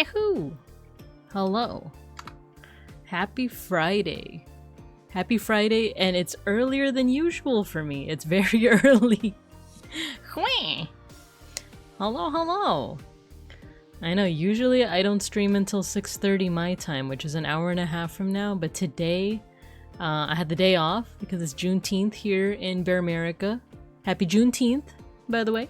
Yahoo! Hello. Happy Friday. Happy Friday, and it's earlier than usual for me. It's very early. Hello, hello. I know, usually I don't stream until 6:30 my time, which is an hour and a half from now, but today I had the day off because it's Juneteenth here in Bear America. Happy Juneteenth, by the way.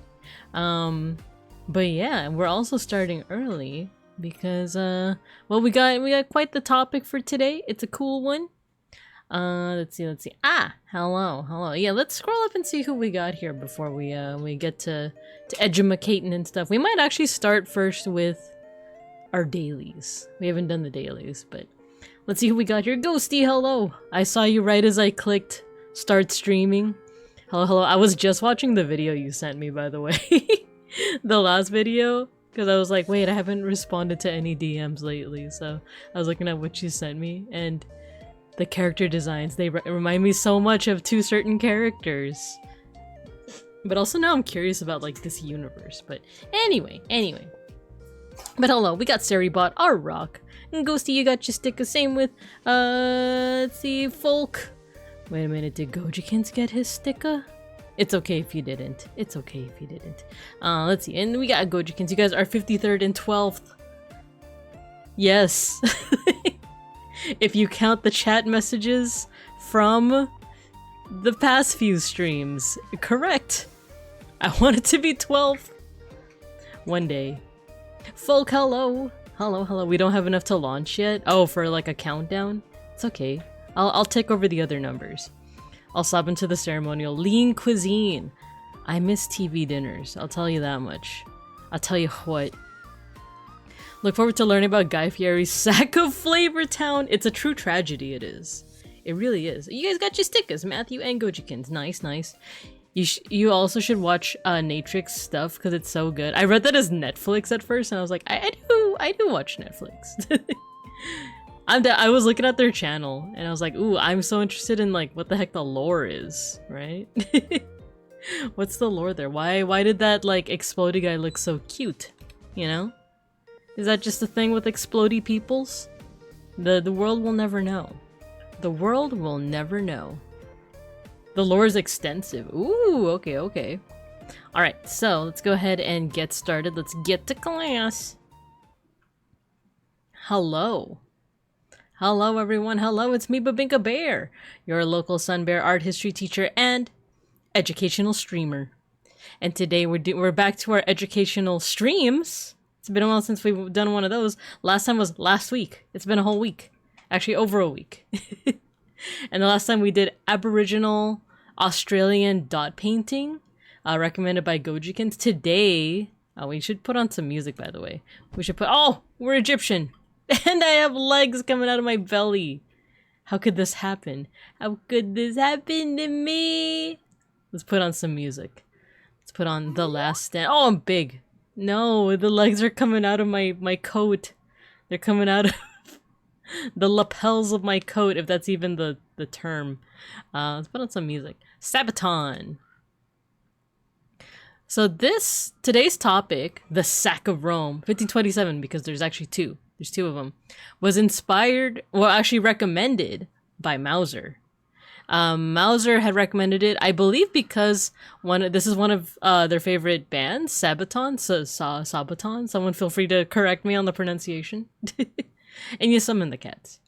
But yeah, we're also starting early because well, we got quite the topic for today. It's a cool one. Let's see. Hello. Yeah, let's scroll up and see who we got here before we get to edumacating and stuff. We might actually start first with our dailies. We haven't done the dailies, but let's see who we got here. Ghosty, hello. I saw you right as I clicked start streaming. Hello. I was just watching the video you sent me, by the way. The last video, because I was like, wait, I haven't responded to any DMs lately, so I was looking at what you sent me, and the character designs, they remind me so much of two certain characters. But also now I'm curious about like this universe, but anyway. But hello, we got Seribot, our rock, and Ghosty, you got your sticker, same with, let's see, Folk. Wait a minute, did Gojikins get his sticker? It's okay if you didn't. It's okay if you didn't. Let's see, and we got Gojikins, you guys are 53rd and 12th. Yes. If you count the chat messages from the past few streams. Correct. I want it to be 12th. One day. Folk, hello. Hello. We don't have enough to launch yet. Oh, for like a countdown? It's okay. I'll take over the other numbers. I'll sub into the ceremonial. Lean cuisine. I miss TV dinners. I'll tell you that much. I'll tell you what. Look forward to learning about Guy Fieri's Sack of Flavor Town. It's a true tragedy, it is. It really is. You guys got your stickers, Matthew and Gojikins. Nice. You also should watch Natrix stuff, because it's so good. I read that as Netflix at first, and I was like, I do watch Netflix. I was looking at their channel, and I was like, ooh, I'm so interested in like what the heck the lore is, right? What's the lore there? Why did that like explodey guy look so cute? You know? Is that just a thing with explodey peoples? The world will never know. The world will never know. The lore is extensive. Ooh, okay. Alright, so let's go ahead and get started. Let's get to class. Hello. Hello everyone, hello, it's me, BINKA Bear, your local Sun Bear art history teacher and educational streamer. And today we're back to our educational streams. It's been a while since we've done one of those. Last time was last week. It's been a whole week. Actually, over a week. And the last time we did Aboriginal Australian dot painting, recommended by Gojikins. Today, we should put on some music, by the way. We should put, oh, we're Egyptian. And I have legs coming out of my belly. How could this happen? How could this happen to me? Let's put on some music. Let's put on The Last Stand. Oh, I'm big. No, the legs are coming out of my coat. They're coming out of the lapels of my coat, if that's even the term. Let's put on some music. Sabaton. So today's topic, the Sack of Rome, 1527, because there's actually two. There's two of them. Was inspired, well, actually recommended by Mauser. Mauser had recommended it, I believe, because this is one of their favorite bands, Sabaton. Sabaton. Someone feel free to correct me on the pronunciation. And you summon the cats.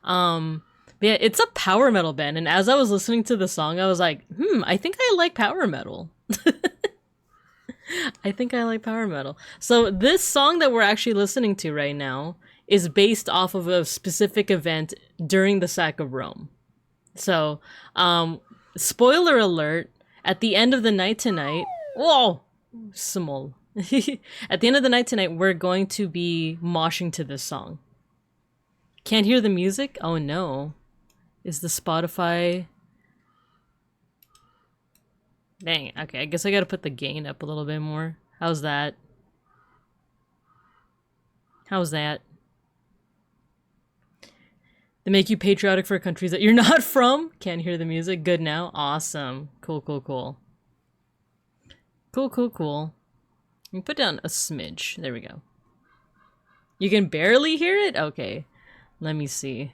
But yeah, it's a power metal band, and as I was listening to the song, I was like, I think I like power metal. I think I like power metal. So this song that we're actually listening to right now is based off of a specific event during the Sack of Rome. So, spoiler alert, at the end of the night tonight, whoa, small. At the end of the night tonight, we're going to be moshing to this song. Can't hear the music? Oh no. Is the Spotify... Dang, okay, I guess I gotta put the gain up a little bit more. How's that? How's that? They make you patriotic for countries that you're not from? Can't hear the music? Good now? Awesome. Cool. Cool. Let me put down a smidge. There we go. You can barely hear it? Okay. Let me see.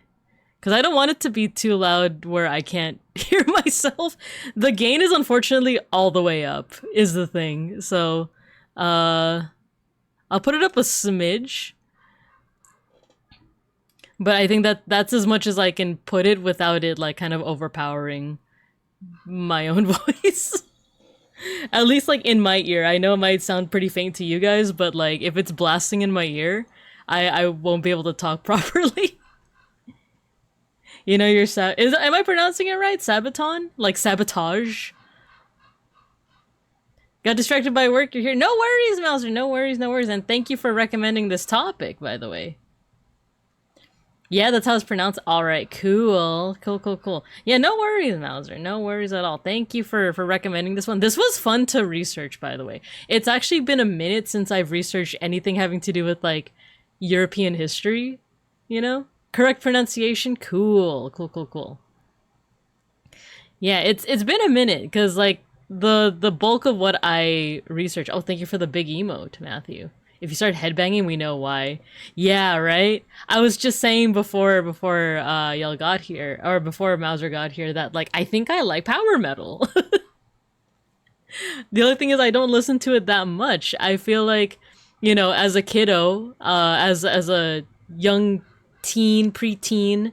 Because I don't want it to be too loud where I can't hear myself. The gain is unfortunately all the way up, is the thing. So, I'll put it up a smidge. But I think that's as much as I can put it without it, like, kind of overpowering my own voice. At least, like, in my ear. I know it might sound pretty faint to you guys, but, like, if it's blasting in my ear, I won't be able to talk properly. You know, am I pronouncing it right? Sabaton? Like sabotage? Got distracted by work, you're here. No worries, Mouser, no worries, no worries. And thank you for recommending this topic, by the way. Yeah, that's how it's pronounced. Alright, cool. Cool. Yeah, no worries, Mouser. No worries at all. Thank you for recommending this one. This was fun to research, by the way. It's actually been a minute since I've researched anything having to do with, like, European history, you know? Correct pronunciation? Cool. Yeah, it's been a minute, because, like, the bulk of what I research... Oh, thank you for the big emote, Matthew. If you start headbanging, we know why. Yeah, right? I was just saying before y'all got here, or before Mouser got here, that, like, I think I like power metal. The only thing is I don't listen to it that much. I feel like, you know, as a kiddo, as a young teen, preteen,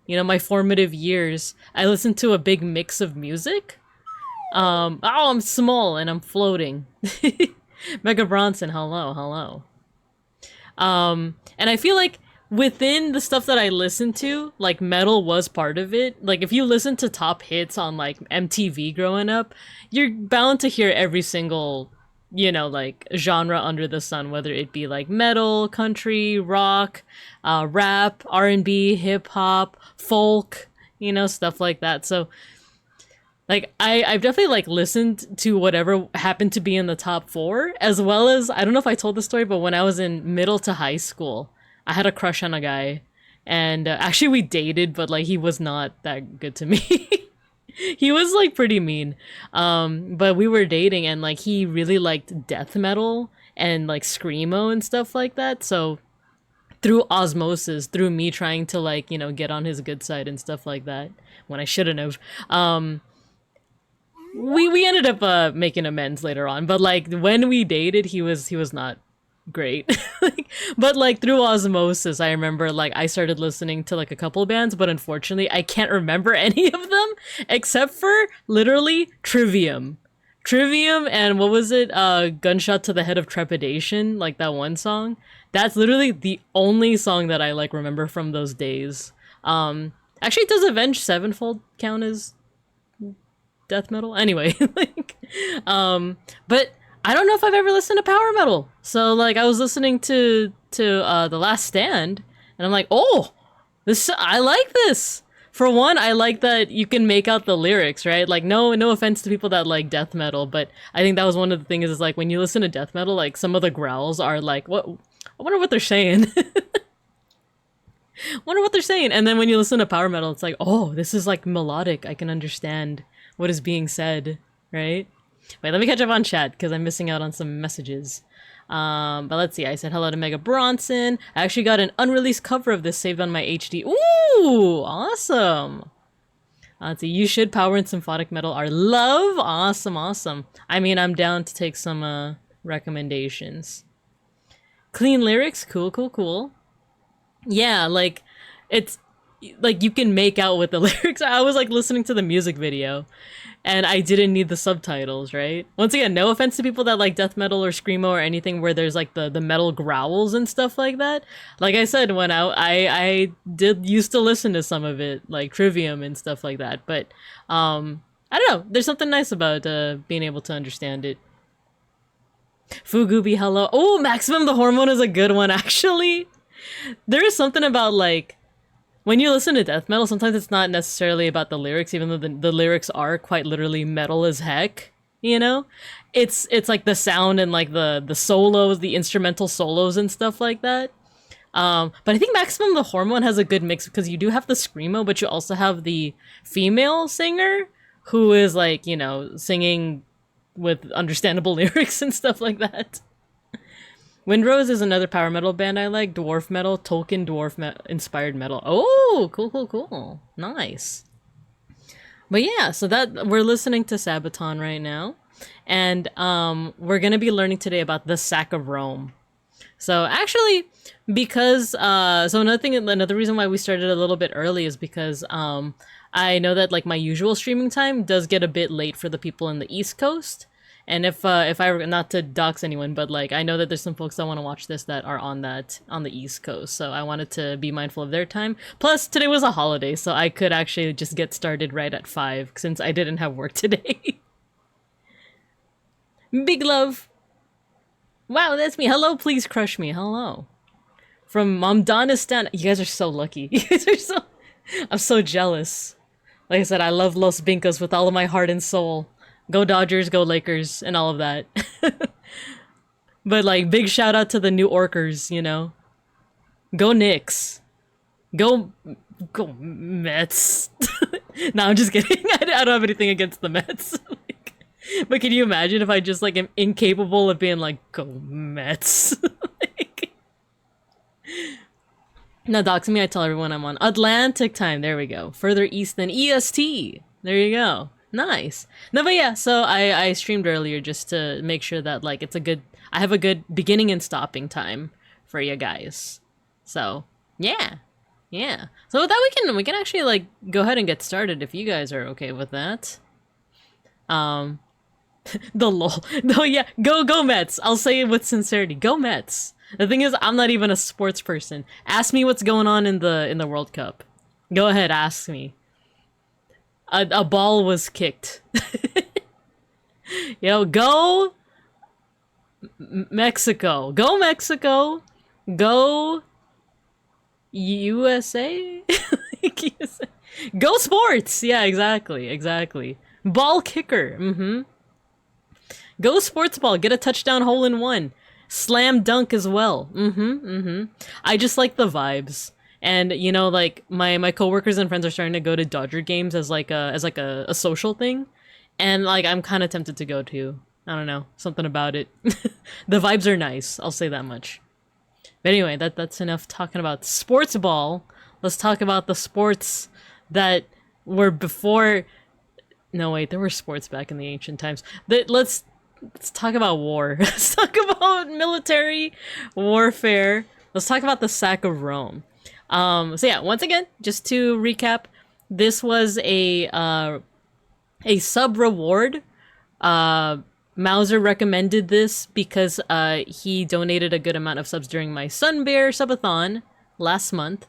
you know, my formative years, I listened to a big mix of music. Oh, I'm small and I'm floating. Mega Bronson, hello. And I feel like within the stuff that I listened to, like, metal was part of it. Like, if you listen to top hits on, like, MTV growing up, you're bound to hear every single, you know, like, genre under the sun, whether it be, like, metal, country, rock, rap, R&B, hip-hop, folk, you know, stuff like that. So, like, I've definitely, like, listened to whatever happened to be in the top 4, as well as, I don't know if I told the story, but when I was in middle to high school, I had a crush on a guy, and actually we dated, but, like, he was not that good to me. He was, like, pretty mean, but we were dating, and, like, he really liked death metal and, like, screamo and stuff like that, so through osmosis, through me trying to, like, you know, get on his good side and stuff like that, when I shouldn't have, we ended up making amends later on, but, like, when we dated, he was not great. Like, but, like, through osmosis, I remember, like, I started listening to, like, a couple bands, but unfortunately I can't remember any of them except for literally Trivium and what was it, Gunshot to the Head of Trepidation, like that one song. That's literally the only song that I, like, remember from those days. Actually, does Avenged Sevenfold count as death metal? Anyway, like, but I don't know if I've ever listened to power metal. So, like, I was listening to The Last Stand, and I'm like, oh, I like this. For one, I like that you can make out the lyrics, right? Like, no offense to people that like death metal, but I think that was one of the things is, like, when you listen to death metal, like, some of the growls are like, what? I wonder what they're saying. Wonder what they're saying. And then when you listen to power metal, it's like, oh, this is, like, melodic. I can understand what is being said, right? Wait, let me catch up on chat because I'm missing out on some messages. But let's see. I said hello to Mega Bronson. I actually got an unreleased cover of this saved on my HD. Ooh, awesome. Let's see. You should. Power and symphonic metal are love. Awesome. I mean, I'm down to take some recommendations. Clean lyrics. Cool. Yeah, like, it's like you can make out with the lyrics. I was, like, listening to the music video and I didn't need the subtitles, right? Once again, no offense to people that like death metal or screamo or anything where there's, like, the metal growls and stuff like that. Like I said, when I did used to listen to some of it, like Trivium and stuff like that, but I don't know, there's something nice about being able to understand it. Fugubi, hello. Oh, Maximum the Hormone is a good one, actually. There is something about, like, when you listen to death metal, sometimes it's not necessarily about the lyrics, even though the lyrics are quite literally metal as heck, you know? It's like the sound and, like, the solos, the instrumental solos and stuff like that. But I think Maximum the Hormone has a good mix because you do have the screamo, but you also have the female singer who is, like, you know, singing with understandable lyrics and stuff like that. Windrose is another power metal band I like. Dwarf metal, Tolkien inspired metal. Oh, cool, cool, cool. Nice. But yeah, so that we're listening to Sabaton right now. And we're gonna be learning today about the Sack of Rome. So actually, because so another reason why we started a little bit early is because I know that like my usual streaming time does get a bit late for the people in the East Coast. And if I were not to dox anyone, but like I know that there's some folks that want to watch this that are on the East Coast, so I wanted to be mindful of their time. Plus today was a holiday, so I could actually just get started right at 5 since I didn't have work today. Big love. Wow, that's me. Hello, please crush me. Hello. From Mom Donna Stan. You guys are so lucky. You guys are so. I'm so jealous. Like I said, I love Los Binkas with all of my heart and soul. Go Dodgers, go Lakers, and all of that. But like, big shout out to the New Orkers, you know. Go Knicks. Go Mets. No, I'm just kidding. I don't have anything against the Mets. Like, but can you imagine if I just like am incapable of being like, go Mets? Like, now dox me, I tell everyone I'm on Atlantic time. There we go. Further east than EST. There you go. Nice. No, but yeah, so I streamed earlier just to make sure that like I have a good beginning and stopping time for you guys. So yeah. So with that we can actually like go ahead and get started if you guys are okay with that. The lol. No, yeah, go Mets. I'll say it with sincerity. Go Mets. The thing is, I'm not even a sports person. Ask me what's going on in the World Cup. Go ahead, ask me. A ball was kicked. Yo, go Mexico. Go Mexico. Go USA. Go sports. Yeah, exactly. Ball kicker. Go sports ball. Get a touchdown hole in one. Slam dunk as well. I just like the vibes. And you know, like my coworkers and friends are starting to go to Dodger games as like a social thing, and like I'm kind of tempted to go too. I don't know, something about it. The vibes are nice. I'll say that much. But anyway, that's enough talking about sports ball. Let's talk about the sports that were before. No wait, there were sports back in the ancient times. Let's talk about war. Let's talk about military warfare. Let's talk about the Sack of Rome. So yeah, once again, just to recap, this was a sub reward. Mauser recommended this because he donated a good amount of subs during my Sunbear subathon last month.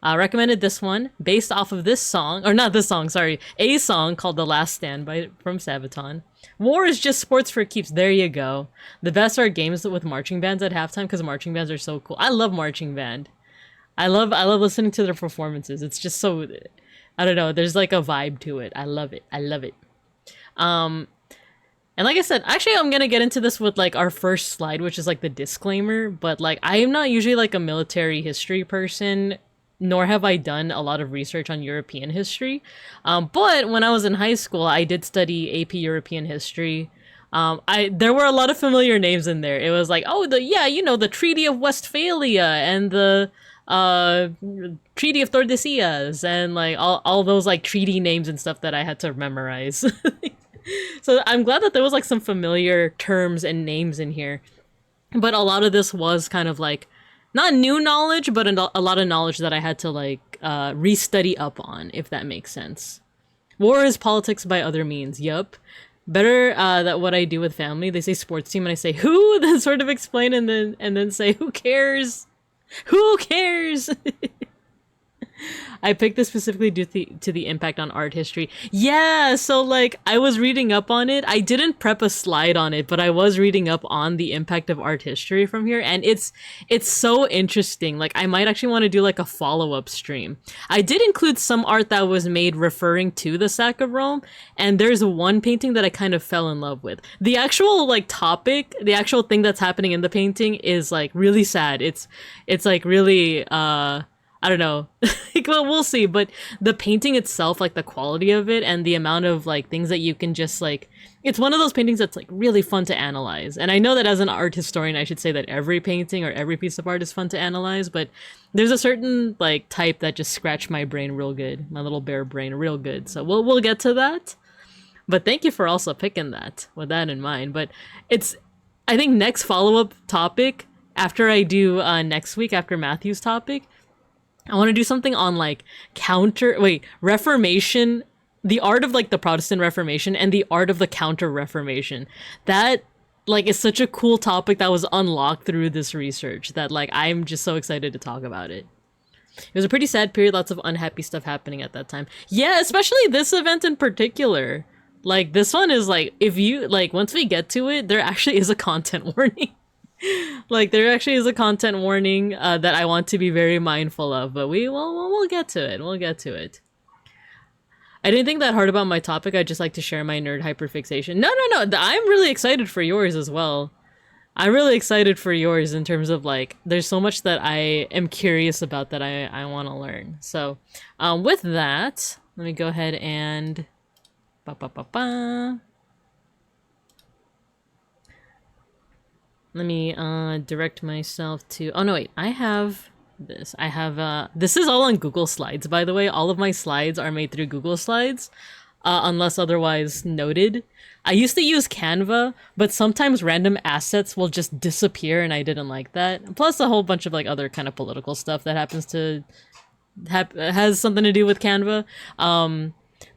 Recommended this one based off of this song, or not this song, sorry, a song called "The Last Stand" from Sabaton. War is just sports for keeps. There you go. The best are games with marching bands at halftime because marching bands are so cool. I love marching band. I love listening to their performances. It's just so, I don't know, there's like a vibe to it. I love it. And like I said, actually I'm gonna get into this with like our first slide, which is like the disclaimer, but like I am not usually like a military history person, nor have I done a lot of research on European history. But when I was in high school, I did study AP European history. There were a lot of familiar names in there. It was like, oh, the Treaty of Westphalia and the Treaty of Tordesillas and like all those like treaty names and stuff that I had to memorize. So I'm glad that there was like some familiar terms and names in here. But a lot of this was kind of like not new knowledge, but a lot of knowledge that I had to like restudy up on, if that makes sense. War is politics by other means. Yup. Better that what I do with family. They say sports team and I say who, then sort of explain and then say who cares. Who cares? I picked this specifically due to the impact on art history. Yeah, so like I was reading up on it. I didn't prep a slide on it, but I was reading up on the impact of art history from here, and it's so interesting. Like I might actually want to do like a follow-up stream. I did include some art that was made referring to the Sack of Rome, and there's one painting that I kind of fell in love with. The actual like topic, the actual thing that's happening in the painting is like really sad. It's like really I don't know. Well, we'll see. But the painting itself, like the quality of it and the amount of like things that you can just like, it's one of those paintings that's like really fun to analyze. And I know that as an art historian, I should say that every painting or every piece of art is fun to analyze, but there's a certain like type that just scratched my brain real good, my little bear brain real good. So we'll get to that. But thank you for also picking that with that in mind. But it's, I think next follow-up topic after I do next week after Matthew's topic, I want to do something on like Reformation, the art of like the Protestant Reformation and the art of the Counter Reformation. That like is such a cool topic that was unlocked through this research that like I'm just so excited to talk about it. It was a pretty sad period, lots of unhappy stuff happening at that time. Yeah, especially this event in particular. Like this one is like, if you like, once we get to it, there actually is a content warning. Like there actually is a content warning that I want to be very mindful of, but we'll get to it. We'll get to it. I didn't think that hard about my topic. I just like to share my nerd hyperfixation. No. I'm really excited for yours as well. I'm really excited for yours in terms of like, there's so much that I am curious about that I want to learn. So with that, let me go ahead and let me direct myself to, oh no wait, I have this. I have this is all on Google Slides, by the way. All of my slides are made through Google Slides, unless otherwise noted. I used to use Canva, but sometimes random assets will just disappear and I didn't like that. Plus a whole bunch of like other kind of political stuff that happens to has something to do with Canva.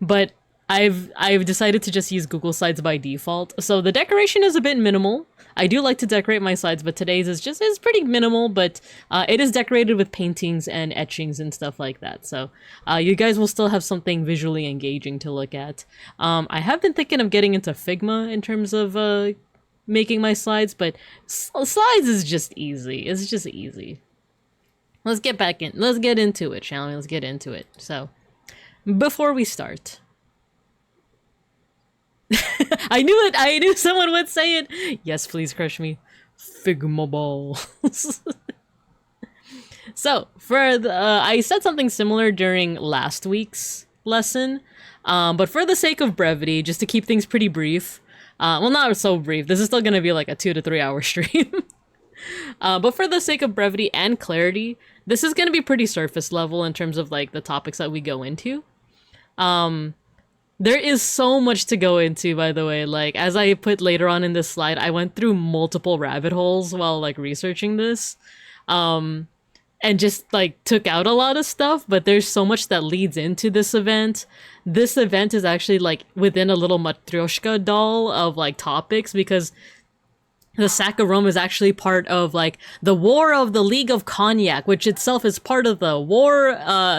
But I've decided to just use Google Slides by default. So the decoration is a bit minimal. I do like to decorate my slides, but today's is pretty minimal, but it is decorated with paintings and etchings and stuff like that. So you guys will still have something visually engaging to look at. I have been thinking of getting into Figma in terms of making my slides, but slides is just easy. It's just easy. Let's get back in. Let's get into it, shall we? Let's get into it. So before we start, I knew it. I knew someone would say it. Yes, please crush me. Figma balls. So for the, I said something similar during last week's lesson, but for the sake of brevity, just to keep things pretty brief. Well, not so brief. This is still going to be like a 2 to 3 hour stream. But for the sake of brevity and clarity, this is going to be pretty surface level in terms of like the topics that we go into. There is so much to go into, by the way. Like, as I put later on in this slide, I went through multiple rabbit holes while, like, researching this. And just, like, took out a lot of stuff, but there's so much that leads into this event. This event is actually, like, within a little matryoshka doll of, like, topics, because the sack of Rome is actually part of, like, the War of the League of Cognac, which itself is part of the war,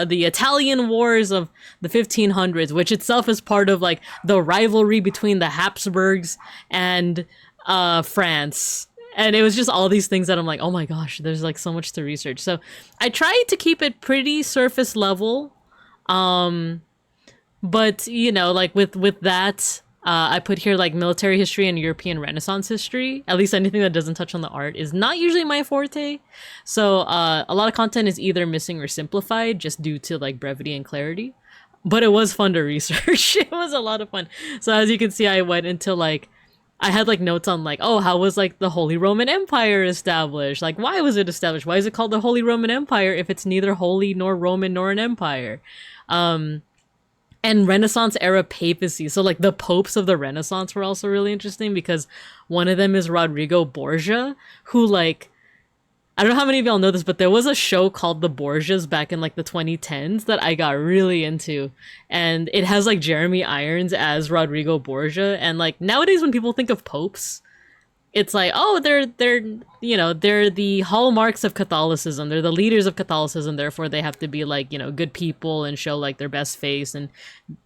the Italian Wars of the 1500s, which itself is part of, like, the rivalry between the Habsburgs and France. And it was just all these things that I'm like, oh my gosh, there's, like, so much to research. So I tried to keep it pretty surface level. But, you know, like, with that, I put here like military history and European Renaissance history. At least anything that doesn't touch on the art is not usually my forte. So a lot of content is either missing or simplified just due to like brevity and clarity. But it was fun to research. It was a lot of fun. So as you can see, I went into like, I had like notes on like, oh, how was like the Holy Roman Empire established? Like, why was it established? Why is it called the Holy Roman Empire if it's neither holy nor Roman nor an empire? And Renaissance era papacy. So like the popes of the Renaissance were also really interesting because one of them is Rodrigo Borgia, who like, I don't know how many of y'all know this, but there was a show called The Borgias back in like the 2010s that I got really into. And it has like Jeremy Irons as Rodrigo Borgia. And like nowadays when people think of popes, it's like, oh, they're you know, they're the hallmarks of Catholicism. They're the leaders of Catholicism. Therefore, they have to be like, you know, good people and show like their best face and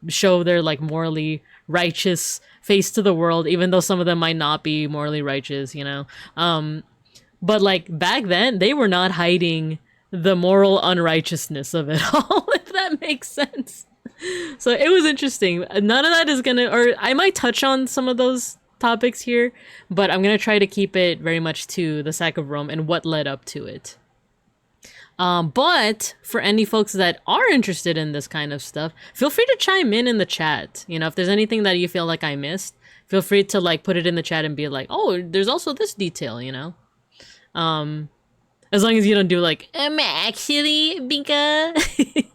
show their like morally righteous face to the world, even though some of them might not be morally righteous, you know. But like back then, they were not hiding the moral unrighteousness of it all, if that makes sense. So it was interesting. None of that is gonna, or I might touch on some of those topics here, but I'm gonna try to keep it very much to the sack of Rome and what led up to it. But for any folks that are interested in this kind of stuff, feel free to chime in the chat. You know, if there's anything that you feel like I missed, feel free to like put it in the chat and be like, oh, there's also this detail, you know? As long as you don't do like, actually, Binka.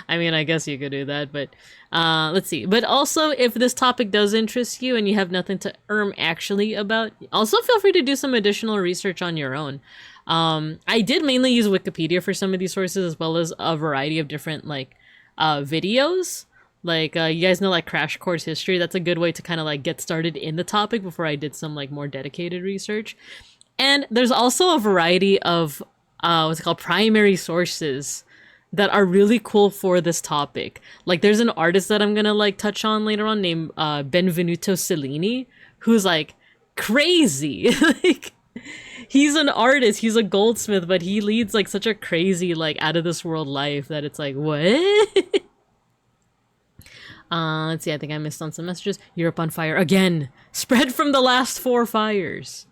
I mean, I guess you could do that, but let's see. But also, if this topic does interest you and you have nothing to actually about, also feel free to do some additional research on your own. I did mainly use Wikipedia for some of these sources, as well as a variety of different like videos. Like you guys know, like Crash Course History. That's a good way to kind of like get started in the topic before I did some like more dedicated research. And there's also a variety of what's it called, primary sources that are really cool for this topic. Like there's an artist that I'm gonna like touch on later on named Benvenuto Cellini, who's like crazy. Like he's an artist, he's a goldsmith, but he leads like such a crazy, like out of this world life that it's like, what? Let's see, I think I missed on some messages. Europe on fire again. Spread from the last 4 fires.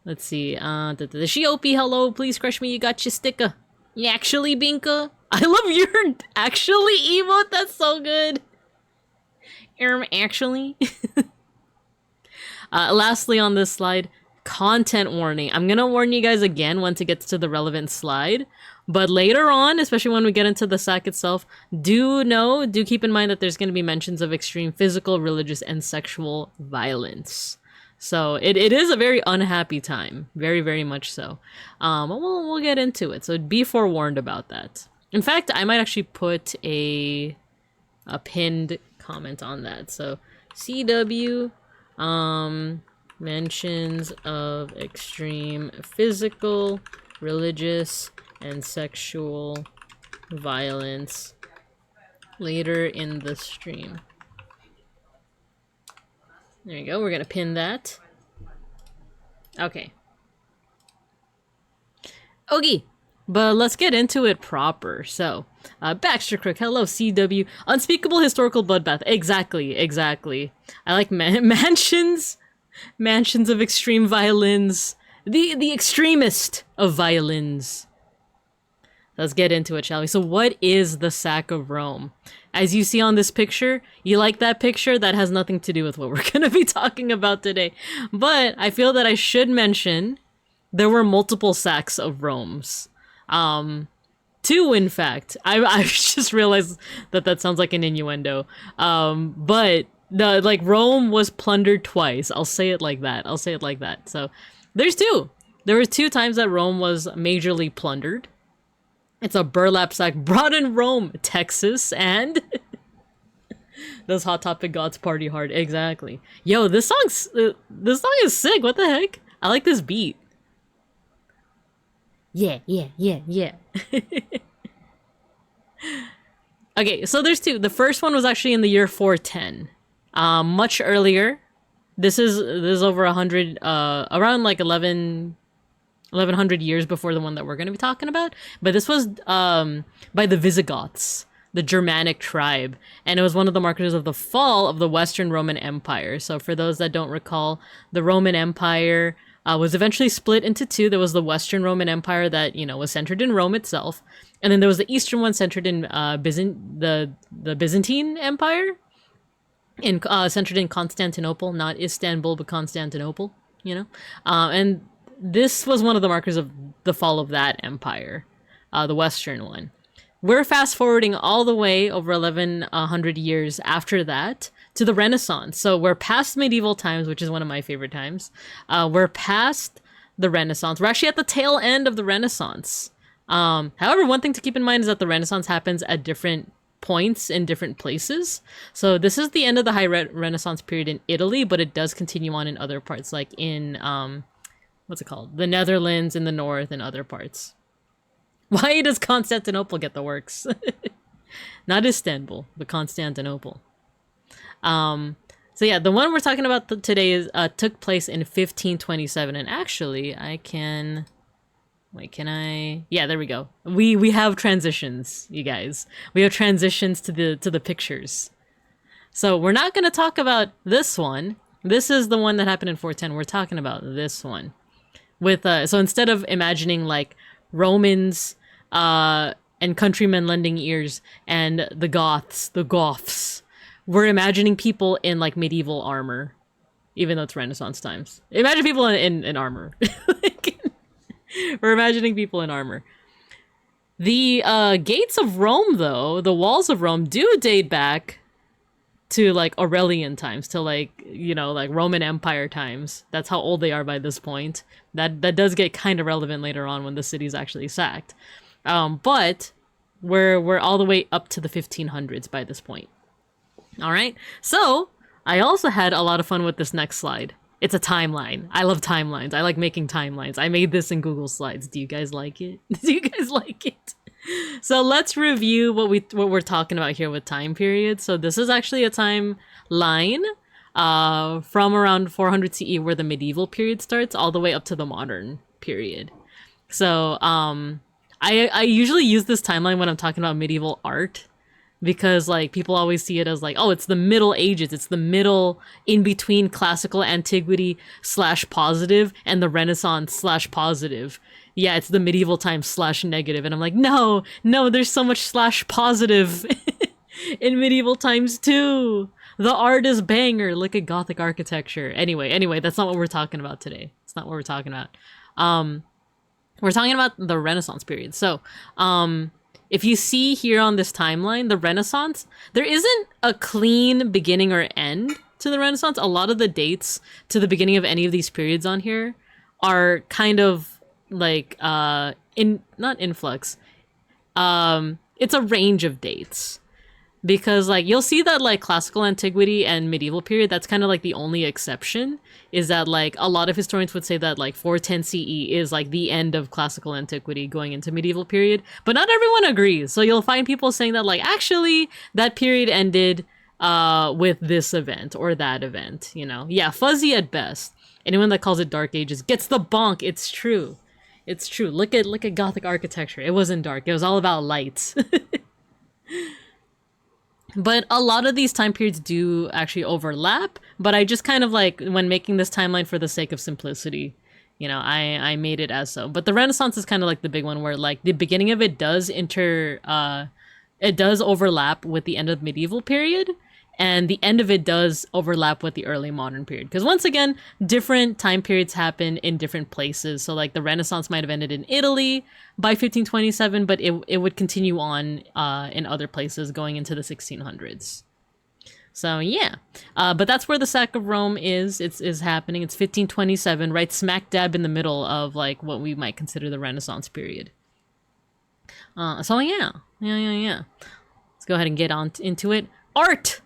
Let's see, the Shiopi, hello, please crush me, you got your sticker. Yeah, actually, Binka. I love your actually emote, that's so good. Actually. Lastly on this slide, content warning. I'm gonna warn you guys again once it gets to the relevant slide, but later on, especially when we get into the sack itself, do keep in mind that there's gonna be mentions of extreme physical, religious, and sexual violence. So it is a very unhappy time, very, very much so. We'll get into it, so be forewarned about that. In fact, I might actually put a pinned comment on that. So CW, mentions of extreme physical, religious, and sexual violence later in the stream. There you go, we're gonna pin that. Okay. Okay, but let's get into it proper. So, Baxter Crook, hello, CW. Unspeakable historical bloodbath. Exactly. I like mansions of extreme violence. The extremist of violins. Let's get into it, shall we? So what is the sack of Rome? As you see on this picture, you like that picture? That has nothing to do with what we're going to be talking about today. But I feel that I should mention there were multiple sacks of Rome's. 2, in fact. I just realized that sounds like an innuendo. But Rome was plundered twice. I'll say it like that. So there's 2. There were 2 times that Rome was majorly plundered. It's a burlap sack brought in Rome, Texas, and those Hot Topic gods party hard. Exactly. Yo, this song is sick. What the heck? I like this beat. Yeah. Okay, so there's 2. The first one was actually in the year 410. Much earlier. This is over 100, around like 1100 years before the one that we're going to be talking about. But this was by the Visigoths, the Germanic tribe. And it was one of the markers of the fall of the Western Roman Empire. So for those that don't recall, the Roman Empire was eventually split into 2. There was the Western Roman Empire that, was centered in Rome itself. And then there was the Eastern one centered in the Byzantine Empire, centered in Constantinople, not Istanbul, but Constantinople, and this was one of the markers of the fall of that empire, the Western one. We're fast forwarding all the way over 1100 years after that to the Renaissance. So we're past medieval times, which is one of my favorite times. We're past the Renaissance. We're actually at the tail end of the Renaissance. However, one thing to keep in mind is that the Renaissance happens at different points in different places. So this is the end of the High Renaissance period in Italy, but it does continue on in other parts, like in what's it called? The Netherlands in the north and other parts. Why does Constantinople get the works? Not Istanbul, but Constantinople. So yeah, the one we're talking about today is took place in 1527, and actually I can. Wait, can I? Yeah, there we go. We have transitions, you guys. We have transitions to the pictures. So we're not gonna talk about this one. This is the one that happened in 410. We're talking about this one. With so instead of imagining like Romans, and countrymen lending ears, and the Goths. We're imagining people in like medieval armor, even though it's Renaissance times. Imagine people in armor. We're imagining people in armor. The gates of Rome, though, the walls of Rome do date back to like Aurelian times, to like, you know, like Roman Empire times. That's how old they are by this point. That does get kind of relevant later on when the city's actually sacked. But we're all the way up to the 1500s by this point. All right. So I also had a lot of fun with this next slide. It's a timeline. I love timelines. I like making timelines. I made this in Google Slides. Do you guys like it? Do you guys like it? So let's review what we're talking about here with time periods. So this is actually a timeline from around 400 CE, where the medieval period starts, all the way up to the modern period. So I usually use this timeline when I'm talking about medieval art, because like people always see it as like, oh, it's the Middle Ages, it's the middle in between classical antiquity / positive and the Renaissance / positive. Yeah, it's the medieval times / negative. And I'm like, no, there's so much / positive in medieval times too. The art is banger. Look at Gothic architecture. Anyway, that's not what we're talking about today. It's not what we're talking about. We're talking about the Renaissance period. So, if you see here on this timeline, the Renaissance, there isn't a clean beginning or end to the Renaissance. A lot of the dates to the beginning of any of these periods on here are kind of like, not influx. It's a range of dates. Because like you'll see that like classical antiquity and medieval period, that's kind of like the only exception, is that like a lot of historians would say that like 410 CE is like the end of classical antiquity going into medieval period, but not everyone agrees. So you'll find people saying that like actually that period ended with this event or that event, you know. Yeah, fuzzy at best. Anyone that calls it Dark Ages gets the bonk. It's true. It's true. Look at Gothic architecture. It wasn't dark. It was all about lights. But a lot of these time periods do actually overlap, but I just kind of like, when making this timeline for the sake of simplicity, you know, I made it as so. But the Renaissance is kind of like the big one, where like the beginning of it does overlap with the end of the medieval period, and the end of it does overlap with the early modern period. Because once again, different time periods happen in different places. So like the Renaissance might have ended in Italy by 1527, but it would continue on in other places going into the 1600s. So yeah, but that's where the sack of Rome is happening. It's 1527, right smack dab in the middle of like what we might consider the Renaissance period. So yeah. Let's go ahead and get on into it. Art!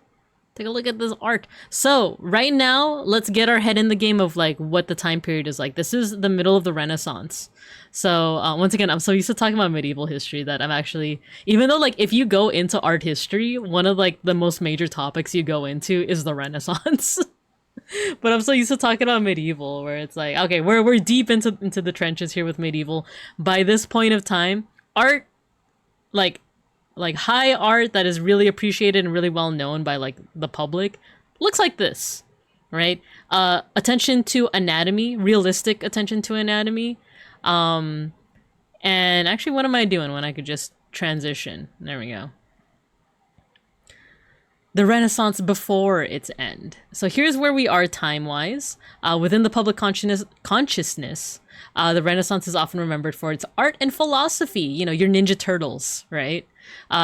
Take a look at this art. So right now, let's get our head in the game of like what the time period is like. This is the middle of the Renaissance. So once again, I'm so used to talking about medieval history that I'm actually, even though like if you go into art history, one of like the most major topics you go into is the Renaissance. But I'm so used to talking about medieval, where it's like, okay, we're deep into the trenches here with medieval. By this point of time, art, like high art that is really appreciated and really well known by like the public, looks like this, right? Attention to anatomy, realistic attention to anatomy. And actually, what am I doing when I could just transition? There we go. The Renaissance before its end. So here's where we are time-wise. Within the public consciousness, the Renaissance is often remembered for its art and philosophy. You know, your Ninja Turtles, right?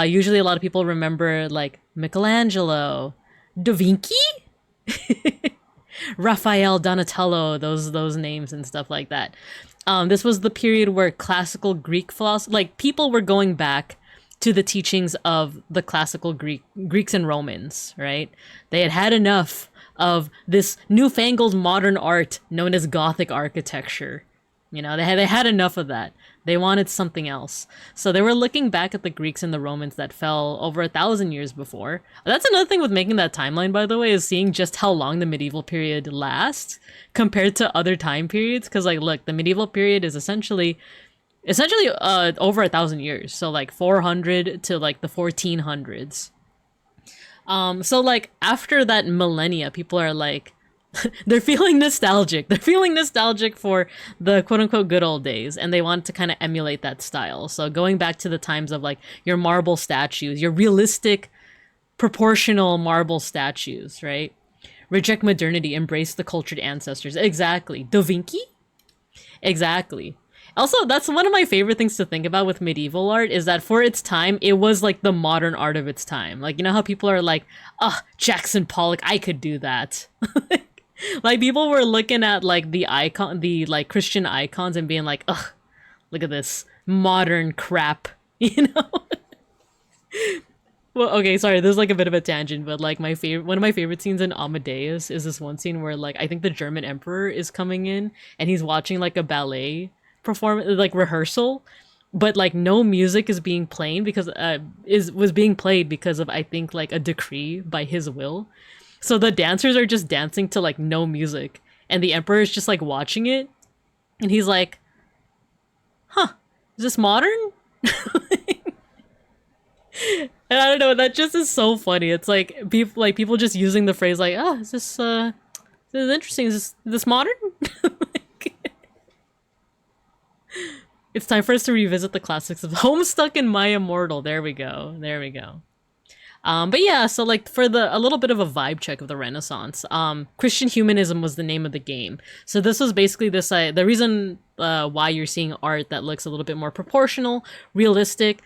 Usually a lot of people remember like Michelangelo, Da Vinci, Raphael, Donatello, those names and stuff like that. This was the period where classical Greek philosophy, like people were going back to the teachings of the classical Greeks and Romans, right? They had had enough of this newfangled modern art known as Gothic architecture. You know, they had enough of that. They wanted something else. So they were looking back at the Greeks and the Romans that fell over 1,000 years before. That's another thing with making that timeline, by the way, is seeing just how long the medieval period lasts compared to other time periods. Because, like, look, the medieval period is essentially over 1,000 years. So, like, 400 to, like, the 1400s. So, like, after that millennia, people are like, They're feeling nostalgic. They're feeling nostalgic for the quote-unquote good old days, and they want to kind of emulate that style. So going back to the times of like your marble statues, your realistic, proportional marble statues, right? Reject modernity, embrace the cultured ancestors. Exactly. Da Vinci? Exactly. Also, that's one of my favorite things to think about with medieval art, is that for its time, it was like the modern art of its time. Like, you know how people are like, Jackson Pollock, I could do that. Like, people were looking at like the like Christian icons and being like, ugh, look at this modern crap, you know? Well, okay, sorry, this is like a bit of a tangent, but like one of my favorite scenes in Amadeus is this one scene where like I think the German emperor is coming in and he's watching like a ballet performance, like rehearsal, but like no music is being played because was being played because of, I think, like a decree by his will. So the dancers are just dancing to like no music, and the emperor is just like watching it, and he's like, "Huh, is this modern?" And I don't know, that just is so funny. It's like people just using the phrase like, "Oh, is this interesting? Is this modern?" It's time for us to revisit the classics of Homestuck and My Immortal. There we go. There we go. But yeah, so like for a little bit of a vibe check of the Renaissance, Christian humanism was the name of the game. So this was basically this, the reason why you're seeing art that looks a little bit more proportional, realistic,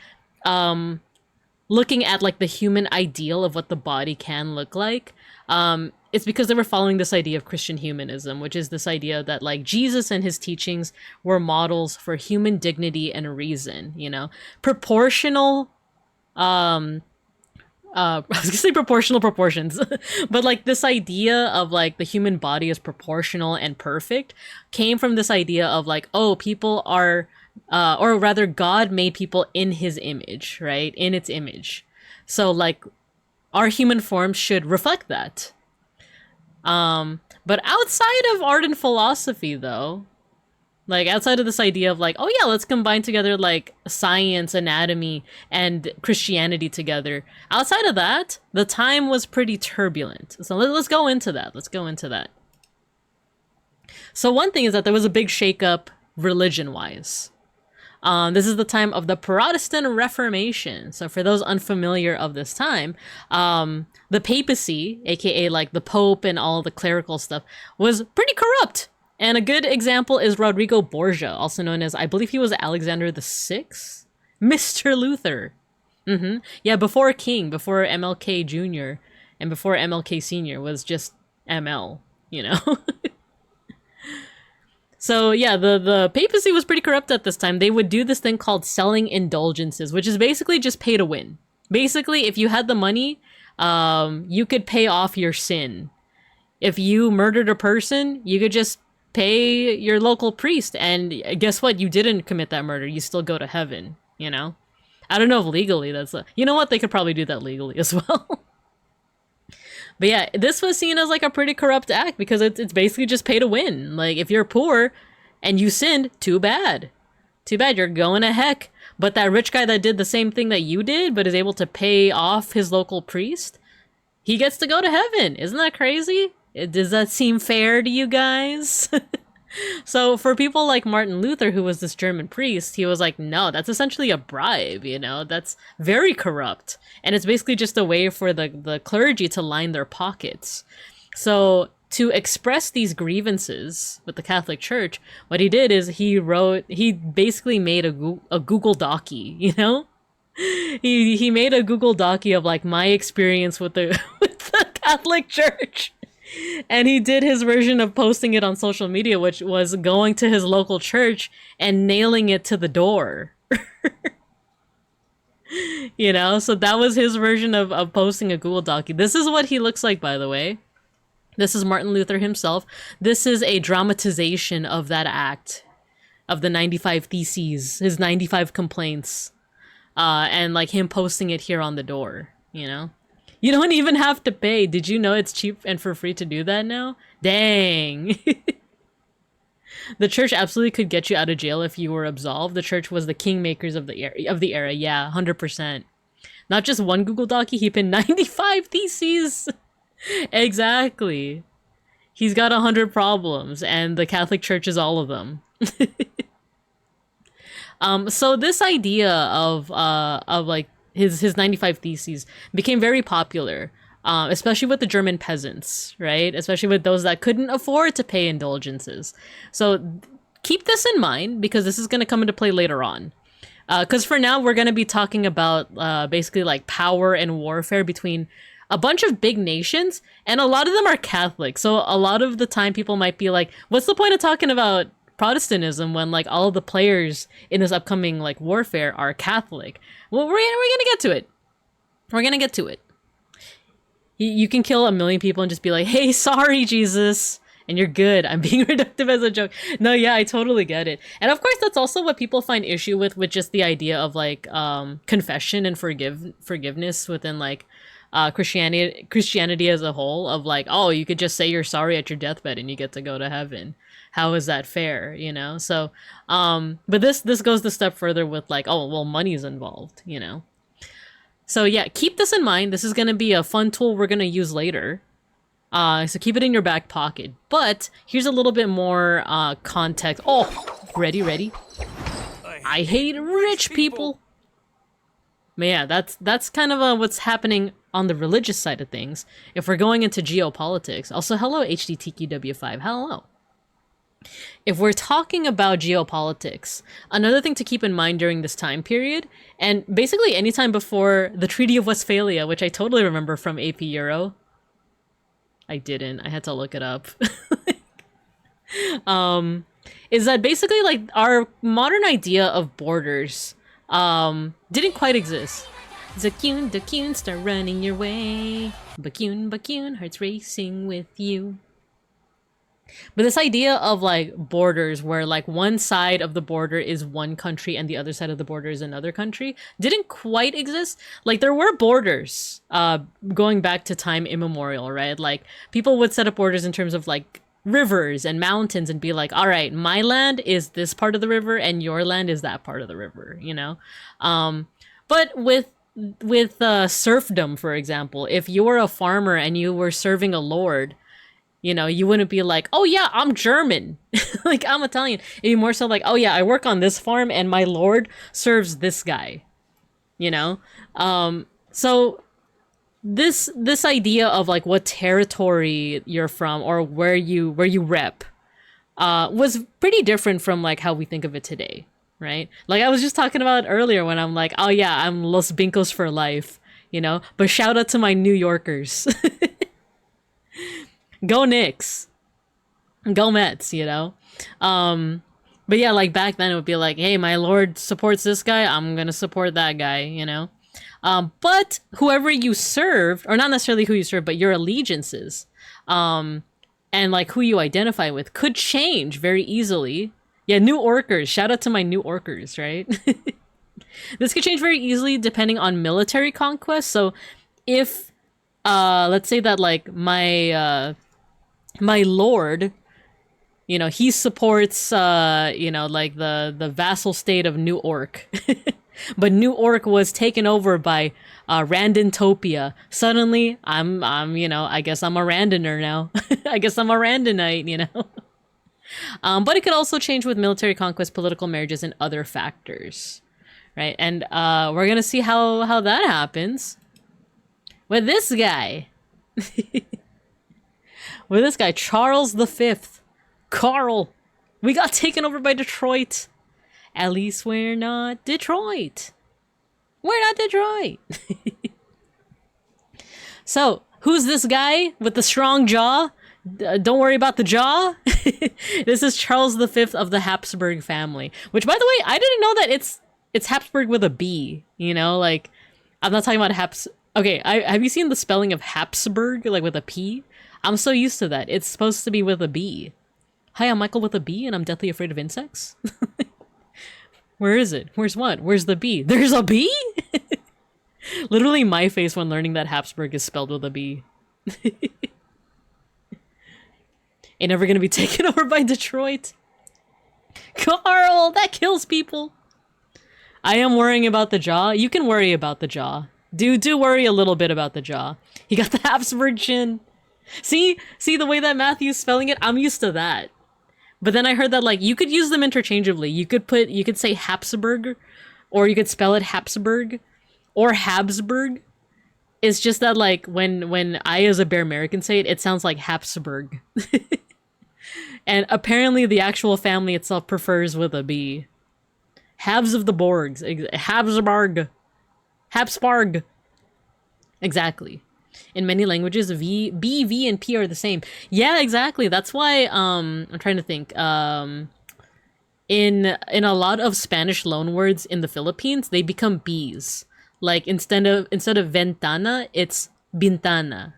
looking at like the human ideal of what the body can look like. It's because they were following this idea of Christian humanism, which is this idea that like Jesus and his teachings were models for human dignity and reason, you know, proportional, I was gonna say proportional proportions, but like this idea of like the human body is proportional and perfect came from this idea of like, oh, people are, or rather God made people in his image, right? In its image. So like our human form should reflect that. But outside of art and philosophy though, like outside of this idea of like, oh yeah, let's combine together like science, anatomy, and Christianity together. Outside of that, the time was pretty turbulent. So let's go into that. Let's go into that. So one thing is that there was a big shakeup religion-wise. This is the time of the Protestant Reformation. So for those unfamiliar of this time, the papacy, aka like the Pope and all the clerical stuff, was pretty corrupt. And a good example is Rodrigo Borgia, also known as, I believe he was Alexander the Sixth, Mr. Luther. Yeah, before King, before MLK Jr., and before MLK Sr. was just ML, you know? So yeah, the papacy was pretty corrupt at this time. They would do this thing called selling indulgences, which is basically just pay to win. Basically, if you had the money, you could pay off your sin. If you murdered a person, you could just pay your local priest, and guess what? You didn't commit that murder. You still go to heaven, you know? I don't know if legally that's... you know what? They could probably do that legally as well. But yeah, this was seen as like a pretty corrupt act because it's basically just pay to win. Like, if you're poor and you sinned, too bad. Too bad, you're going to heck. But that rich guy that did the same thing that you did, but is able to pay off his local priest, he gets to go to heaven. Isn't that crazy? Does that seem fair to you guys? So for people like Martin Luther, who was this German priest, he was like, no, that's essentially a bribe, you know? That's very corrupt. And it's basically just a way for the clergy to line their pockets. So to express these grievances with the Catholic Church, what he did is he basically made a Google Docie, you know? He made a Google Docie of like my experience with the Catholic Church. And he did his version of posting it on social media, which was going to his local church and nailing it to the door. You know, so that was his version of posting a Google Docie. This is what he looks like, by the way. This is Martin Luther himself. This is a dramatization of that act, of the 95 Theses, his 95 complaints, and like him posting it here on the door, you know? You don't even have to pay. Did you know it's cheap and for free to do that now? Dang. The church absolutely could get you out of jail if you were absolved. The church was the kingmakers of the era. Yeah, 100%. Not just one Google Docie, he pinned 95 Theses. Exactly. He's got 100 problems, and the Catholic Church is all of them. So this idea of like his 95 Theses became very popular, especially with the German peasants, right? Especially with those that couldn't afford to pay indulgences. So keep this in mind, because this is going to come into play later on. Because for now, we're going to be talking about basically like power and warfare between a bunch of big nations, and a lot of them are Catholic. So a lot of the time people might be like, what's the point of talking about Protestantism when like all of the players in this upcoming like warfare are Catholic? Well, we're gonna get to it. We're gonna get to it. You can kill 1 million people and just be like, hey, sorry, Jesus, and you're good. I'm being reductive as a joke. No, yeah, I totally get it. And of course, that's also what people find issue with just the idea of like confession and forgiveness within like Christianity as a whole, of like, oh, you could just say you're sorry at your deathbed and you get to go to heaven. How is that fair, you know? So but this goes the step further with like, oh, well, money's involved, you know? So yeah, keep this in mind. This is going to be a fun tool we're going to use later, so keep it in your back pocket. But here's a little bit more context. Oh, ready. I hate rich people. But yeah, that's kind of what's happening on the religious side of things. If we're going into geopolitics, also hello HDTQW5, hello. If we're talking about geopolitics, another thing to keep in mind during this time period, and basically anytime before the Treaty of Westphalia, which I totally remember from AP Euro. I didn't, I had to look it up. Is that basically like our modern idea of borders didn't quite exist. Zakune, start running your way. Bakune, hearts racing with you. But this idea of like borders where like one side of the border is one country and the other side of the border is another country didn't quite exist. Like there were borders going back to time immemorial, right? Like people would set up borders in terms of like rivers and mountains and be like, all right, my land is this part of the river and your land is that part of the river, you know? But with serfdom, for example, if you were a farmer and you were serving a lord, you know, you wouldn't be like, oh yeah, I'm German. Like, I'm Italian. It'd be more so like, oh yeah, I work on this farm and my lord serves this guy. You know? So this idea of like what territory you're from or where you rep was pretty different from like how we think of it today, right? Like I was just talking about earlier when I'm like, oh yeah, I'm Los Binkos for life, you know? But shout out to my New Yorkers. Go Knicks. Go Mets, you know? But yeah, like back then it would be like, hey, my lord supports this guy, I'm gonna support that guy, you know? But whoever you served, or not necessarily who you serve, but your allegiances, and like who you identify with could change very easily. Yeah, New Orkers. Shout out to my New Orkers, right? This could change very easily depending on military conquest. So if, let's say that like my lord, you know, he supports, you know, like the vassal state of New Ork. But New Ork was taken over by Randantopia. Suddenly, I'm, you know, I guess I'm a Randoner now. I guess I'm a Randonite, you know? But it could also change with military conquest, political marriages, and other factors, right? And we're gonna see how that happens with this guy. With this guy, Charles V. Carl. We got taken over by Detroit. At least we're not Detroit. We're not Detroit. So, who's this guy with the strong jaw? Don't worry about the jaw. This is Charles V of the Habsburg family. Which, by the way, I didn't know that it's Habsburg with a B. You know, like, I'm not talking about Okay, have you seen the spelling of Habsburg, like with a P? I'm so used to that. It's supposed to be with a B. Hi, I'm Michael with a B, and I'm deathly afraid of insects. Where is it? Where's what? Where's the B? There's a B? Literally my face when learning that Habsburg is spelled with a B. Ain't never gonna be taken over by Detroit. Carl, that kills people. I am worrying about the jaw. You can worry about the jaw. Do worry a little bit about the jaw. He got the Habsburg chin. See the way that Matthew's spelling it? I'm used to that. But then I heard that like you could use them interchangeably. You could say Habsburg, or you could spell it Habsburg, or Habsburg. It's just that like when I as a Bear American say it, it sounds like Habsburg. And apparently the actual family itself prefers with a B. Habs of the Borgs. Habsburg. Habsburg. Exactly. In many languages, B, V, and P are the same. Yeah, exactly. That's why I'm trying to think. In a lot of Spanish loanwords in the Philippines, they become B's. Like instead of ventana, it's bintana.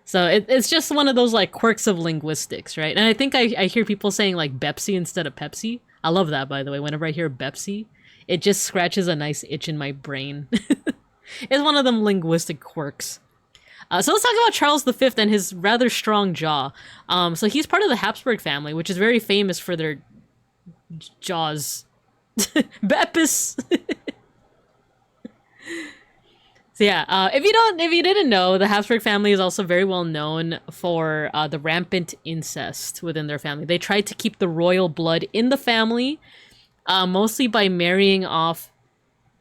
So it's just one of those like quirks of linguistics, right? And I think I hear people saying like Bepsi instead of Pepsi. I love that, by the way. Whenever I hear Bepsi, it just scratches a nice itch in my brain. It's one of them linguistic quirks. So let's talk about Charles V and his rather strong jaw. So he's part of the Habsburg family, which is very famous for their jaws. Bepis. So yeah, if you didn't know, the Habsburg family is also very well known for the rampant incest within their family. They tried to keep the royal blood in the family, mostly by marrying off,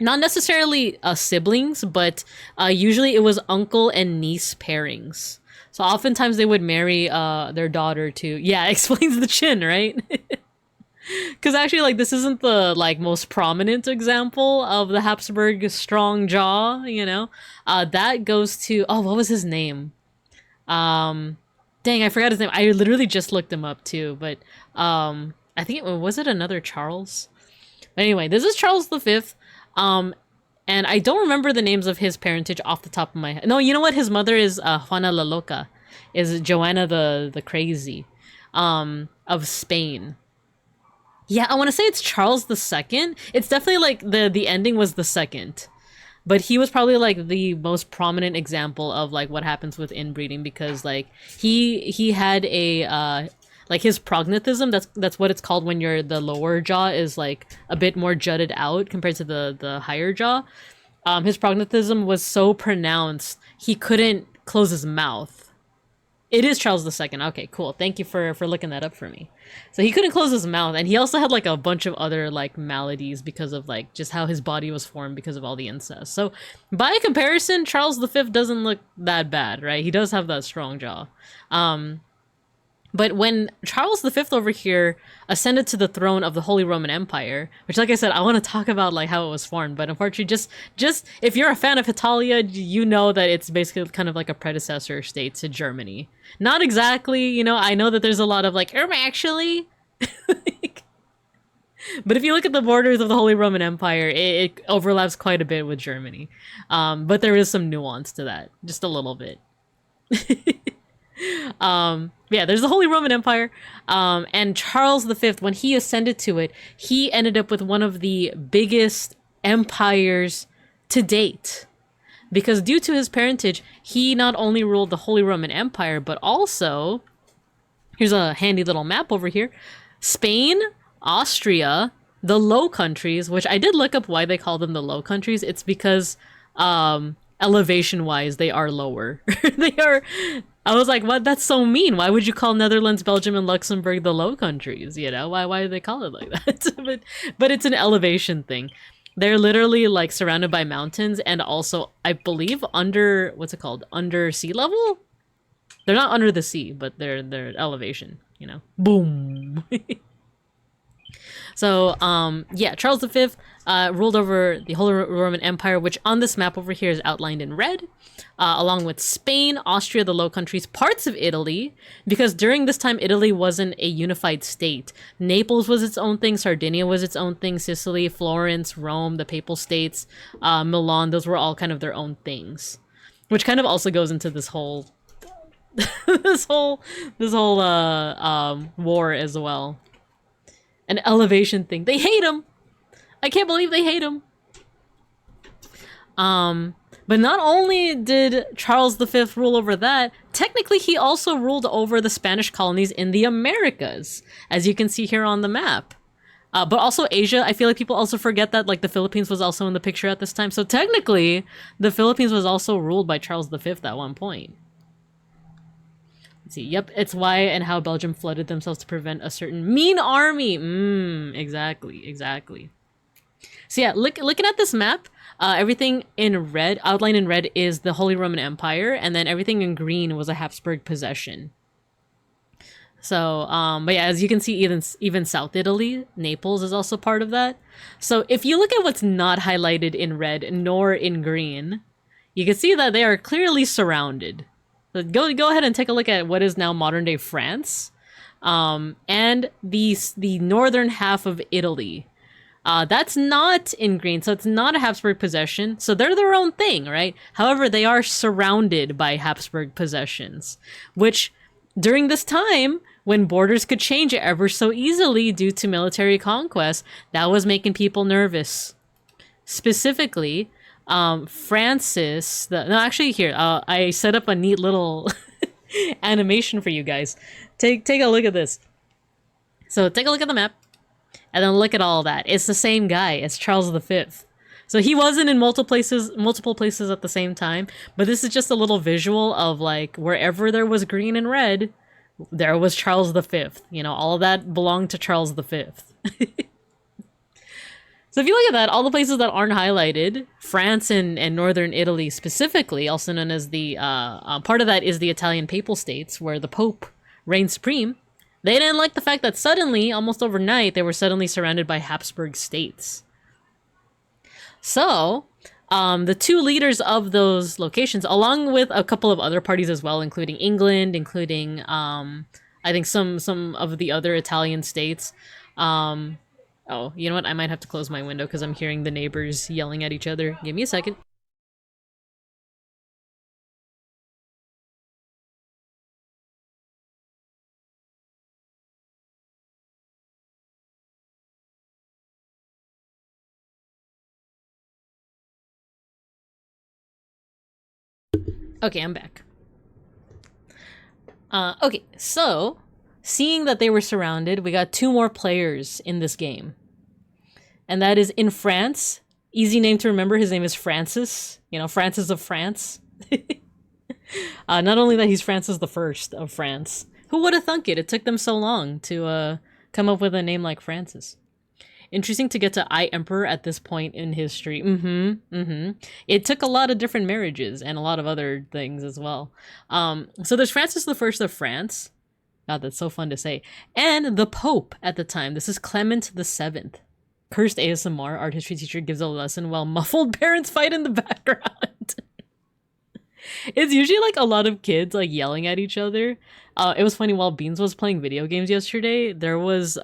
not necessarily siblings, but usually it was uncle and niece pairings. So oftentimes they would marry their daughter to, yeah, explains the chin, right? Because actually, like, this isn't the, like, most prominent example of the Habsburg strong jaw, you know? That goes to... Oh, what was his name? Dang, I forgot his name. I literally just looked him up, too. But, I think was it another Charles? But anyway, this is Charles V. And I don't remember the names of his parentage off the top of my head. No, you know what? His mother is Juana la Loca. Is Joanna the Crazy. Of Spain. Yeah, I want to say it's Charles II. It's definitely like the ending was the second. But he was probably like the most prominent example of like what happens with inbreeding, because like he had a like his prognathism, that's what it's called when the lower jaw is like a bit more jutted out compared to the higher jaw. His prognathism was so pronounced he couldn't close his mouth. It is Charles II. Okay, cool. Thank you for looking that up for me. So he couldn't close his mouth, and he also had like a bunch of other like maladies because of like just how his body was formed because of all the incest. So by comparison, Charles V doesn't look that bad, right? He does have that strong jaw. But when Charles V over here ascended to the throne of the Holy Roman Empire, which, like I said, I want to talk about like how it was formed, but unfortunately, just if you're a fan of Italia, you know that it's basically kind of like a predecessor state to Germany. Not exactly, you know. I know that there's a lot of like, actually. But if you look at the borders of the Holy Roman Empire, it overlaps quite a bit with Germany. But there is some nuance to that, just a little bit. Yeah, there's the Holy Roman Empire, and Charles V, when he ascended to it, he ended up with one of the biggest empires to date. Because due to his parentage, he not only ruled the Holy Roman Empire, but also, here's a handy little map over here, Spain, Austria, the Low Countries, which I did look up why they call them the Low Countries. It's because, elevation-wise, they are lower. I was like, what? That's so mean. Why would you call Netherlands, Belgium, and Luxembourg the Low Countries? You know, why do they call it like that? but it's an elevation thing. They're literally like surrounded by mountains, and also, I believe, under under sea level. They're not under the sea, but they're elevation. You know, boom. So, yeah, Charles V ruled over the Holy Roman Empire, which on this map over here is outlined in red, along with Spain, Austria, the Low Countries, parts of Italy, because during this time, Italy wasn't a unified state. Naples was its own thing, Sardinia was its own thing, Sicily, Florence, Rome, the Papal States, Milan, those were all kind of their own things. Which kind of also goes into this whole... this whole war as well. An elevation thing. They hate him! I can't believe they hate him! But not only did Charles V rule over that, technically he also ruled over the Spanish colonies in the Americas, as you can see here on the map. But also Asia, I feel like people also forget that like the Philippines was also in the picture at this time. So technically, the Philippines was also ruled by Charles V at one point. Let's see. Yep, it's why and how Belgium flooded themselves to prevent a certain mean army. Exactly. So yeah, looking at this map, everything in red, outlined in red, is the Holy Roman Empire, and then everything in green was a Habsburg possession. So, but yeah, as you can see, even South Italy, Naples is also part of that. So if you look at what's not highlighted in red nor in green, you can see that they are clearly surrounded. So go ahead and take a look at what is now modern day France, and the northern half of Italy. That's not in green, so it's not a Habsburg possession, so they're their own thing, right? However, they are surrounded by Habsburg possessions, which during this time, when borders could change ever so easily due to military conquest, that was making people nervous. Specifically, Francis, actually here, I set up a neat little animation for you guys. Take a look at this. So take a look at the map, and then look at all that. It's the same guy. It's Charles V. So he wasn't in multiple places at the same time, but this is just a little visual of like wherever there was green and red, there was Charles V. You know, all of that belonged to Charles V. So if you look at that, all the places that aren't highlighted, France and northern Italy specifically, also known as the, part of that is the Italian Papal States, where the Pope reigned supreme. They didn't like the fact that suddenly, almost overnight, they were suddenly surrounded by Habsburg states. So, the two leaders of those locations, along with a couple of other parties as well, including England, including, I think some of the other Italian states, oh, you know what? I might have to close my window because I'm hearing the neighbors yelling at each other. Give me a second. Okay, I'm back. Okay, so seeing that they were surrounded, we got two more players in this game. And that is in France. Easy name to remember. His name is Francis. You know, Francis of France. Not only that, he's Francis the I of France. Who would have thunk it? It took them so long to come up with a name like Francis. Interesting to get to I Emperor at this point in history. It took a lot of different marriages and a lot of other things as well. So there's Francis the I of France. God, that's so fun to say. And the Pope at the time. This is Clement VII. Cursed ASMR, art history teacher gives a lesson while muffled parents fight in the background. It's usually like a lot of kids like yelling at each other. It was funny, while Beans was playing video games yesterday, there was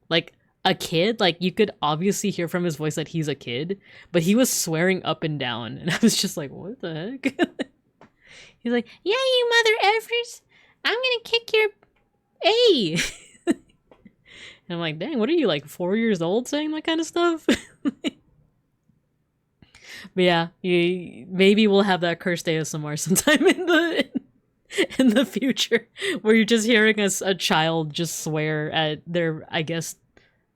like a kid, like you could obviously hear from his voice that he's a kid, but he was swearing up and down, and I was just like, what the heck? He's like, yeah, you mother effers, I'm gonna kick your A. And I'm like, dang, what are you, like 4 years old saying that kind of stuff? But yeah, maybe we'll have that cursed ASMR sometime in the future, where you're just hearing a child just swear at their, I guess,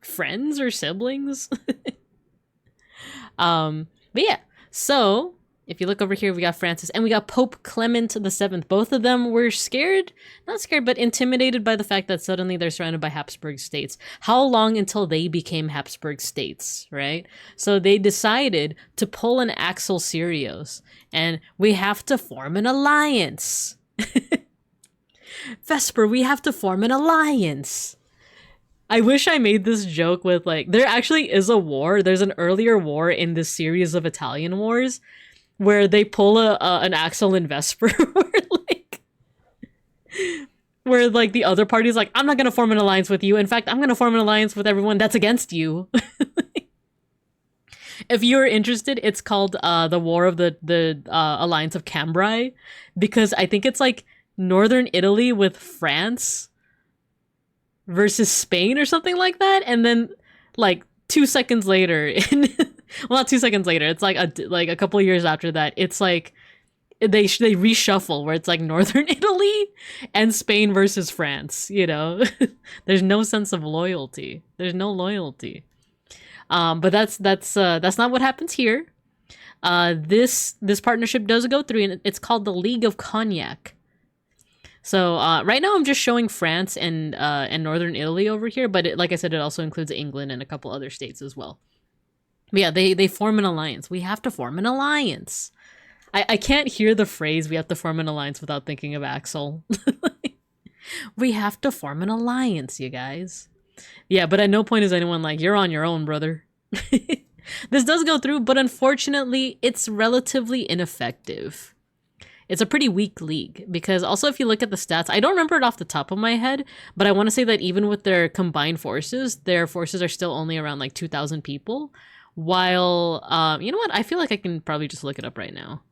friends or siblings. But yeah, so if you look over here, we got Francis and we got Pope Clement VII. Both of them were scared, not scared, but intimidated by the fact that suddenly they're surrounded by Habsburg states. How long until they became Habsburg states, right? So they decided to pull an Axel Sirius, and we have to form an alliance. Vesper, we have to form an alliance. I wish I made this joke with, like, there actually is a war. There's an earlier war in this series of Italian wars where they pull an Axel and Vesper where the other party's like, I'm not going to form an alliance with you. In fact, I'm going to form an alliance with everyone that's against you. If you're interested, it's called the War of the Alliance of Cambrai, because I think it's like northern Italy with France versus Spain or something like that, and then like 2 seconds later, well, not 2 seconds later, it's like a couple of years after that, it's like they reshuffle where it's like northern Italy and Spain versus France. You know, there's no sense of loyalty. There's no loyalty. But that's not what happens here. This partnership does go through, and it's called the League of Cognac. So right now I'm just showing France and northern Italy over here, but like I said, it also includes England and a couple other states as well. But yeah, they form an alliance. We have to form an alliance. I can't hear the phrase "we have to form an alliance" without thinking of Axel. We have to form an alliance, you guys. Yeah, but at no point is anyone like, "You're on your own, brother." This does go through, but unfortunately, it's relatively ineffective. It's a pretty weak league, because also if you look at the stats, I don't remember it off the top of my head, but I want to say that even with their combined forces, their forces are still only around like 2,000 people, while, you know what, I feel like I can probably just look it up right now.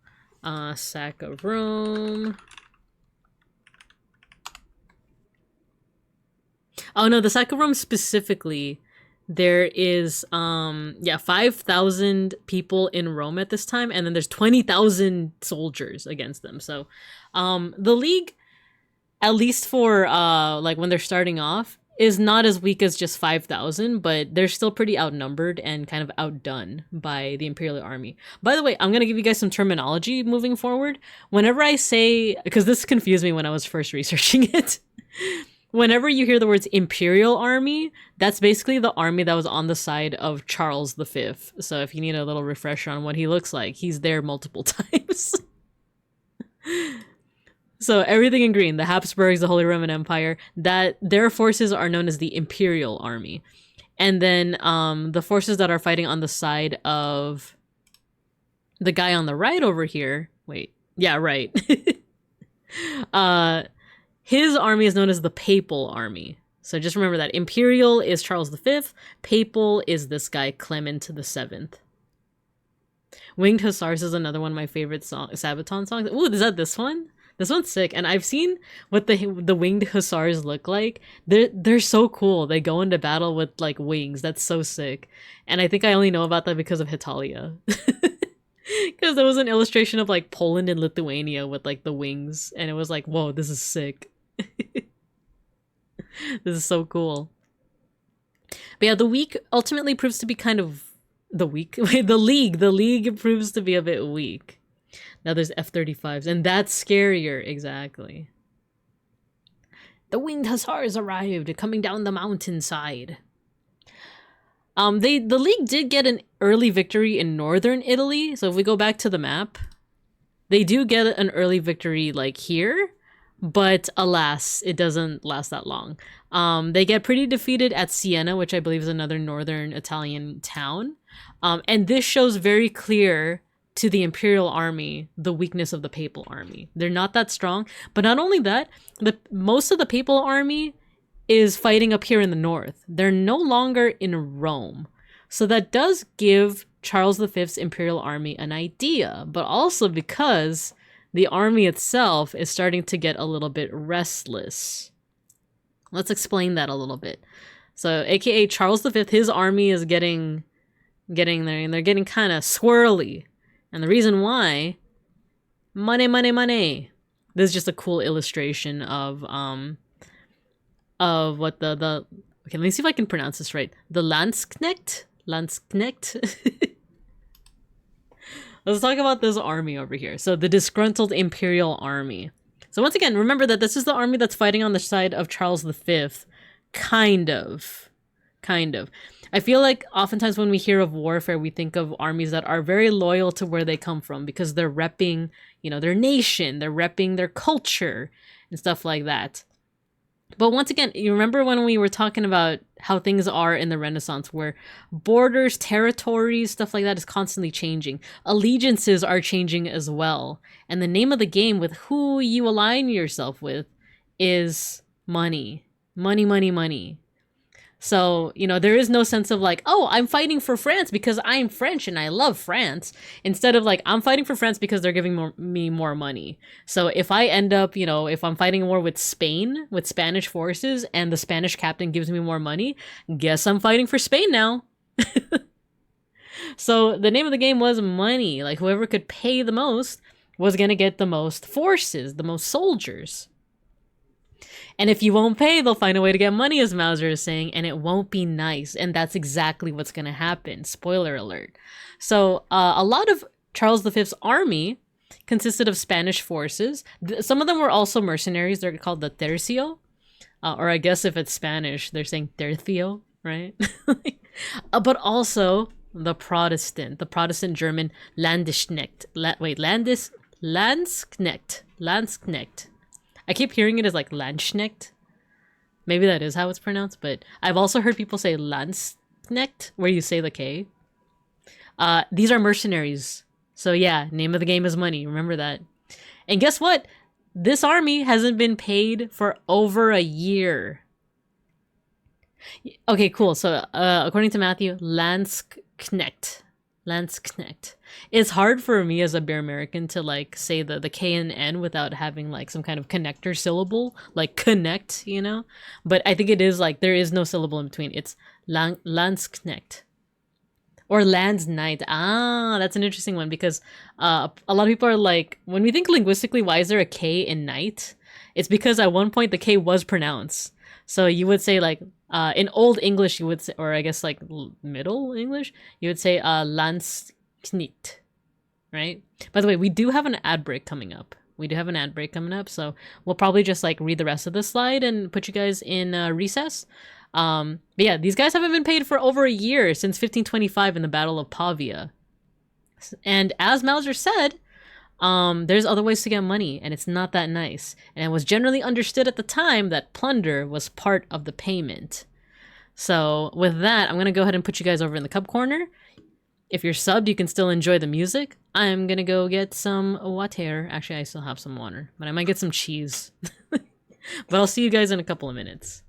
Sack of Rome. Oh no, the Sack of Rome specifically, there is, 5,000 people in Rome at this time, and then there's 20,000 soldiers against them. So, the league, at least for, like when they're starting off, is not as weak as just 5,000, but they're still pretty outnumbered and kind of outdone by the Imperial Army. By the way, I'm going to give you guys some terminology moving forward. Whenever I say, because this confused me when I was first researching it, whenever you hear the words Imperial Army, that's basically the army that was on the side of Charles V. So if you need a little refresher on what he looks like, he's there multiple times. So everything in green, the Habsburgs, the Holy Roman Empire, that their forces are known as the Imperial Army. And then the forces that are fighting on the side of the guy on the right over here, wait, yeah, right. His army is known as the Papal Army. So just remember that. Imperial is Charles V. Papal is this guy, Clement VII. Winged Hussars is another one of my favorite Sabaton songs. Ooh, is that this one? This one's sick. And I've seen what the Winged Hussars look like. They're so cool. They go into battle with like wings. That's so sick. And I think I only know about that because of Hitalia. Because there was an illustration of like Poland and Lithuania with like the wings. And it was like, whoa, this is sick. This is so cool. But yeah, the weak ultimately proves to be kind of the league proves to be a bit weak. Now there's F-35s, and that's scarier, exactly. The Winged Hussars arrived, coming down the mountainside. The league did get an early victory in northern Italy, so if we go back to the map, they do get an early victory like here, but alas, it doesn't last that long. They get pretty defeated at Siena, which I believe is another northern Italian town. And this shows very clear to the Imperial Army the weakness of the Papal Army. They're not that strong, but not only that, most of the Papal Army is fighting up here in the north. They're no longer in Rome. So that does give Charles V's Imperial Army an idea, but also because the army itself is starting to get a little bit restless. Let's explain that a little bit. So, aka Charles V, his army is getting there, and they're getting kind of swirly. And the reason why, money, money, money. This is just a cool illustration of what the okay, let me see if I can pronounce this right. The Landsknecht. Let's talk about this army over here. So the disgruntled Imperial Army. So once again, remember that this is the army that's fighting on the side of Charles V. Kind of. I feel like oftentimes when we hear of warfare, we think of armies that are very loyal to where they come from because they're repping, you know, their nation, they're repping their culture and stuff like that. But once again, you remember when we were talking about how things are in the Renaissance, where borders, territories, stuff like that is constantly changing. Allegiances are changing as well. And the name of the game with who you align yourself with is money. Money, money, money. So, you know, there is no sense of like, oh, I'm fighting for France because I'm French and I love France. Instead of like, I'm fighting for France because they're giving me more money. So if I end up, you know, if I'm fighting a war with Spain, with Spanish forces, and the Spanish captain gives me more money, guess I'm fighting for Spain now. So the name of the game was money. Like whoever could pay the most was going to get the most forces, the most soldiers. And if you won't pay, they'll find a way to get money, as Mauser is saying, and it won't be nice. And that's exactly what's going to happen. Spoiler alert. So a lot of Charles V's army consisted of Spanish forces. Some of them were also mercenaries. They're called the tercio. Or I guess if it's Spanish, they're saying tercio, right? But also the Protestant German Landesknecht. Landsknecht. I keep hearing it as like Landsknecht. Maybe that is how it's pronounced, but I've also heard people say Landsknecht, where you say the K. These are mercenaries. So yeah, name of the game is money. Remember that. And guess what? This army hasn't been paid for over a year. Okay, cool. So according to Matthew, Landsknecht. It's hard for me as a Bear American to like say the K and N without having like some kind of connector syllable, like connect, you know? But I think it is like there is no syllable in between. It's Landsknecht. Or Land's Knight. Ah, that's an interesting one because a lot of people are like, when we think linguistically, why is there a K in knight? It's because at one point the K was pronounced. So you would say like, in Old English, you would say, or I guess like Middle English, you would say Landsknecht, right? By the way, we do have an ad break coming up. So we'll probably just like read the rest of the slide and put you guys in recess. But yeah, these guys haven't been paid for over a year since 1525 in the Battle of Pavia. And as Mauser said, there's other ways to get money, and it's not that nice. And it was generally understood at the time that plunder was part of the payment. So with that, I'm going to go ahead and put you guys over in the cub corner. If you're subbed, you can still enjoy the music. I'm going to go get some water. Actually, I still have some water, but I might get some cheese. But I'll see you guys in a couple of minutes.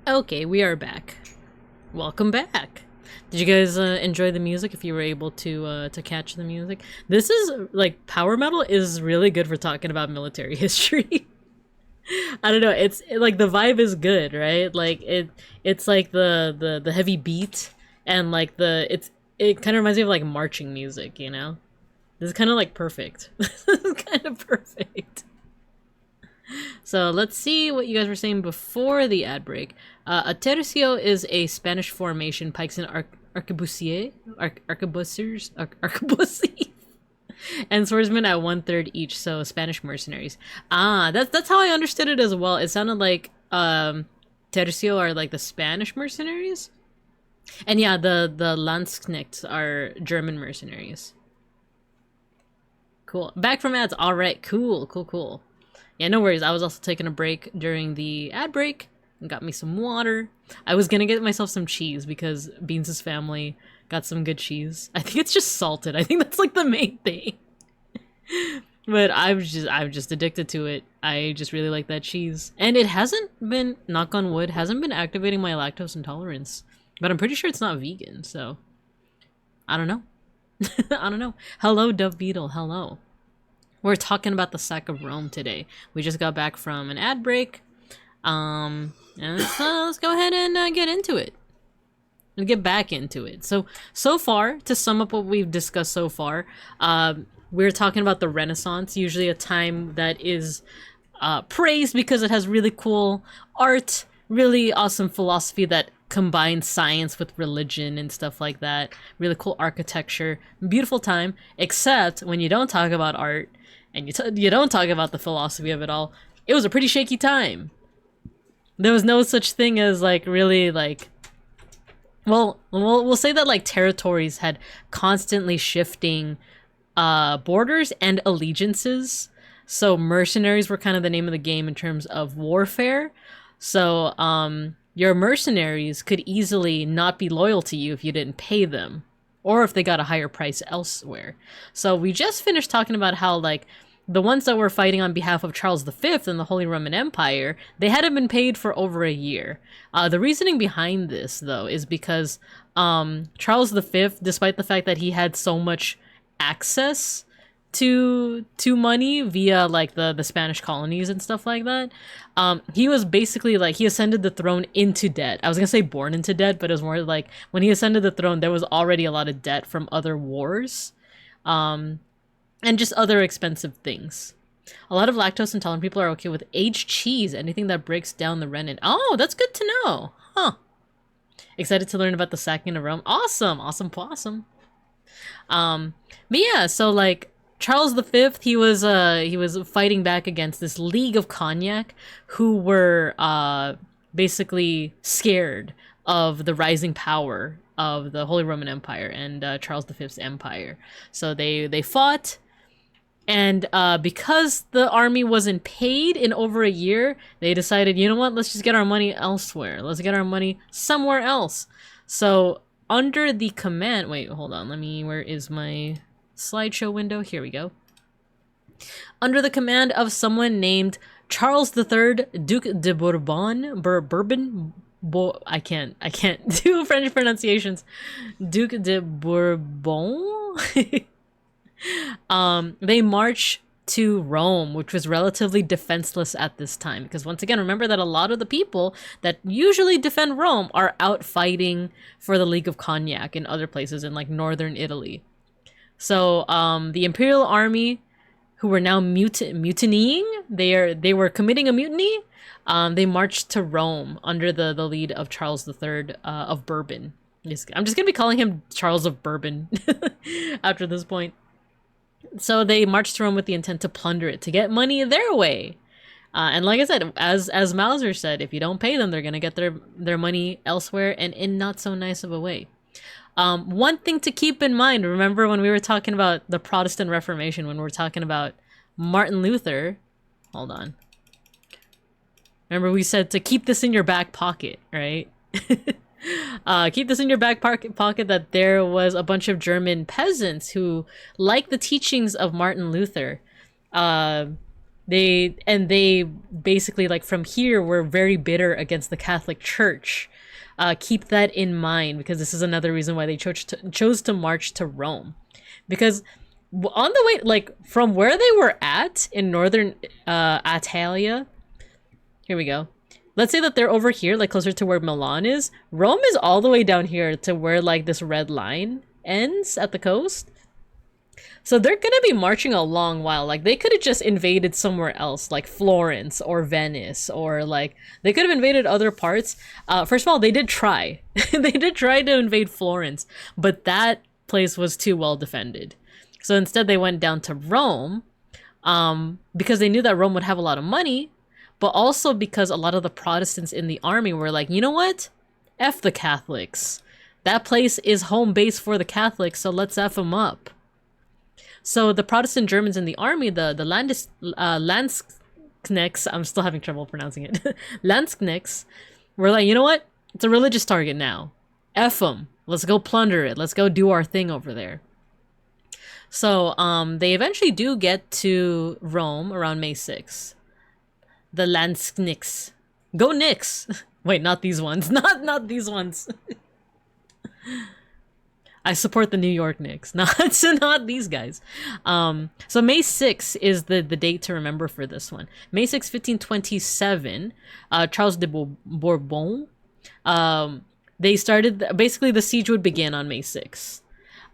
Okay, we are back. Welcome back. Did you guys enjoy the music? If you were able to catch the music, this is like power metal is really good for talking about military history. I don't know. It's like the vibe is good, right? Like it's like the heavy beat and like it kind of reminds me of like marching music, you know? This is kind of like perfect. This is kind of perfect. So let's see what you guys were saying before the ad break. A tercio is a Spanish formation, pikes and arquebusiers, and swordsmen at 1/3 each, so Spanish mercenaries. Ah, that's how I understood it as well. It sounded like tercio are like the Spanish mercenaries. And yeah, the Landsknechts are German mercenaries. Cool. Back from ads. Alright, cool. Yeah, no worries. I was also taking a break during the ad break and got me some water. I was gonna get myself some cheese because Beans' family got some good cheese. I think it's just salted. I think that's like the main thing. But I'm just addicted to it. I just really like that cheese. And it hasn't been, knock on wood, hasn't been activating my lactose intolerance. But I'm pretty sure it's not vegan, so I don't know. I don't know. Hello, Dove Beetle. Hello. We're talking about the sack of Rome today. We just got back from an ad break. And let's go ahead and get into it. And get back into it. So far, to sum up what we've discussed so far, we're talking about the Renaissance, usually a time that is praised because it has really cool art, really awesome philosophy that combines science with religion and stuff like that. Really cool architecture. Beautiful time, except when you don't talk about art and you don't talk about the philosophy of it all. It was a pretty shaky time. There was no such thing as like really like, well, we'll say that like territories had constantly shifting borders and allegiances. So mercenaries were kind of the name of the game in terms of warfare. So your mercenaries could easily not be loyal to you if you didn't pay them, or if they got a higher price elsewhere. So we just finished talking about how like the ones that were fighting on behalf of Charles V and the Holy Roman Empire, they hadn't been paid for over a year. The reasoning behind this, though, is because Charles V, despite the fact that he had so much access to money via like the Spanish colonies and stuff like that, he was basically like, he ascended the throne into debt. I was gonna say born into debt, but it was more like when he ascended the throne, there was already a lot of debt from other wars. And just other expensive things. A lot of lactose intolerant people are okay with aged cheese, anything that breaks down the rennet. Oh, that's good to know. Huh. Excited to learn about the sacking of Rome. Awesome. But yeah, so like Charles V, he was fighting back against this League of Cognac who were basically scared of the rising power of the Holy Roman Empire and Charles V's empire. So they fought. And because the army wasn't paid in over a year, they decided, you know what, let's just get our money elsewhere. Let's get our money somewhere else. So under the command, wait, hold on, where is my slideshow window? Here we go. Under the command of someone named Charles III, Duc de Bourbon, I can't do French pronunciations. Duc de Bourbon. They march to Rome, which was relatively defenseless at this time. Because once again, remember that a lot of the people that usually defend Rome are out fighting for the League of Cognac in other places in like northern Italy. So the Imperial Army, who were now mutinying, they were committing a mutiny. They marched to Rome under the lead of Charles III of Bourbon. I'm just gonna be calling him Charles of Bourbon after this point. So they marched to Rome with the intent to plunder it, to get money their way. And like I said, as Mauser said, if you don't pay them, they're gonna get their money elsewhere and in not so nice of a way. One thing to keep in mind, remember when we were talking about the Protestant Reformation, when we were talking about Martin Luther, hold on. Remember we said to keep this in your back pocket, right? Keep this in your back pocket that there was a bunch of German peasants who, like the teachings of Martin Luther, They basically, like, from here were very bitter against the Catholic Church. Keep that in mind, because this is another reason why they chose to march to Rome, because on the way, like, from where they were at in northern Italia, here we go. Let's say that they're over here, like closer to where Milan is. Rome is all the way down here to where, like, this red line ends at the coast. So they're gonna be marching a long while. Like, they could have just invaded somewhere else, like Florence or Venice, or like they could have invaded other parts. First of all, they did try. They did try to invade Florence, but that place was too well defended. So instead, they went down to Rome, because they knew that Rome would have a lot of money, but also because a lot of the Protestants in the army were like, you know what? F the Catholics. That place is home base for the Catholics, so let's F them up. So the Protestant Germans in the army, the Landsknechts, I'm still having trouble pronouncing it, Landsknechts, were like, you know what? It's a religious target now. F them. Let's go plunder it. Let's go do our thing over there. So they eventually do get to Rome around May 6th. The Landsknechts. Go Knicks! Wait, not these ones. Not these ones. I support the New York Knicks, not these guys. So May 6th is the date to remember for this one. May 6, 1527, Charles de Bourbon, they started, basically the siege would begin on May 6th.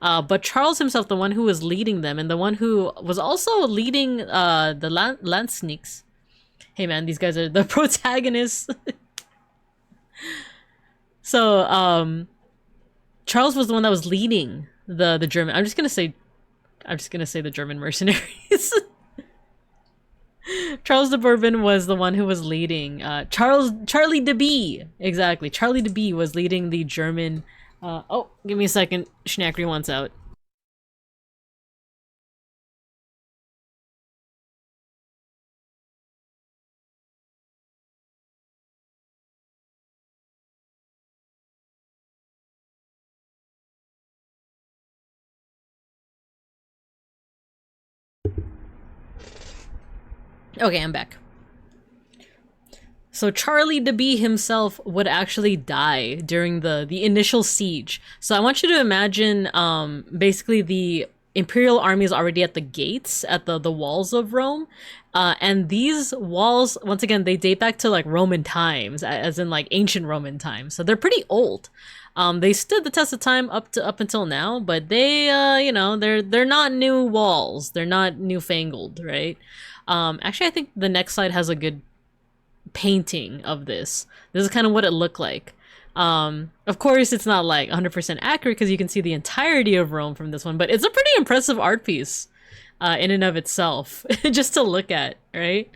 But Charles himself, the one who was leading them, and the one who was also leading the Landsknechts. Hey man, these guys are the protagonists. So, Charles was the one that was leading the German. I'm just gonna say the German mercenaries. Charles de Bourbon was the one who was leading. Charlie de B. Exactly. Charlie de B was leading the German. Oh, give me a second. Schnackery wants out. Okay, I'm back. So Charlie de B himself would actually die during the initial siege. So I want you to imagine, basically the Imperial army is already at the gates, at the walls of Rome. And these walls, once again, they date back to like Roman times, as in like ancient Roman times. So they're pretty old. They stood the test of time up until now, but they, you know, they're not new walls. They're not newfangled, right? Actually, I think the next slide has a good painting of this. This is kind of what it looked like. Of course, it's not like 100% accurate because you can see the entirety of Rome from this one, but it's a pretty impressive art piece in and of itself, just to look at, right?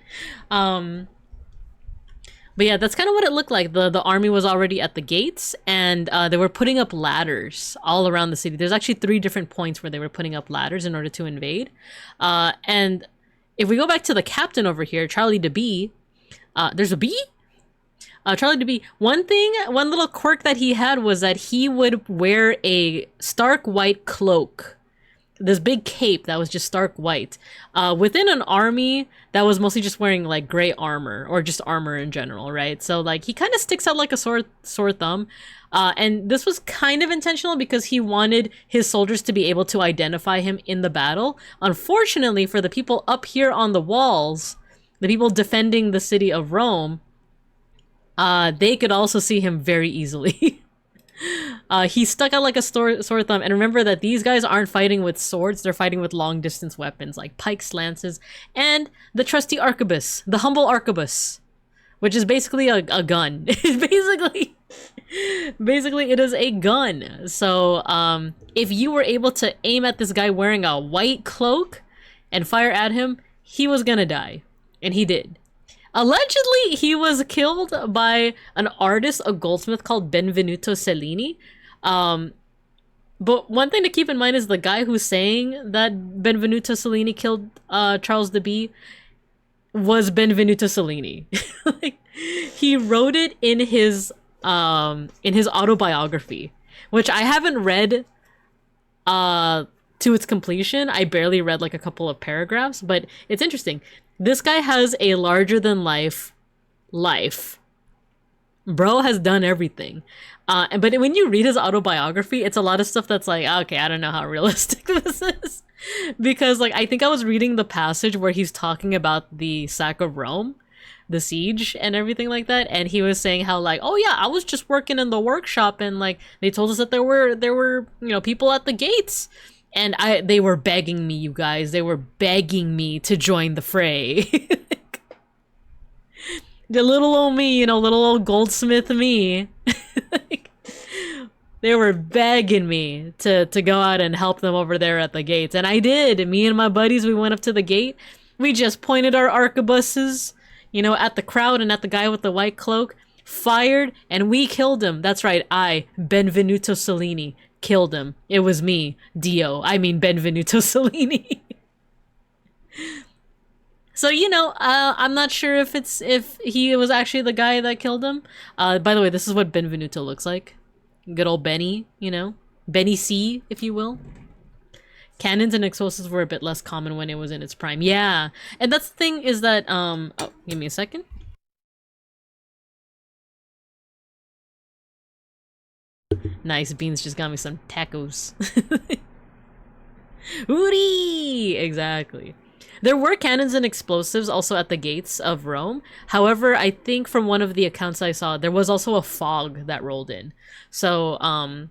But yeah, that's kind of what it looked like. The army was already at the gates, and they were putting up ladders all around the city. There's actually 3 different points where they were putting up ladders in order to invade. And if we go back to the captain over here, Charlie de B, there's a B? Charlie de B, one little quirk that he had was that he would wear a stark white cloak. This big cape that was just stark white. Within an army that was mostly just wearing like gray armor, or just armor in general, right? So like he kind of sticks out like a sore thumb. And this was kind of intentional because he wanted his soldiers to be able to identify him in the battle. Unfortunately, for the people up here on the walls, the people defending the city of Rome, they could also see him very easily. He stuck out like a sore thumb. And remember that these guys aren't fighting with swords, they're fighting with long distance weapons like pikes, lances, and the trusty arquebus, the humble arquebus, which is basically a gun. Basically it is a gun. So if you were able to aim at this guy wearing a white cloak and fire at him, he was gonna die. And he did. Allegedly, he was killed by an artist, a goldsmith called Benvenuto Cellini. But one thing to keep in mind is the guy who's saying that Benvenuto Cellini killed Charles de B was Benvenuto Cellini. Like, he wrote it in his autobiography, which I haven't read to its completion. I barely read like a couple of paragraphs, but it's interesting. This guy has a larger than life life. Bro has done everything. But when you read his autobiography, it's a lot of stuff that's like, okay, I don't know how realistic this is. Because, like, I think I was reading the passage where he's talking about the sack of Rome, the siege and everything like that, and he was saying how, like, oh yeah, I was just working in the workshop and, like, they told us that there were you know, people at the gates, and they were begging me, you guys, they were begging me to join the fray. The little old me, you know, little old goldsmith me. They were begging me to go out and help them over there at the gates. And I did. Me and my buddies, we went up to the gate. We just pointed our arquebuses, you know, at the crowd and at the guy with the white cloak. Fired, and we killed him. That's right, I, Benvenuto Cellini, killed him. It was me, Dio. I mean Benvenuto Cellini. So, you know, I'm not sure if he was actually the guy that killed him. By the way, this is what Benvenuto looks like. Good old Benny, you know? Benny C, if you will. Cannons and explosives were a bit less common when it was in its prime. Yeah, and that's the thing is that, oh, give me a second. Nice, Beans just got me some tacos. Hootie! Exactly. There were cannons and explosives also at the gates of Rome. However, I think from one of the accounts I saw, there was also a fog that rolled in. So,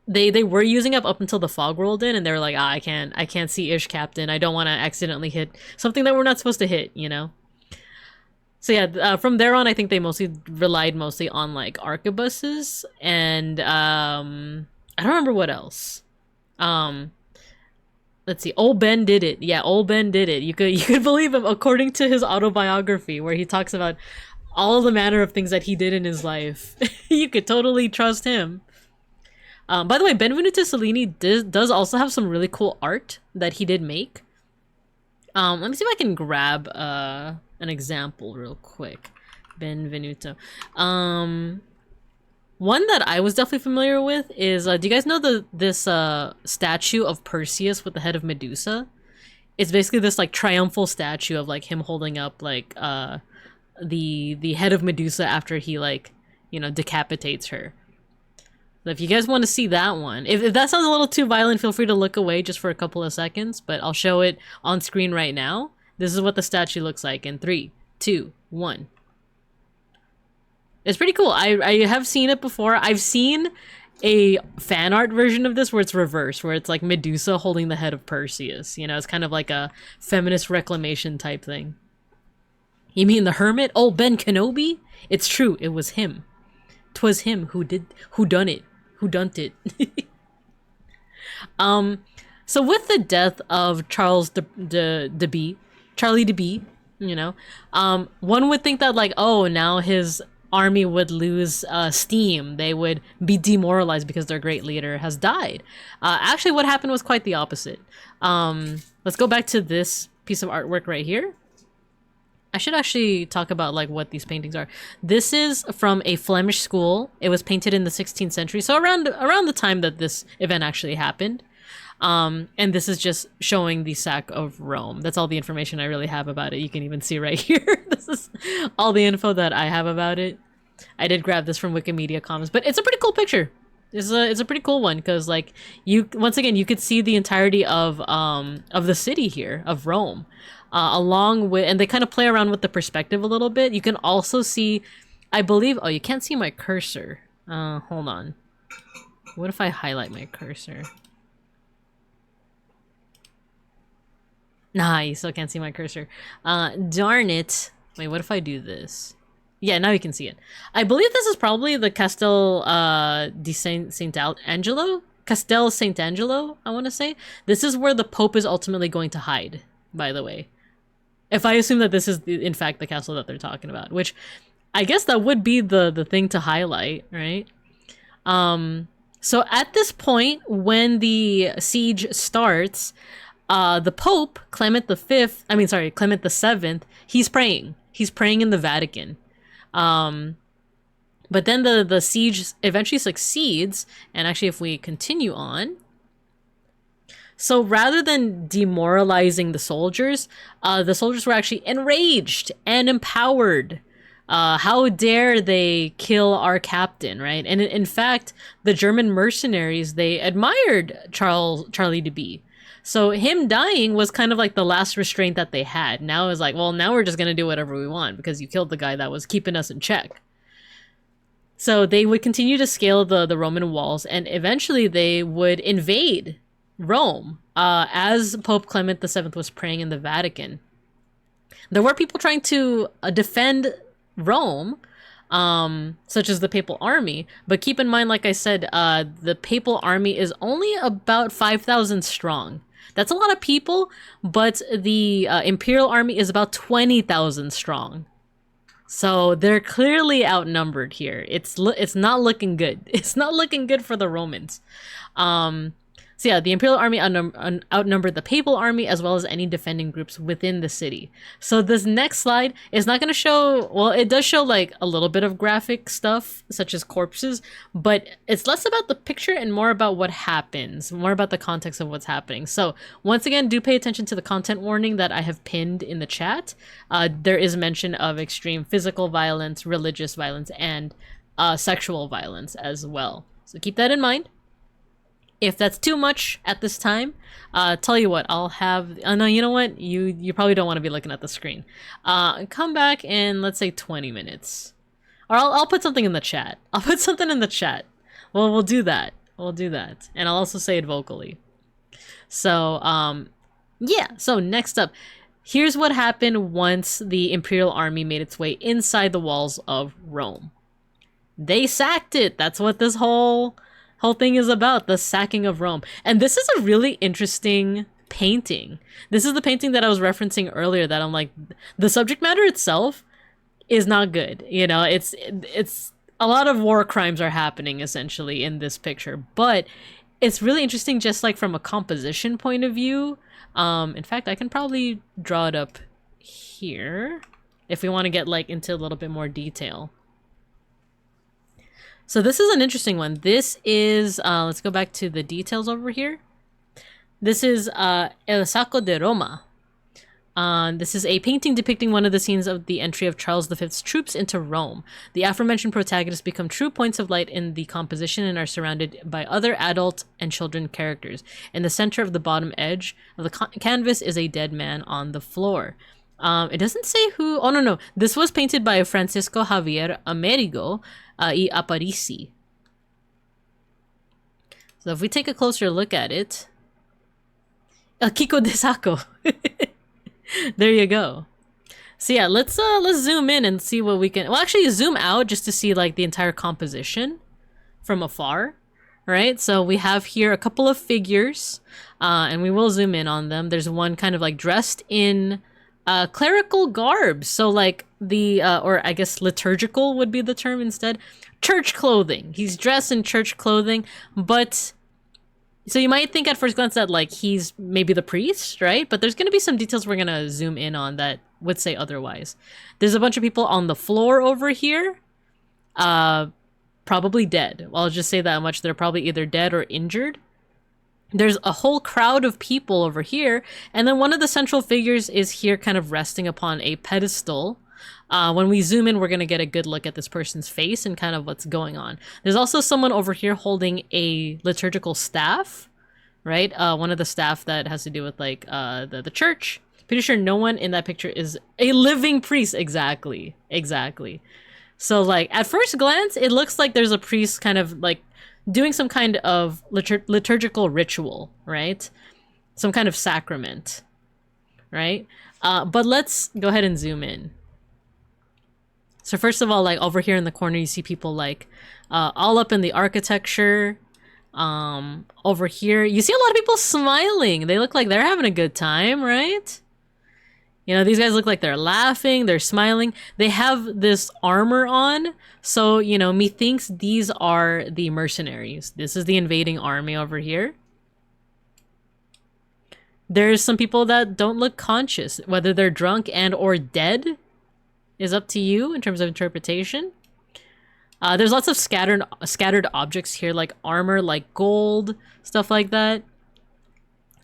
they were using up until the fog rolled in, and they were like, I can't see Ish Captain. I don't want to accidentally hit something that we're not supposed to hit, you know? So yeah, from there on, I think they relied mostly on, like, arquebuses, and, I don't remember what else. Let's see. Old Ben did it. Yeah, old Ben did it. You could believe him according to his autobiography, where he talks about all the manner of things that he did in his life. You could totally trust him. By the way, Benvenuto Cellini does also have some really cool art that he did make. Let me see if I can grab an example real quick. Benvenuto. One that I was definitely familiar with is, do you guys know this statue of Perseus with the head of Medusa? It's basically this, like, triumphal statue of, like, him holding up, like, the head of Medusa after he, like, you know, decapitates her. So if you guys want to see that one, if that sounds a little too violent, feel free to look away just for a couple of seconds, but I'll show it on screen right now. This is what the statue looks like in 3, 2, 1. It's pretty cool. I have seen it before. I've seen a fan art version of this where it's reversed, where it's like Medusa holding the head of Perseus. You know, it's kind of like a feminist reclamation type thing. You mean the hermit? Oh, Ben Kenobi? It's true. It was him. 'Twas him who done it. So with the death of Charles Charlie DeB, you know, one would think that, like, oh, now his army would lose steam. They would be demoralized because their great leader has died. Actually, what happened was quite the opposite. Let's go back to this piece of artwork right here. I should actually talk about, like, what these paintings are. This is from a Flemish school. It was painted in the 16th century, so around the time that this event actually happened. And this is just showing the sack of Rome. That's all the information I really have about it. You can even see right here. This is all the info that I have about it. I did grab this from Wikimedia Commons, but it's a pretty cool picture. It's a pretty cool one because, like, once again you could see the entirety of the city here of Rome, along with, and they kind of play around with the perspective a little bit. You can also see, I believe. Oh, you can't see my cursor. Hold on. What if I highlight my cursor? Nah, you still can't see my cursor. Darn it. Wait, what if I do this? Yeah, now you can see it. I believe this is probably the Castel di Sant'Angelo? Castel Sant'Angelo, I want to say. This is where the Pope is ultimately going to hide, by the way. If I assume that this is, in fact, the castle that they're talking about. Which, I guess that would be the thing to highlight, right? So at this point, when the siege starts, the Pope, Clement the Seventh, he's praying. He's praying in the Vatican. But then the siege eventually succeeds, and actually if we continue on, So rather than demoralizing the soldiers were actually enraged and empowered. How dare they kill our captain, right? And in fact, the German mercenaries, they admired Charlie de B. So him dying was kind of like the last restraint that they had. Now it's like, well, now we're just gonna do whatever we want because you killed the guy that was keeping us in check. So they would continue to scale the Roman walls, and eventually they would invade Rome as Pope Clement VII was praying in the Vatican. There were people trying to defend Rome, such as the Papal Army, but keep in mind, like I said, the Papal Army is only about 5,000 strong. That's a lot of people, but the Imperial Army is about 20,000 strong. So they're clearly outnumbered here. It's not looking good. It's not looking good for the Romans. So yeah, the Imperial Army outnumbered the Papal Army as well as any defending groups within the city. So this next slide is not going to show, well, it does show like a little bit of graphic stuff, such as corpses, but it's less about the picture and more about what happens, more about the context of what's happening. So once again, do pay attention to the content warning that I have pinned in the chat. There is mention of extreme physical violence, religious violence, and sexual violence as well. So keep that in mind. If that's too much at this time, tell you what, I'll have... Oh, no, you know what? You probably don't want to be looking at the screen. Come back in, let's say, 20 minutes. Or I'll put something in the chat. I'll put something in the chat. Well, we'll do that. We'll do that. And I'll also say it vocally. So, yeah. So, next up. Here's what happened once the Imperial Army made its way inside the walls of Rome. They sacked it. That's what this whole thing is about, the sacking of Rome. And this is a really interesting painting. This is the painting that I was referencing earlier, that I'm like, the subject matter itself is not good. You know, it's a lot of war crimes are happening essentially in this picture, but it's really interesting just like from a composition point of view. In fact, I can probably draw it up here if we want to get like into a little bit more detail. So this is an interesting one. This is, let's go back to the details over here. This is El Sacco de Roma. This is a painting depicting one of the scenes of the entry of Charles V's troops into Rome. The aforementioned protagonists become true points of light in the composition and are surrounded by other adult and children characters. In the center of the bottom edge of the canvas is a dead man on the floor. It doesn't say who... Oh, no. This was painted by Francisco Javier Amerigo y Aparici. So if we take a closer look at it... Kiko de Sacco. There you go. So yeah, let's zoom in and see what we can... Well, actually zoom out just to see like the entire composition from afar. Right? So we have here a couple of figures, and we will zoom in on them. There's one kind of like dressed in... clerical garb, so like the or I guess liturgical would be the term instead. Church clothing. He's dressed in church clothing, but so you might think at first glance that like he's maybe the priest, right? But there's gonna be some details we're gonna zoom in on that would say otherwise. There's a bunch of people on the floor over here, probably dead. Well, I'll just say that much. They're probably either dead or injured. There's a whole crowd of people over here, and then one of the central figures is here kind of resting upon a pedestal. When we zoom in, we're going to get a good look at this person's face and kind of what's going on. There's also someone over here holding a liturgical staff, right? One of the staff that has to do with like the church. Pretty sure no one in that picture is a living priest. Exactly. So like at first glance, it looks like there's a priest kind of like doing some kind of liturgical ritual, right? Some kind of sacrament, right? But let's go ahead and zoom in. So first of all, like over here in the corner, you see people like all up in the architecture. Over here, you see a lot of people smiling. They look like they're having a good time, right? You know, these guys look like they're laughing, they're smiling. They have this armor on. So, you know, methinks these are the mercenaries. This is the invading army over here. There's some people that don't look conscious. Whether they're drunk and or dead is up to you in terms of interpretation. There's lots of scattered objects here, like armor, like gold, stuff like that.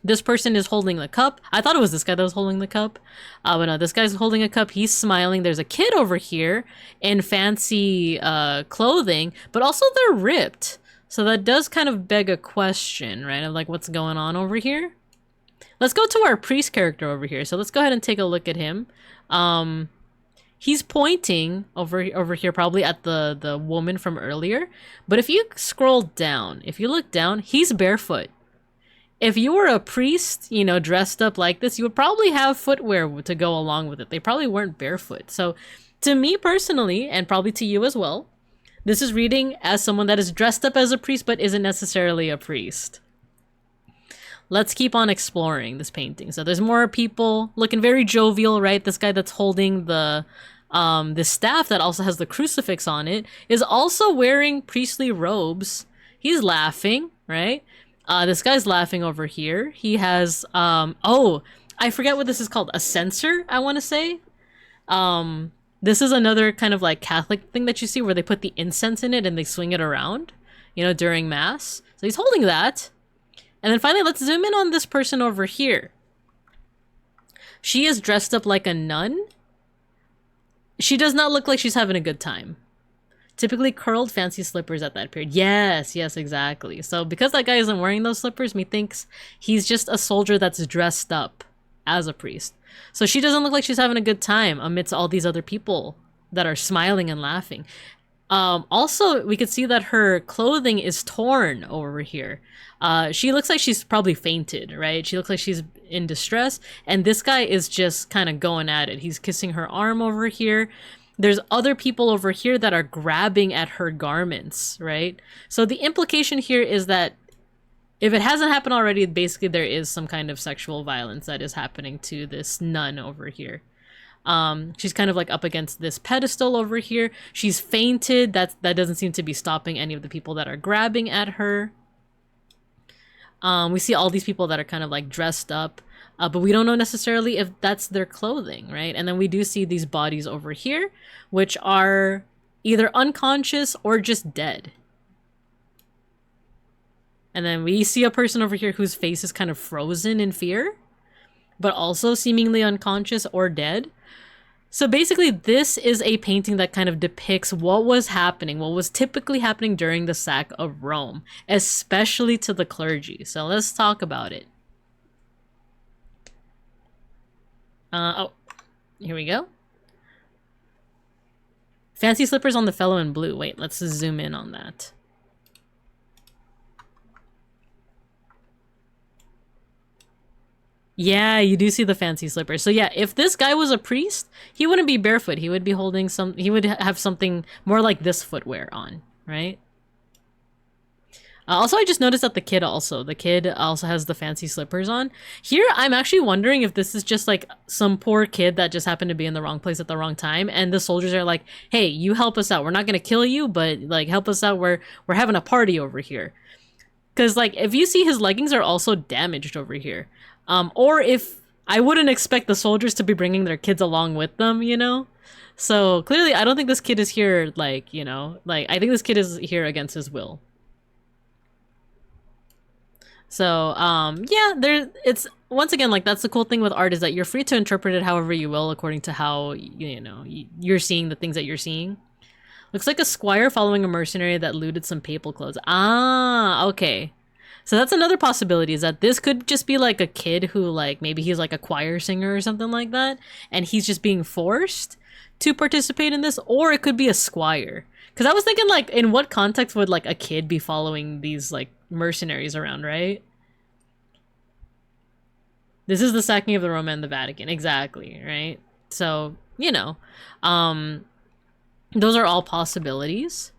This person is holding the cup. I thought it was this guy that was holding the cup. But no, this guy's holding a cup. He's smiling. There's a kid over here in fancy clothing, but also they're ripped. So that does kind of beg a question, right? Of like, what's going on over here? Let's go to our priest character over here. So let's go ahead and take a look at him. He's pointing over here probably at the woman from earlier. But if you scroll down, if you look down, he's barefoot. If you were a priest, you know, dressed up like this, you would probably have footwear to go along with it. They probably weren't barefoot. So to me personally, and probably to you as well, this is reading as someone that is dressed up as a priest but isn't necessarily a priest. Let's keep on exploring this painting. So there's more people looking very jovial, right? This guy that's holding the staff that also has the crucifix on it is also wearing priestly robes. He's laughing, right? This guy's laughing over here. He has, oh, I forget what this is called. A censer, I want to say. This is another kind of like Catholic thing that you see where they put the incense in it and they swing it around, you know, during mass. So he's holding that. And then finally, let's zoom in on this person over here. She is dressed up like a nun. She does not look like she's having a good time. Typically curled fancy slippers at that period. Yes, exactly. So because that guy isn't wearing those slippers, methinks he's just a soldier that's dressed up as a priest. So she doesn't look like she's having a good time amidst all these other people that are smiling and laughing. Also, we could see that her clothing is torn over here. She looks like she's probably fainted, right? She looks like she's in distress. And this guy is just kind of going at it. He's kissing her arm over here. There's other people over here that are grabbing at her garments, right? So the implication here is that if it hasn't happened already, basically there is some kind of sexual violence that is happening to this nun over here. She's kind of like up against this pedestal over here. She's fainted. That doesn't seem to be stopping any of the people that are grabbing at her. We see all these people that are kind of like dressed up, but we don't know necessarily if that's their clothing, right? And then we do see these bodies over here, which are either unconscious or just dead. And then we see a person over here whose face is kind of frozen in fear, but also seemingly unconscious or dead. So basically, this is a painting that kind of depicts what was happening, what was typically happening during the sack of Rome, especially to the clergy. So let's talk about it. Oh, here we go. Fancy slippers on the fellow in blue. Wait, let's zoom in on that. Yeah, you do see the fancy slippers. So yeah, if this guy was a priest, he wouldn't be barefoot. He would be holding he would have something more like this footwear on, right? Also, I just noticed that the kid also has the fancy slippers on. Here, I'm actually wondering if this is just like some poor kid that just happened to be in the wrong place at the wrong time. And the soldiers are like, hey, you help us out. We're not going to kill you, but like help us out. We're having a party over here. Because like if you see his leggings are also damaged over here. Or if I wouldn't expect the soldiers to be bringing their kids along with them, you know? So clearly, I don't think this kid is here, like, you know, like I think this kid is here against his will. So, yeah, it's once again, like that's the cool thing with art is that you're free to interpret it however you will according to how, you know, you're seeing the things that you're seeing. Looks like a squire following a mercenary that looted some papal clothes. Ah, okay. So that's another possibility is that this could just be like a kid who like maybe he's like a choir singer or something like that and he's just being forced to participate in this, or it could be a squire. Because I was thinking like in what context would like a kid be following these like mercenaries around, right? This is the sacking of the Rome and the Vatican, exactly, right? So, you know, those are all possibilities.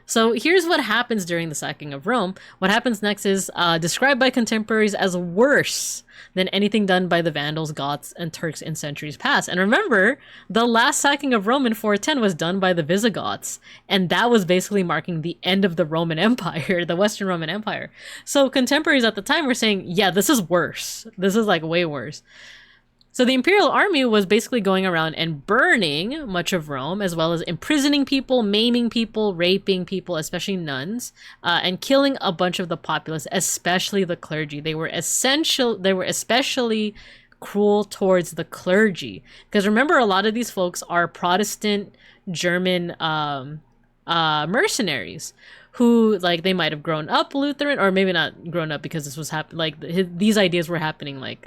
So here's what happens during the sacking of Rome. What happens next is described by contemporaries as worse than anything done by the Vandals, Goths, and Turks in centuries past. And remember, the last sacking of Rome in 410 was done by the Visigoths, and that was basically marking the end of the Roman Empire, the Western Roman Empire. So contemporaries at the time were saying, yeah, this is worse. This is like way worse. So the imperial army was basically going around and burning much of Rome, as well as imprisoning people, maiming people, raping people, especially nuns, and killing a bunch of the populace, especially the clergy. They were especially cruel towards the clergy, because remember, a lot of these folks are Protestant German mercenaries who, like, they might have grown up Lutheran, or maybe not grown up because this was happening, like these ideas were happening like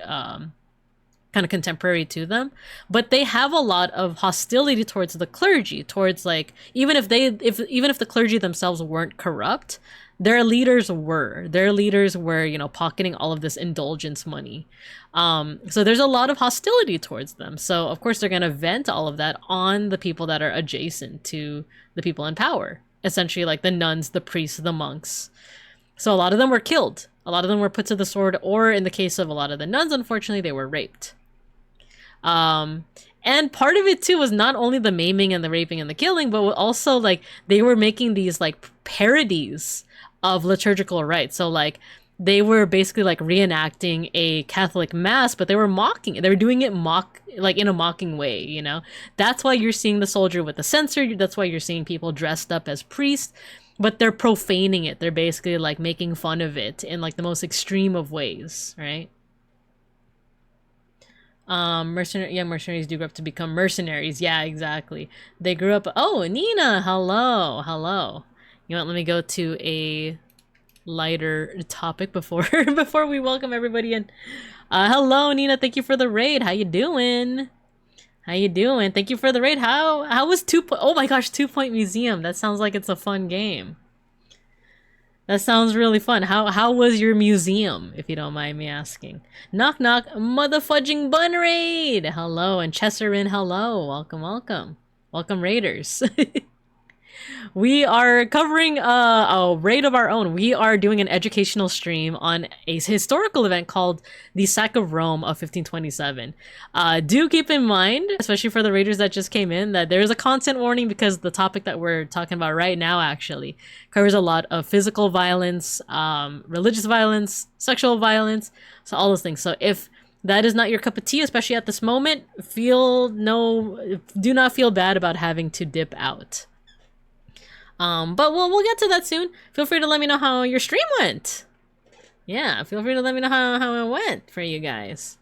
kind of contemporary to them, but they have a lot of hostility towards the clergy, towards, like, even if the clergy themselves weren't corrupt, their leaders were, you know, pocketing all of this indulgence money. So there's a lot of hostility towards them. So of course they're going to vent all of that on the people that are adjacent to the people in power, essentially, like the nuns, the priests, the monks. So a lot of them were killed. A lot of them were put to the sword, or in the case of a lot of the nuns, unfortunately, they were raped. And part of it too was not only the maiming and the raping and the killing, but also, like, they were making these, like, parodies of liturgical rites. So, like, they were basically, like, reenacting a Catholic mass, but they were mocking it. They were doing it in a mocking way, you know? That's why you're seeing the soldier with the censer. That's why you're seeing people dressed up as priests, but they're profaning it. They're basically, like, making fun of it in, like, the most extreme of ways, right? Mercenaries do grow up to become mercenaries. Yeah, exactly. They grew up. Oh, Nina, hello. You know what? Let me go to a lighter topic before we welcome everybody in. Hello, Nina. Thank you for the raid. How you doing? Thank you for the raid. How was oh my gosh, 2 Point Museum. That sounds like it's a fun game. That sounds really fun. How was your museum, if you don't mind me asking? Knock knock, motherfudging bun raid. Hello, and Chesserin, hello. Welcome raiders. We are covering a raid of our own. We are doing an educational stream on a historical event called the Sack of Rome of 1527. Do keep in mind, especially for the raiders that just came in, that there is a content warning, because the topic that we're talking about right now actually covers a lot of physical violence, religious violence, sexual violence, so all those things. So if that is not your cup of tea, especially at this moment, do not feel bad about having to dip out. But we'll get to that soon. Feel free to let me know how your stream went. Yeah, feel free to let me know how it went for you guys.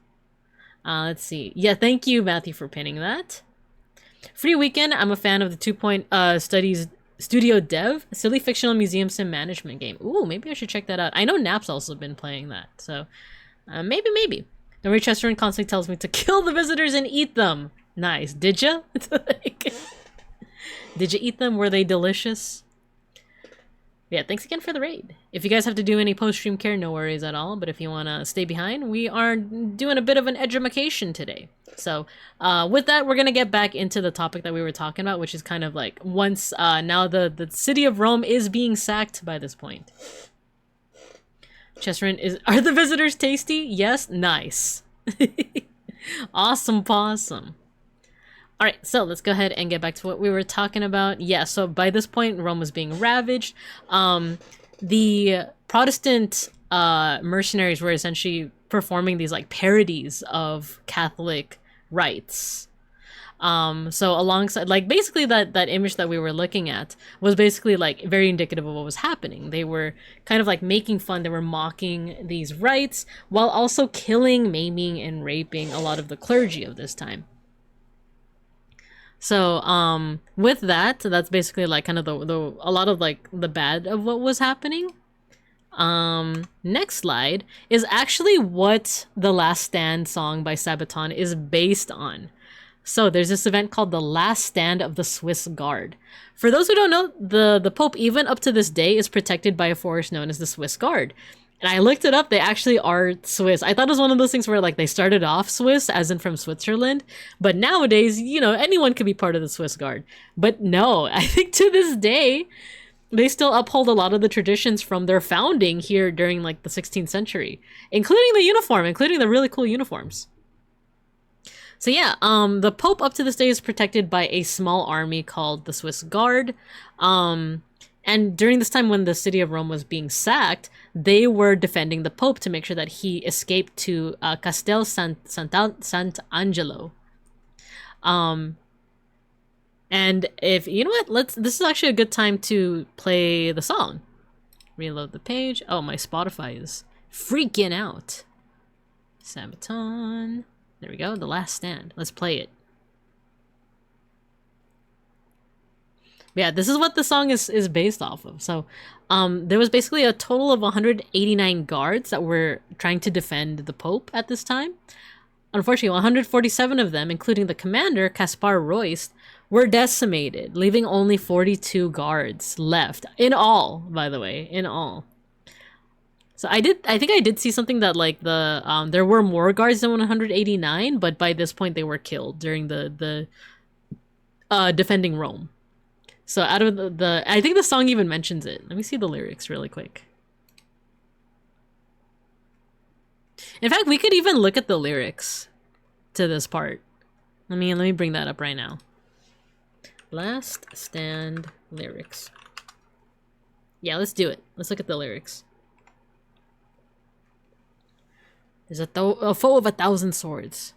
Let's see. Yeah, thank you, Matthew, for pinning that. Free weekend. I'm a fan of the 2 Point Studies Studio Dev, silly fictional museum sim management game. Ooh, maybe I should check that out. I know Nap's also been playing that, so maybe. The Richester constantly tells me to kill the visitors and eat them. Nice. Did ya? Did you eat them? Were they delicious? Yeah, thanks again for the raid. If you guys have to do any post-stream care, no worries at all. But if you want to stay behind, we are doing a bit of an edumacation today. So with that, we're going to get back into the topic that we were talking about, which is kind of like once now the city of Rome is being sacked by this point. Chesserin, are the visitors tasty? Yes? Nice. Awesome possum. All right, so let's go ahead and get back to what we were talking about. Yeah, so by this point, Rome was being ravaged. The Protestant mercenaries were essentially performing these, like, parodies of Catholic rites. So alongside, like, basically that image that we were looking at was basically, like, very indicative of what was happening. They were kind of, like, making fun. They were mocking these rites while also killing, maiming, and raping a lot of the clergy of this time. So, with that, that's basically, like, kind of a lot of, like, the bad of what was happening. Next slide is actually what the Last Stand song by Sabaton is based on. So there's this event called the Last Stand of the Swiss Guard. For those who don't know, the Pope, even up to this day, is protected by a force known as the Swiss Guard. And I looked it up, they actually are Swiss. I thought it was one of those things where, like, they started off Swiss, as in from Switzerland. But nowadays, you know, anyone could be part of the Swiss Guard. But no, I think to this day, they still uphold a lot of the traditions from their founding here during, like, the 16th century. Including the uniform, including the really cool uniforms. So yeah, the Pope up to this day is protected by a small army called the Swiss Guard. And during this time when the city of Rome was being sacked, they were defending the Pope to make sure that he escaped to Castel Sant'Angelo. And if you know what, this is actually a good time to play the song. Reload the page. Oh, my Spotify is freaking out. Sabaton. There we go. The Last Stand. Let's play it. Yeah, this is what the song is based off of. So, there was basically a total of 189 guards that were trying to defend the Pope at this time. Unfortunately, 147 of them, including the commander, Caspar Royst, were decimated, leaving only 42 guards left. In all, by the way, in all. So I think I did see something that like there were more guards than 189, but by this point they were killed during the defending Rome. So out of the I think the song even mentions it. Let me see the lyrics really quick. In fact, we could even look at the lyrics to this part. Let me bring that up right now. Last Stand lyrics. Yeah, let's do it. Let's look at the lyrics. There's a foe of 1,000 swords.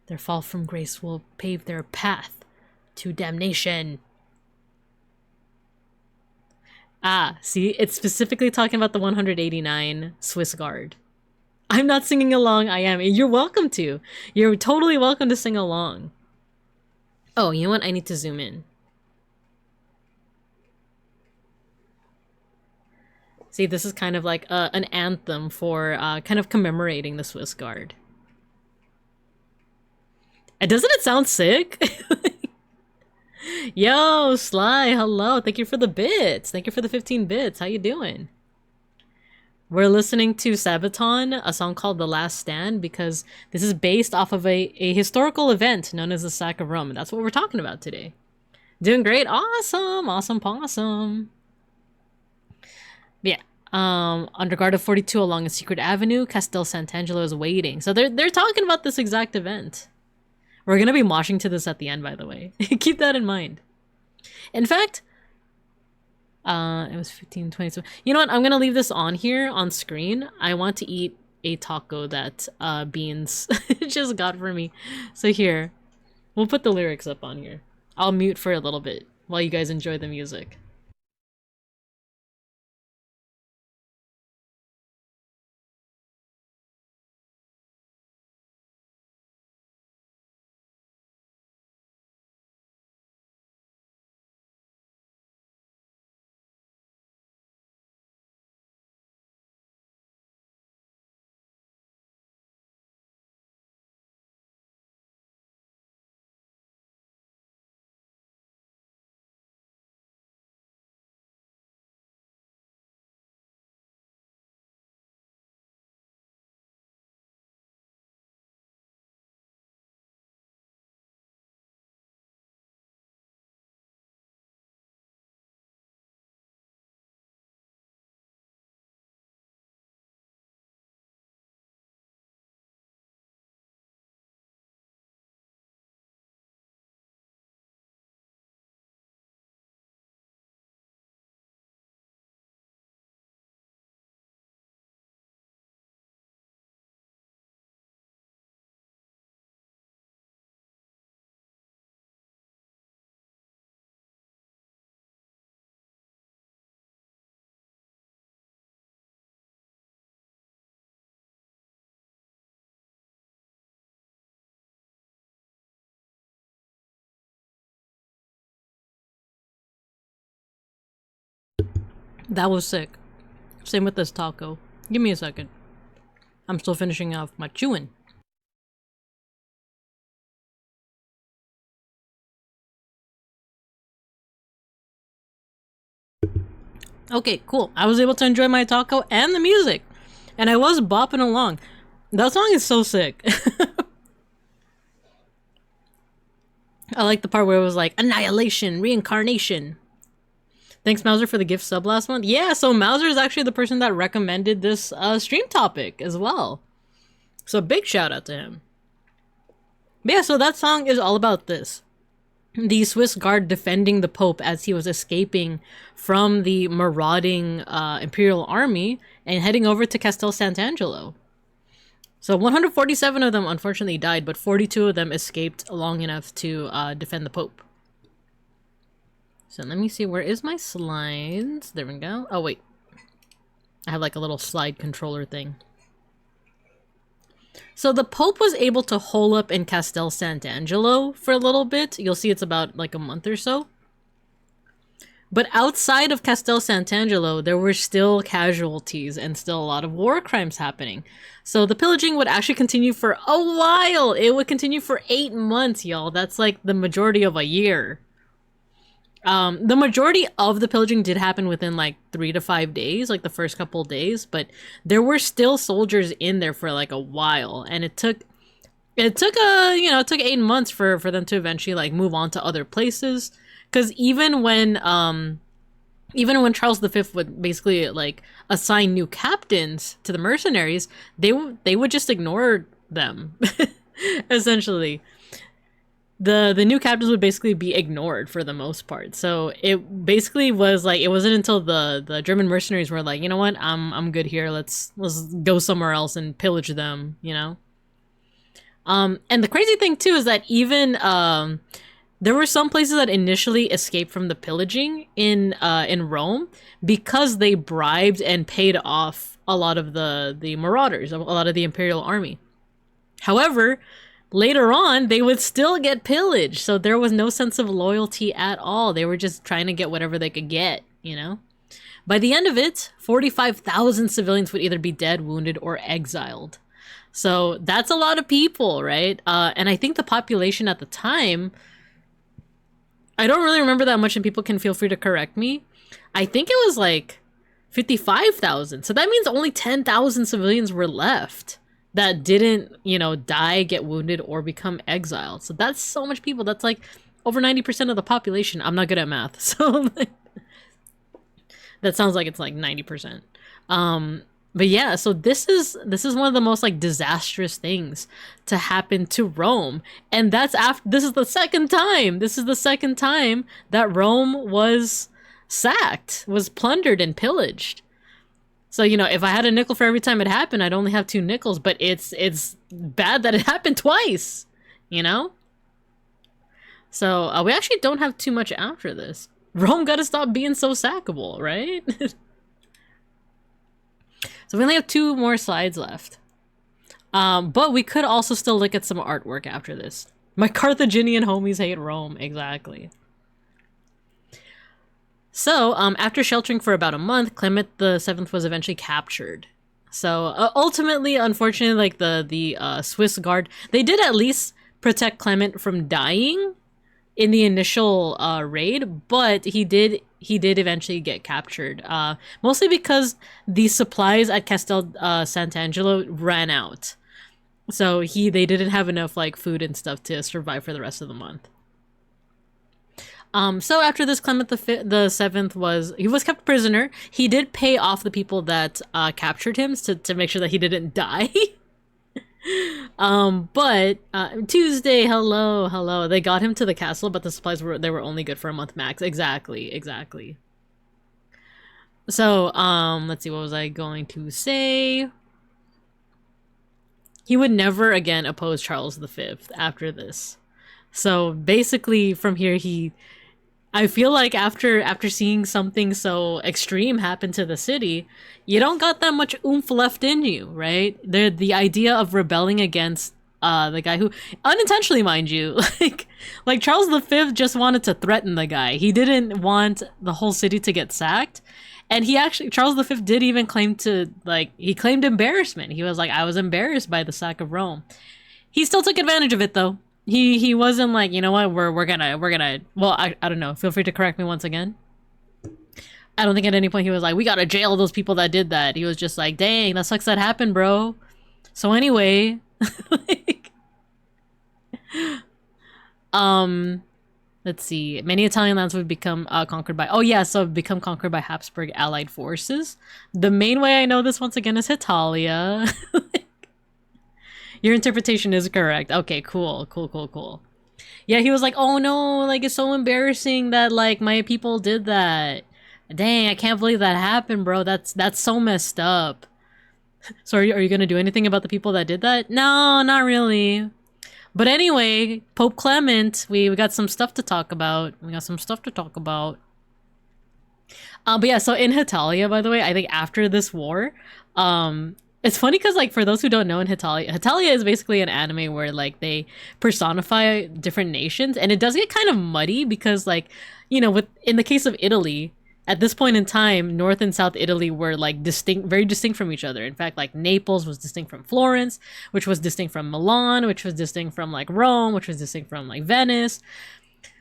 Their fall from grace will pave their path to damnation. Ah, see? It's specifically talking about the 189 Swiss Guard. I'm not singing along, I am. You're welcome to. You're totally welcome to sing along. Oh, you know what? I need to zoom in. See, this is kind of like an anthem for kind of commemorating the Swiss Guard. Doesn't it sound sick? Yo, Sly, hello. Thank you for the bits. Thank you for the 15 bits. How you doing? We're listening to Sabaton, a song called The Last Stand, because this is based off of a historical event known as the Sack of Rome. And that's what we're talking about today. Doing great. Awesome. Awesome possum. Yeah. Under guard of 42 along a secret avenue, Castel Sant'Angelo is waiting. So they're talking about this exact event. We're going to be moshing to this at the end, by the way. Keep that in mind. In fact... it was 15, 20. You know what? I'm gonna leave this on here on screen. I want to eat a taco that Beans just got for me. So here, we'll put the lyrics up on here. I'll mute for a little bit while you guys enjoy the music. That was sick. Same with this taco. Give me a second. I'm still finishing off my chewing. Okay, cool. I was able to enjoy my taco and the music. And I was bopping along. That song is so sick. I like the part where it was like, annihilation, reincarnation. Thanks, Mauser, for the gift sub last month. Yeah, so Mauser is actually the person that recommended this stream topic as well. So big shout out to him. But yeah, so that song is all about this. the Swiss guard defending the Pope as he was escaping from the marauding Imperial army and heading over to Castel Sant'Angelo. So 147 of them unfortunately died, but 42 of them escaped long enough to defend the Pope. So let me see, where is my slides? There we go. Oh wait, I have like a little slide controller thing. So the Pope was able to hole up in Castel Sant'Angelo for a little bit. You'll see it's about like a month or so. But outside of Castel Sant'Angelo, there were still casualties and still a lot of war crimes happening. So the pillaging would actually continue for a while. It would continue for 8 months, y'all. That's like the majority of a year. The majority of the pillaging did happen within like 3 to 5 days, like the first couple days, but there were still soldiers in there for like a while, and it took 8 months for them to eventually like move on to other places. Because even when Charles V would basically like assign new captains to the mercenaries, they would just ignore them. Essentially, the new captains would basically be ignored for the most part. So it basically was like, it wasn't until the German mercenaries were like, you know what, I'm good here. Let's go somewhere else and pillage them. You know. And the crazy thing too is that even there were some places that initially escaped from the pillaging in Rome because they bribed and paid off a lot of the marauders, a lot of the Imperial army. However, later on, they would still get pillaged, so there was no sense of loyalty at all. They were just trying to get whatever they could get, you know? By the end of it, 45,000 civilians would either be dead, wounded, or exiled. So that's a lot of people, right? And I think the population at the time, I don't really remember that much, and people can feel free to correct me. I think it was like 55,000. So that means only 10,000 civilians were left that didn't, die, get wounded, or become exiled. So that's so much people. That's like over 90% of the population. I'm not good at math, so that sounds like it's like 90%. But yeah, so this is one of the most like disastrous things to happen to Rome, and this is the second time that Rome was sacked, was plundered and pillaged. So if I had a nickel for every time it happened, I'd only have 2 nickels. But it's bad that it happened twice, So we actually don't have too much after this. Rome got to stop being so sackable, right? So we only have 2 more slides left. But we could also still look at some artwork after this. My Carthaginian homies hate Rome. Exactly. So, after sheltering for about a month, Clement VII was eventually captured. So, ultimately, unfortunately, like the Swiss guard, they did at least protect Clement from dying in the initial raid, but he did eventually get captured, mostly because the supplies at Castel Sant'Angelo ran out. So they didn't have enough like food and stuff to survive for the rest of the month. So after this, Clement the Seventh was kept prisoner. He did pay off the people that captured him to make sure that he didn't die. But Tuesday, hello, they got him to the castle, but the supplies were only good for a month max. Exactly. So let's see, what was I going to say? He would never again oppose Charles V after this. So basically from here, I feel like after seeing something so extreme happen to the city, you don't got that much oomph left in you, right? The idea of rebelling against the guy who, unintentionally mind you, like Charles V just wanted to threaten the guy. He didn't want the whole city to get sacked. And Charles V did even claim he claimed embarrassment. He was like, I was embarrassed by the sack of Rome. He still took advantage of it though. He wasn't like, you know what, we're gonna, well, I don't know. Feel free to correct me once again. I don't think at any point he was like, we gotta jail those people that did that. He was just like, dang, that sucks that happened, bro. So anyway, let's see. Many Italian lands would become conquered by, become conquered by Habsburg allied forces. The main way I know this once again is Italia. Your interpretation is correct. Okay, cool. Yeah, he was like, "Oh no, like it's so embarrassing that like my people did that. Dang, I can't believe that happened, bro. That's so messed up." So are you gonna do anything about the people that did that? No, not really. But anyway, Pope Clement, we got some stuff to talk about. We got some stuff to talk about. But yeah, so in Hetalia, by the way, I think after this war, it's funny because like for those who don't know, in Hetalia is basically an anime where like they personify different nations, and it does get kind of muddy because like, you know, with in the case of Italy, at this point in time, North and South Italy were like distinct, very distinct from each other. In fact, like Naples was distinct from Florence, which was distinct from Milan, which was distinct from like Rome, which was distinct from like Venice.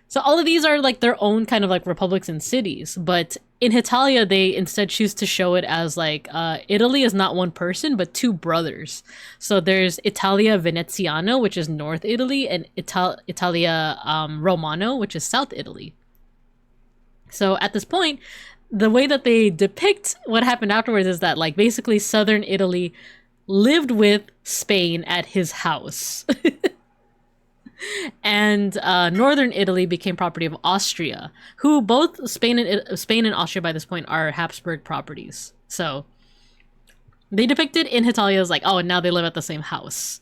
So all of these are like their own kind of like republics and cities, but in Hetalia they instead choose to show it as like Italy is not one person but two brothers. So there's Italia Veneziano, which is North Italy, and Italia Romano, which is South Italy. So at this point, the way that they depict what happened afterwards is that like basically southern Italy lived with Spain at his house. And northern Italy became property of Austria, who both Spain and Austria by this point are Habsburg properties. So they depicted in Hetalia as like, oh, now they live at the same house.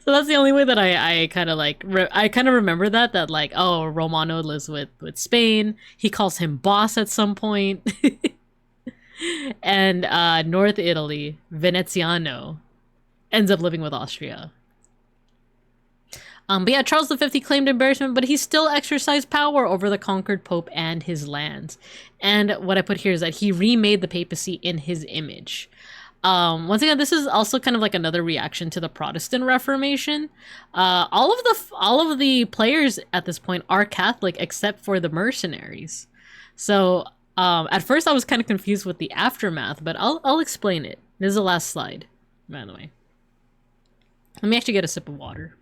So that's the only way that I kind of like I kind of remember that like, oh, Romano lives with Spain. He calls him boss at some point. And North Italy, Veneziano, ends up living with Austria. But yeah, Charles V claimed embarrassment, but he still exercised power over the conquered pope and his lands. And what I put here is that he remade the papacy in his image. Once again, this is also kind of like another reaction to the Protestant Reformation. All of the players at this point are Catholic except for the mercenaries. So at first I was kind of confused with the aftermath, but I'll explain it. This is the last slide, by the way. Let me actually get a sip of water.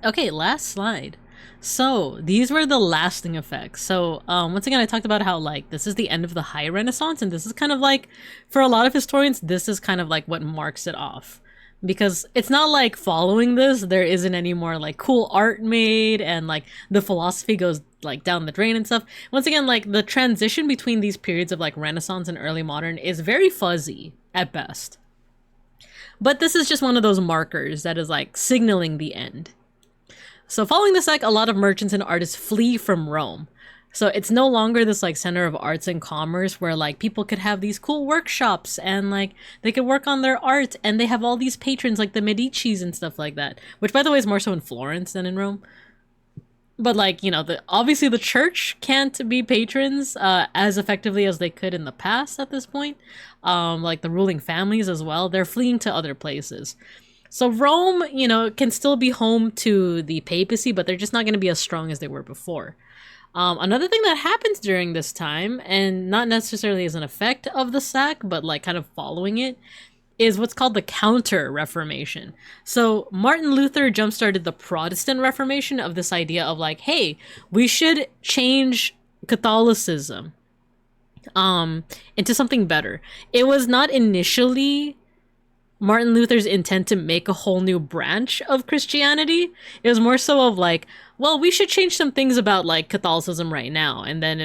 Okay, last slide. So these were the lasting effects. So once again, I talked about how like this is the end of the High Renaissance, and this is kind of like, for a lot of historians, this is kind of like what marks it off. Because it's not like following this, there isn't any more like cool art made, and like the philosophy goes like down the drain and stuff. Once again, like the transition between these periods of like Renaissance and early modern is very fuzzy at best. But this is just one of those markers that is like signaling the end. So following this, like a lot of merchants and artists flee from Rome. So it's no longer this like center of arts and commerce where like people could have these cool workshops and like they could work on their art, and they have all these patrons like the Medicis and stuff like that, which by the way is more so in Florence than in Rome. But like, you know, obviously the church can't be patrons as effectively as they could in the past at this point. Like the ruling families as well, they're fleeing to other places. So Rome, you know, can still be home to the papacy, but they're just not going to be as strong as they were before. Another thing that happens during this time, and not necessarily as an effect of the sack, but like kind of following it, is what's called the Counter-Reformation. So Martin Luther jump-started the Protestant Reformation of this idea of like, hey, we should change Catholicism into something better. It was not initially Martin Luther's intent to make a whole new branch of Christianity. It was more so of like, well, we should change some things about like Catholicism right now, and then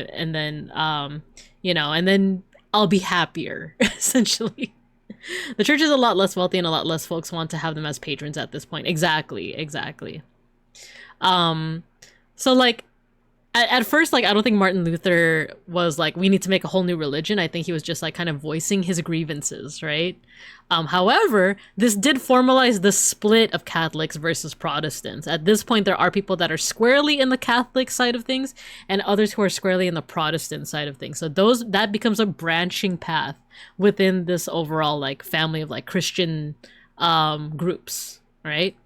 you know, and then I'll be happier. Essentially, the church is a lot less wealthy, and a lot less folks want to have them as patrons at this point. Exactly. So like, at first, like, I don't think Martin Luther was like, we need to make a whole new religion. I think he was just like kind of voicing his grievances, right? However, this did formalize the split of Catholics versus Protestants. At this point, there are people that are squarely in the Catholic side of things and others who are squarely in the Protestant side of things. So that becomes a branching path within this overall like family of like Christian groups, right?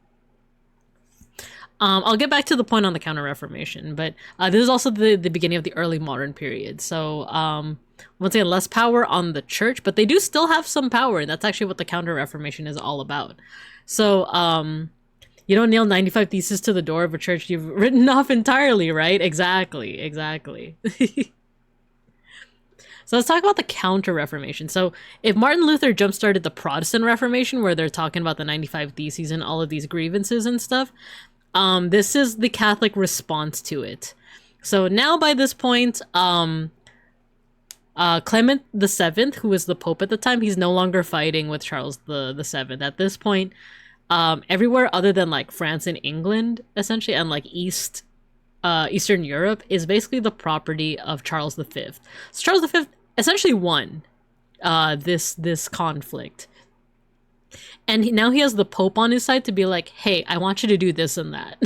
I'll get back to the point on the Counter-Reformation, but this is also the beginning of the early modern period. So once again, less power on the church, but they do still have some power, and that's actually what the Counter-Reformation is all about. So, you don't nail 95 theses to the door of a church you've written off entirely, right? Exactly, exactly. So let's talk about the Counter-Reformation. So if Martin Luther jump-started the Protestant Reformation, where they're talking about the 95 Theses and all of these grievances and stuff, this is the Catholic response to it. So now by this point, Clement VII, who was the Pope at the time, he's no longer fighting with Charles the VII. At this point, everywhere other than like France and England, essentially, and like Eastern Europe is basically the property of Charles V. So Charles V essentially won this conflict. And now he has the Pope on his side to be like, hey, I want you to do this and that.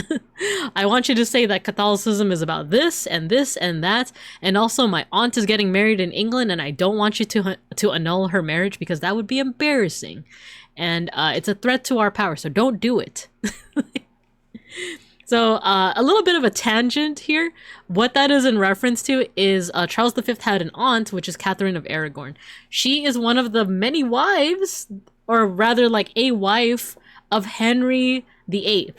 I want you to say that Catholicism is about this and this and that. And also my aunt is getting married in England and I don't want you to annul her marriage because that would be embarrassing. And it's a threat to our power, so don't do it. So a little bit of a tangent here. What that is in reference to is Charles V had an aunt, which is Catherine of Aragon. She is one of the many wives, or rather like a wife, of Henry VIII.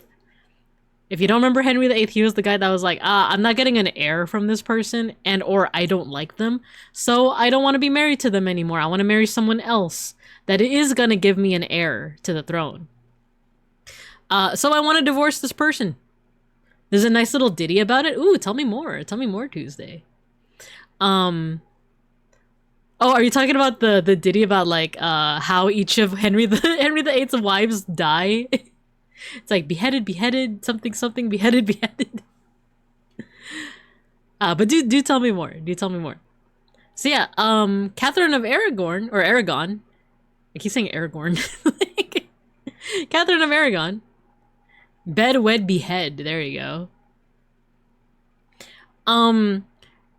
If you don't remember Henry VIII, he was the guy that was like, I'm not getting an heir from this person, and or I don't like them, so I don't want to be married to them anymore. I want to marry someone else that is going to give me an heir to the throne. So I want to divorce this person. There's a nice little ditty about it. Ooh, tell me more. Tell me more, Tuesday. Oh, are you talking about the ditty about like how each of Henry VIII's wives die? It's like beheaded, something, beheaded. But do tell me more. Do tell me more. So yeah, Catherine of Aragon, or Aragon. I keep saying Aragorn. Catherine of Aragon. Bed, wed, behead. There you go.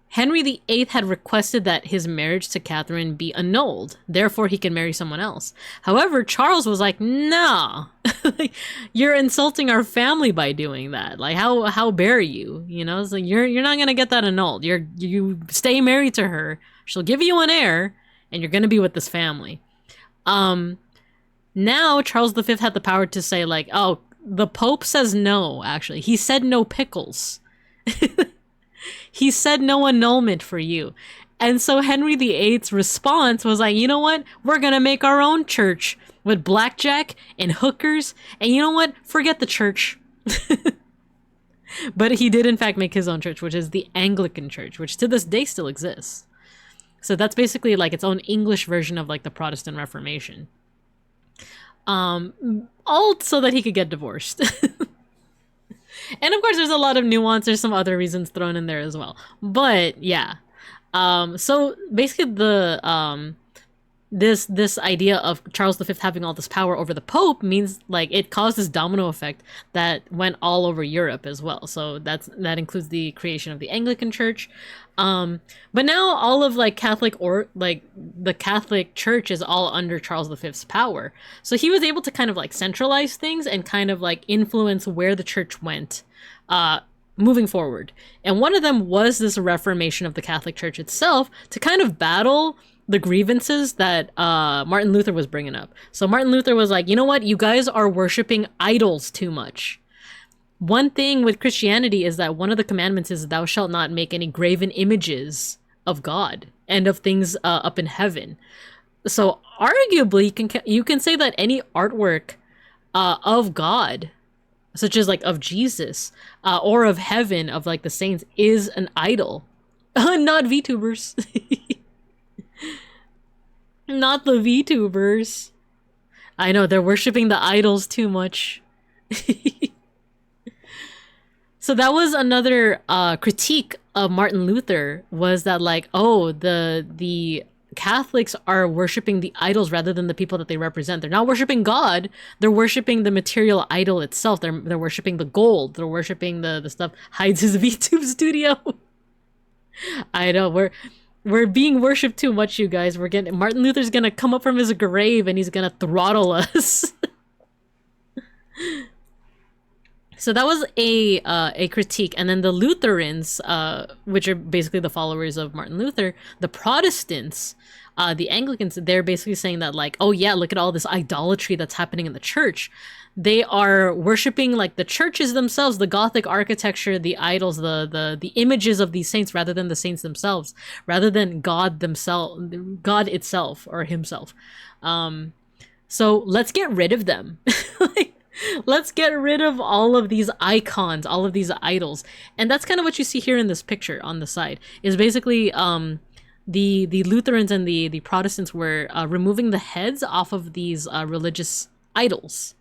Henry VIII had requested that his marriage to Catherine be annulled. Therefore, he can marry someone else. However, Charles was like, nah. Like, you're insulting our family by doing that. Like, how dare you? You know, it's like, you're not gonna get that annulled. You stay married to her. She'll give you an heir, and you're gonna be with this family. Now Charles V had the power to say like, oh, the Pope says no, actually. He said no pickles. He said no annulment for you. And so Henry VIII's response was like, you know what? We're going to make our own church with blackjack and hookers. And you know what? Forget the church. But he did, in fact, make his own church, which is the Anglican Church, which to this day still exists. So that's basically like its own English version of like the Protestant Reformation. All so that he could get divorced. And of course there's a lot of nuance. There's some other reasons thrown in there as well. But yeah. So basically the this idea of Charles V having all this power over the Pope means like it caused this domino effect that went all over Europe as well. So that includes the creation of the Anglican Church. But now all of like Catholic or like the Catholic Church is all under Charles V's power. So he was able to kind of like centralize things and kind of like influence where the church went moving forward. And one of them was this reformation of the Catholic Church itself to kind of battle the grievances that Martin Luther was bringing up. So Martin Luther was like, you know what? You guys are worshiping idols too much. One thing with Christianity is that one of the commandments is thou shalt not make any graven images of God and of things up in heaven. So arguably you can say that any artwork of God, such as like of Jesus or of heaven, of like the saints, is an idol. Not VTubers. Not the VTubers. I know, they're worshiping the idols too much. So that was another critique of Martin Luther, was that like, oh, the Catholics are worshiping the idols rather than the people that they represent. They're not worshiping God. They're worshiping the material idol itself. They're worshiping the gold. They're worshiping the stuff. Hides his VtubeStudio. I know, we're being worshipped too much, you guys. Martin Luther's gonna come up from his grave and he's gonna throttle us. So that was a critique, and then the Lutherans, which are basically the followers of Martin Luther, the Protestants, the Anglicans, they're basically saying that like, oh yeah, look at all this idolatry that's happening in the church. They are worshiping like the churches themselves, the Gothic architecture, the idols, the images of these saints, rather than the saints themselves, rather than God itself or himself. So let's get rid of them. Like, let's get rid of all of these icons, all of these idols. And that's kind of what you see here in this picture on the side, is basically the Lutherans and the Protestants were removing the heads off of these religious idols,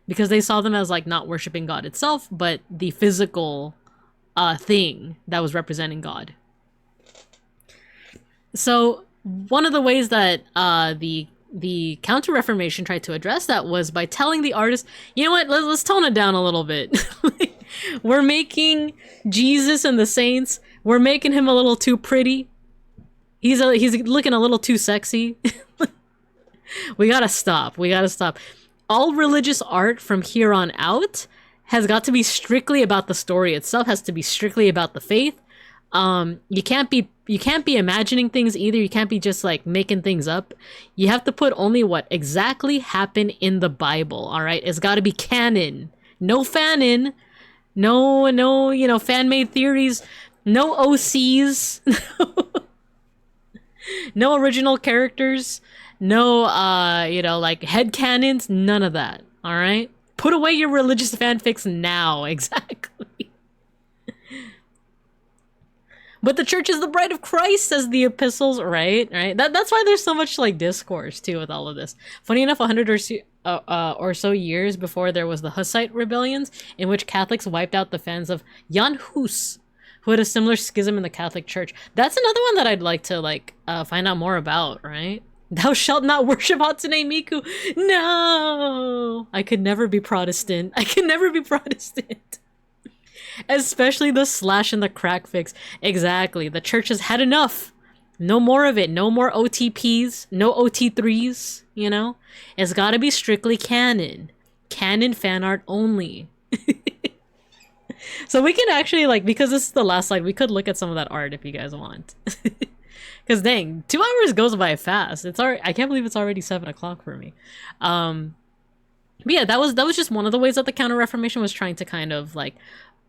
because they saw them as like not worshiping God itself, but the physical thing that was representing God. So one of the ways that the Counter-Reformation tried to address that was by telling the artist, you know what, let's tone it down a little bit. We're making Jesus and the saints, we're making him a little too pretty. He's looking a little too sexy. We gotta stop. All religious art from here on out has got to be strictly about the story itself, has to be strictly about the faith. You can't be imagining things either. You can't be just like making things up. You have to put only what exactly happened in the Bible. All right, it's got to be canon. No fan-in. No, you know, fan-made theories. No OCs. No original characters. No, you know, like headcanons. None of that. All right, put away your religious fanfics now. Exactly. But the church is the bride of Christ, says the epistles, right? That's why there's so much like discourse too with all of this. Funny enough, 100 or so years before, there was the Hussite rebellions, in which Catholics wiped out the fans of Jan Hus, who had a similar schism in the Catholic Church. That's another one that I'd like to like find out more about, right? Thou shalt not worship Hatsune Miku. No, I could never be Protestant. Especially the slash and the crack fix. Exactly. The church has had enough. No more of it. No more OTPs. No OT3s. You know? It's gotta be strictly canon. Canon fan art only. So we can actually, like, because this is the last slide, we could look at some of that art if you guys want. Because dang, 2 hours goes by fast. It's already, I can't believe it's already 7 o'clock for me. But yeah, that was just one of the ways that the Counter-Reformation was trying to kind of like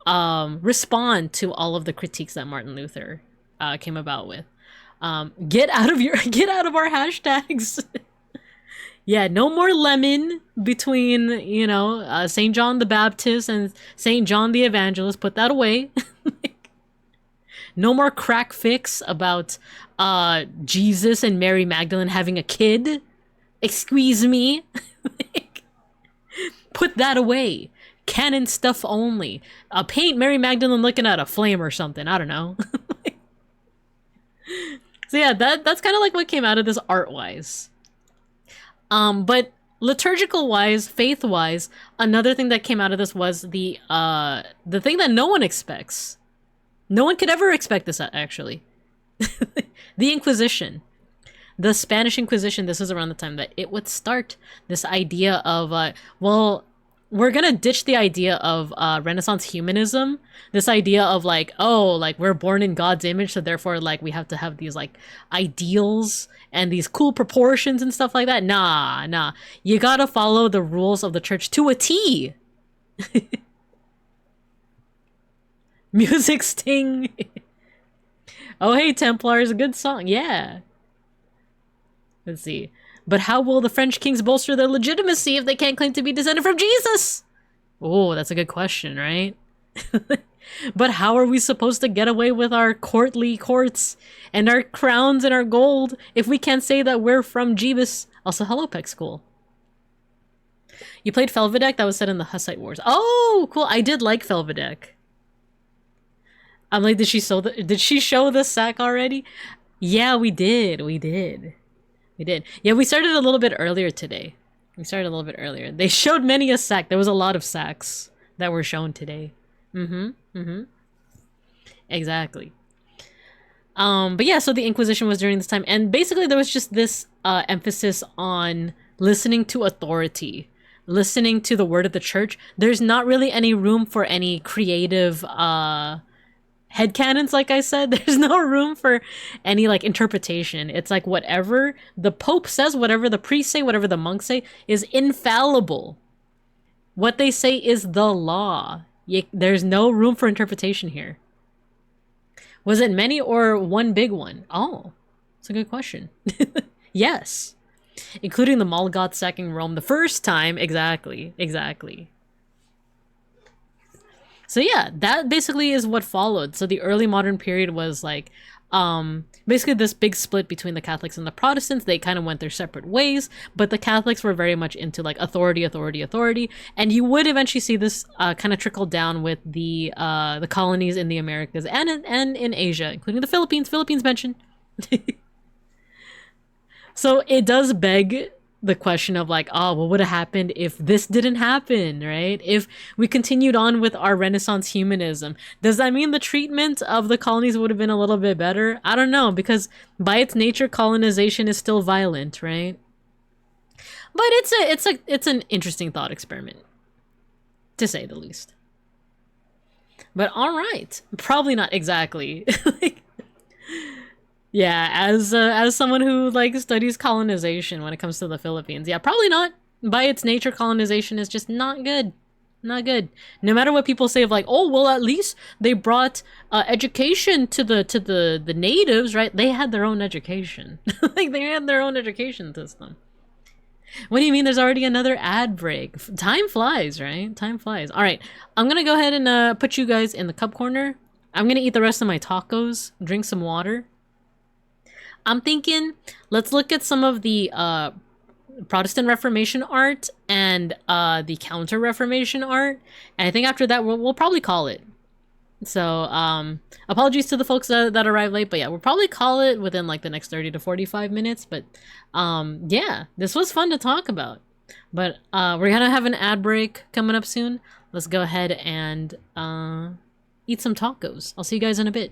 respond to all of the critiques that Martin Luther came about with. Get out of our hashtags. Yeah, no more lemon between, you know, St. John the Baptist and St. John the Evangelist. Put that away. No more crack fix about Jesus and Mary Magdalene having a kid. Excuse me. Put that away. Canon stuff only. Paint Mary Magdalene looking at a flame or something. I don't know. So yeah, that's kind of like what came out of this art-wise. But liturgical-wise, faith-wise, another thing that came out of this was the thing that no one expects. No one could ever expect this, actually. The Inquisition. The Spanish Inquisition, this is around the time that it would start. This idea of, well, we're gonna ditch the idea of Renaissance humanism. This idea of like, oh, like we're born in God's image, so therefore like we have to have these like ideals and these cool proportions and stuff like that. Nah. You gotta follow the rules of the church to a T. Music sting. Oh hey, Templars, a good song. Yeah. Let's see. But how will the French kings bolster their legitimacy if they can't claim to be descended from Jesus? Oh, that's a good question, right? But how are we supposed to get away with our courtly courts and our crowns and our gold if we can't say that we're from Jeebus? Also, hello, Peck School. You played Felvidek? That was set in the Hussite Wars. Oh, cool. I did like Felvidek. I'm like, did she show the sack already? Yeah, we did. Yeah, we started a little bit earlier today. They showed many a sack. There was a lot of sacks that were shown today. Exactly. But yeah, so the Inquisition was during this time, and basically there was just this emphasis on listening to authority. listening to the word of the church, there's not really any room for any creative headcanons, like I said. There's no room for any like interpretation. It's like whatever the Pope says, whatever the priests say, whatever the monks say is infallible. What they say is the law. There's no room for interpretation here. Was it many or one big one? Oh, that's a good question. Yes. Including the Molgoth sacking Rome the first time. Exactly. So yeah, that basically is what followed. So the early modern period was like basically this big split between the Catholics and the Protestants. They kind of went their separate ways, but the Catholics were very much into like authority, and you would eventually see this kind of trickle down with the colonies in the Americas and in Asia, including the Philippines. Philippines mentioned. So it does beg the question of like, oh, what would have happened if this didn't happen, right? If we continued on with our Renaissance humanism, does that mean the treatment of the colonies would have been a little bit better? I don't know, because by its nature, colonization is still violent, right? But it's an interesting thought experiment, to say the least. But all right, probably not exactly. Like, yeah, as someone who like studies colonization when it comes to the Philippines, yeah, probably not. By its nature, colonization is just not good. Not good. No matter what people say of like, oh well, at least they brought education to the natives, right? They had their own education. Like they had their own education system. What do you mean? There's already another ad break. Time flies, right? Time flies. All right, I'm gonna go ahead and put you guys in the cup corner. I'm gonna eat the rest of my tacos, drink some water. I'm thinking, let's look at some of the Protestant Reformation art and the Counter Reformation art. And I think after that, we'll probably call it. So, apologies to the folks that arrived late, but yeah, we'll probably call it within like the next 30 to 45 minutes. But yeah, this was fun to talk about. But we're gonna have an ad break coming up soon. Let's go ahead and eat some tacos. I'll see you guys in a bit.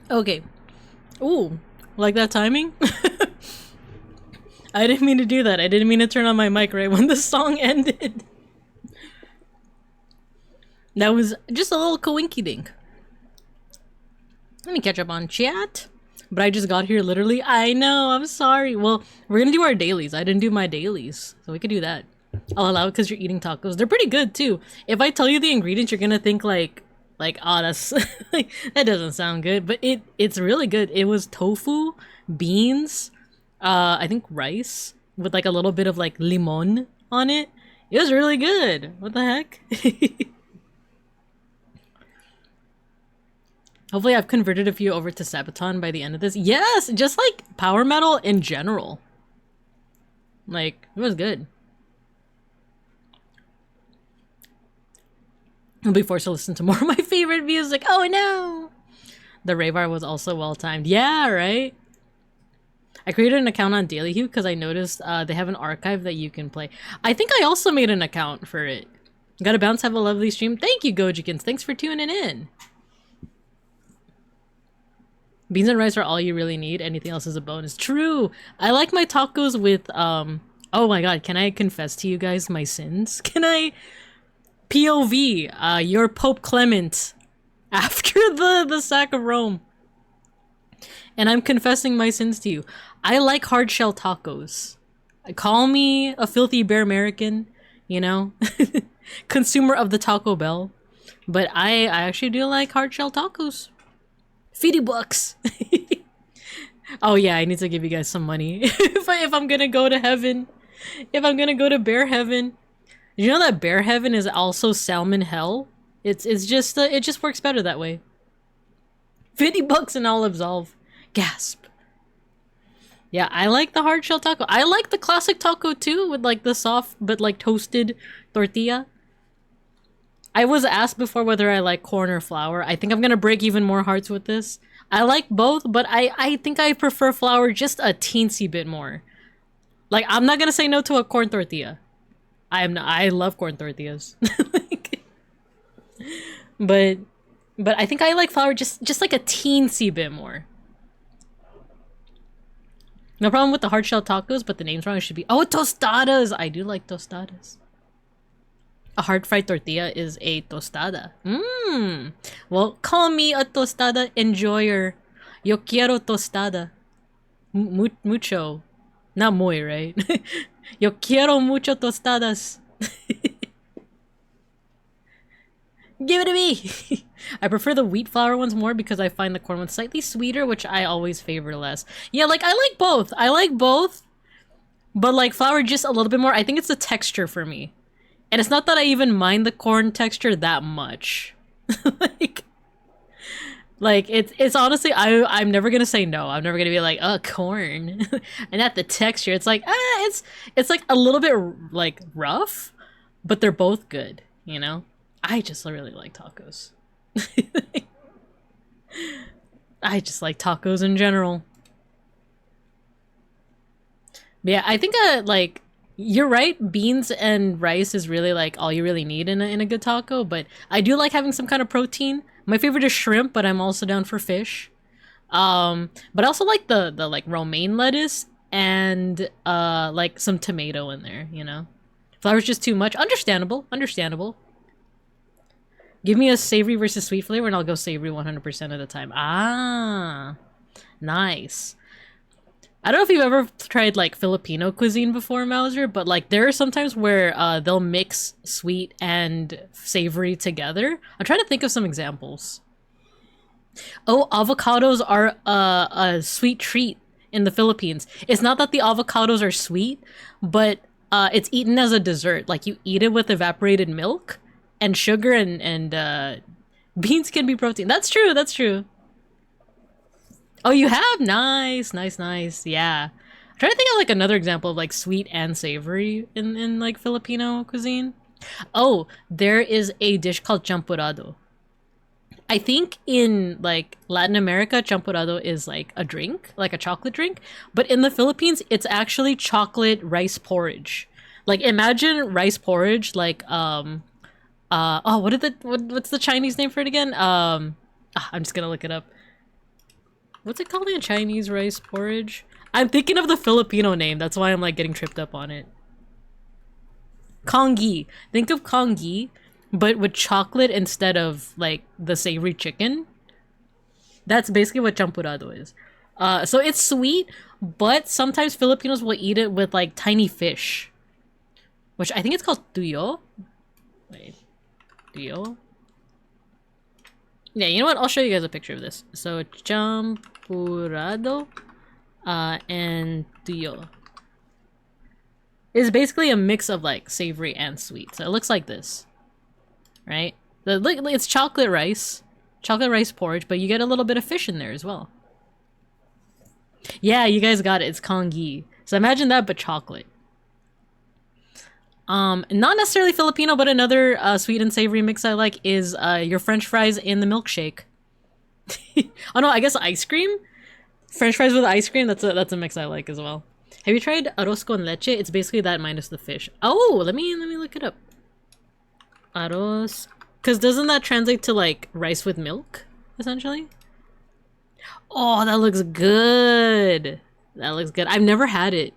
Okay. Ooh, like that timing? I didn't mean to do that. I didn't mean to turn on my mic right when the song ended. That was just a little coinky dink. Let me catch up on chat. But I just got here literally. I know, I'm sorry. Well, we're gonna do our dailies. I didn't do my dailies, so we could do that. I'll allow it because you're eating tacos. They're pretty good too. If I tell you the ingredients, you're gonna think like, oh, that's like, that doesn't sound good. But it's really good. It was tofu, beans, I think rice with like a little bit of like limon on it. It was really good. What the heck? Hopefully I've converted a few over to Sabaton by the end of this. Yes, just like power metal in general. Like, it was good. I'll be forced to listen to more of my favorite music. Oh no! The Rayvar was also well timed. Yeah, right? I created an account on Daily Hue because I noticed they have an archive that you can play. I think I also made an account for it. Gotta bounce, have a lovely stream. Thank you, Gojikins. Thanks for tuning in. Beans and rice are all you really need. Anything else is a bonus. True. I like my tacos with, oh my god, can I confess to you guys my sins? Can I... POV, you're Pope Clement after the sack of Rome. And I'm confessing my sins to you. I like hard shell tacos. Call me a filthy bear American, you know? Consumer of the Taco Bell. But I actually do like hard shell tacos. $50. Oh yeah, I need to give you guys some money if I'm gonna go to heaven. If I'm gonna go to bear heaven. Did you know that bear heaven is also salmon hell? It's just it just works better that way. $50 and I'll absolve. Gasp. Yeah, I like the hard shell taco. I like the classic taco too, with like the soft but like toasted tortilla. I was asked before whether I like corn or flour. I think I'm gonna break even more hearts with this. I like both, but I think I prefer flour just a teensy bit more. Like, I'm not gonna say no to a corn tortilla. I love corn tortillas. Like, but I think I like flour just like a teensy bit more. No problem with the hard shell tacos, but the name's wrong. It should be, oh, tostadas. I do like tostadas. A hard fried tortilla is a tostada. Mmm. Well, call me a tostada enjoyer. Yo quiero tostada. Mucho. Not muy, right? Yo quiero mucho tostadas. Give it to me! I prefer the wheat flour ones more because I find the corn ones slightly sweeter, which I always favor less. Yeah, like, I like both. I like both. But, like, flour just a little bit more. I think it's the texture for me. And it's not that I even mind the corn texture that much. like it's honestly, I'm never gonna say no. I'm never gonna be like, oh, corn. And at the texture, it's like, it's like a little bit like rough, but they're both good, you know? I just really like tacos. I just like tacos in general. But yeah, I think like, you're right, beans and rice is really like all you really need in a good taco, but I do like having some kind of protein. My favorite is shrimp, but I'm also down for fish. But I also like the like romaine lettuce and like some tomato in there, you know? Flour's just too much. Understandable. Give me a savory versus sweet flavor and I'll go savory 100% of the time. Ah, nice. I don't know if you've ever tried like Filipino cuisine before, Mauser, but like there are some times where they'll mix sweet and savory together. I'm trying to think of some examples. Oh, avocados are a sweet treat in the Philippines. It's not that the avocados are sweet, but it's eaten as a dessert. Like you eat it with evaporated milk and sugar and beans can be protein. That's true. Oh, you have? Nice. Yeah. I'm trying to think of like another example of like sweet and savory in like Filipino cuisine. Oh, there is a dish called champurrado. I think in like Latin America, champurrado is like a drink, like a chocolate drink. But in the Philippines, it's actually chocolate rice porridge. Like imagine rice porridge like what's the Chinese name for it again? I'm just gonna look it up. What's it called in Chinese rice porridge? I'm thinking of the Filipino name. That's why I'm like getting tripped up on it. Congee. Think of congee, but with chocolate instead of like the savory chicken. That's basically what champurrado is. So it's sweet, but sometimes Filipinos will eat it with like tiny fish, which I think it's called tuyo. Wait, tuyo? Yeah, you know what? I'll show you guys a picture of this. So champurrado and tuyo is basically a mix of like savory and sweet. So it looks like this, right? It's chocolate rice porridge, but you get a little bit of fish in there as well. Yeah, you guys got it. It's congee. So imagine that, but chocolate. Not necessarily Filipino, but another sweet and savory mix I like is your French fries in the milkshake. Oh no, I guess ice cream. French fries with ice cream. That's a mix I like as well. Have you tried arroz con leche? It's basically that minus the fish. Oh, let me look it up. Arroz, because doesn't that translate to like rice with milk, essentially? Oh, that looks good. That looks good. I've never had it.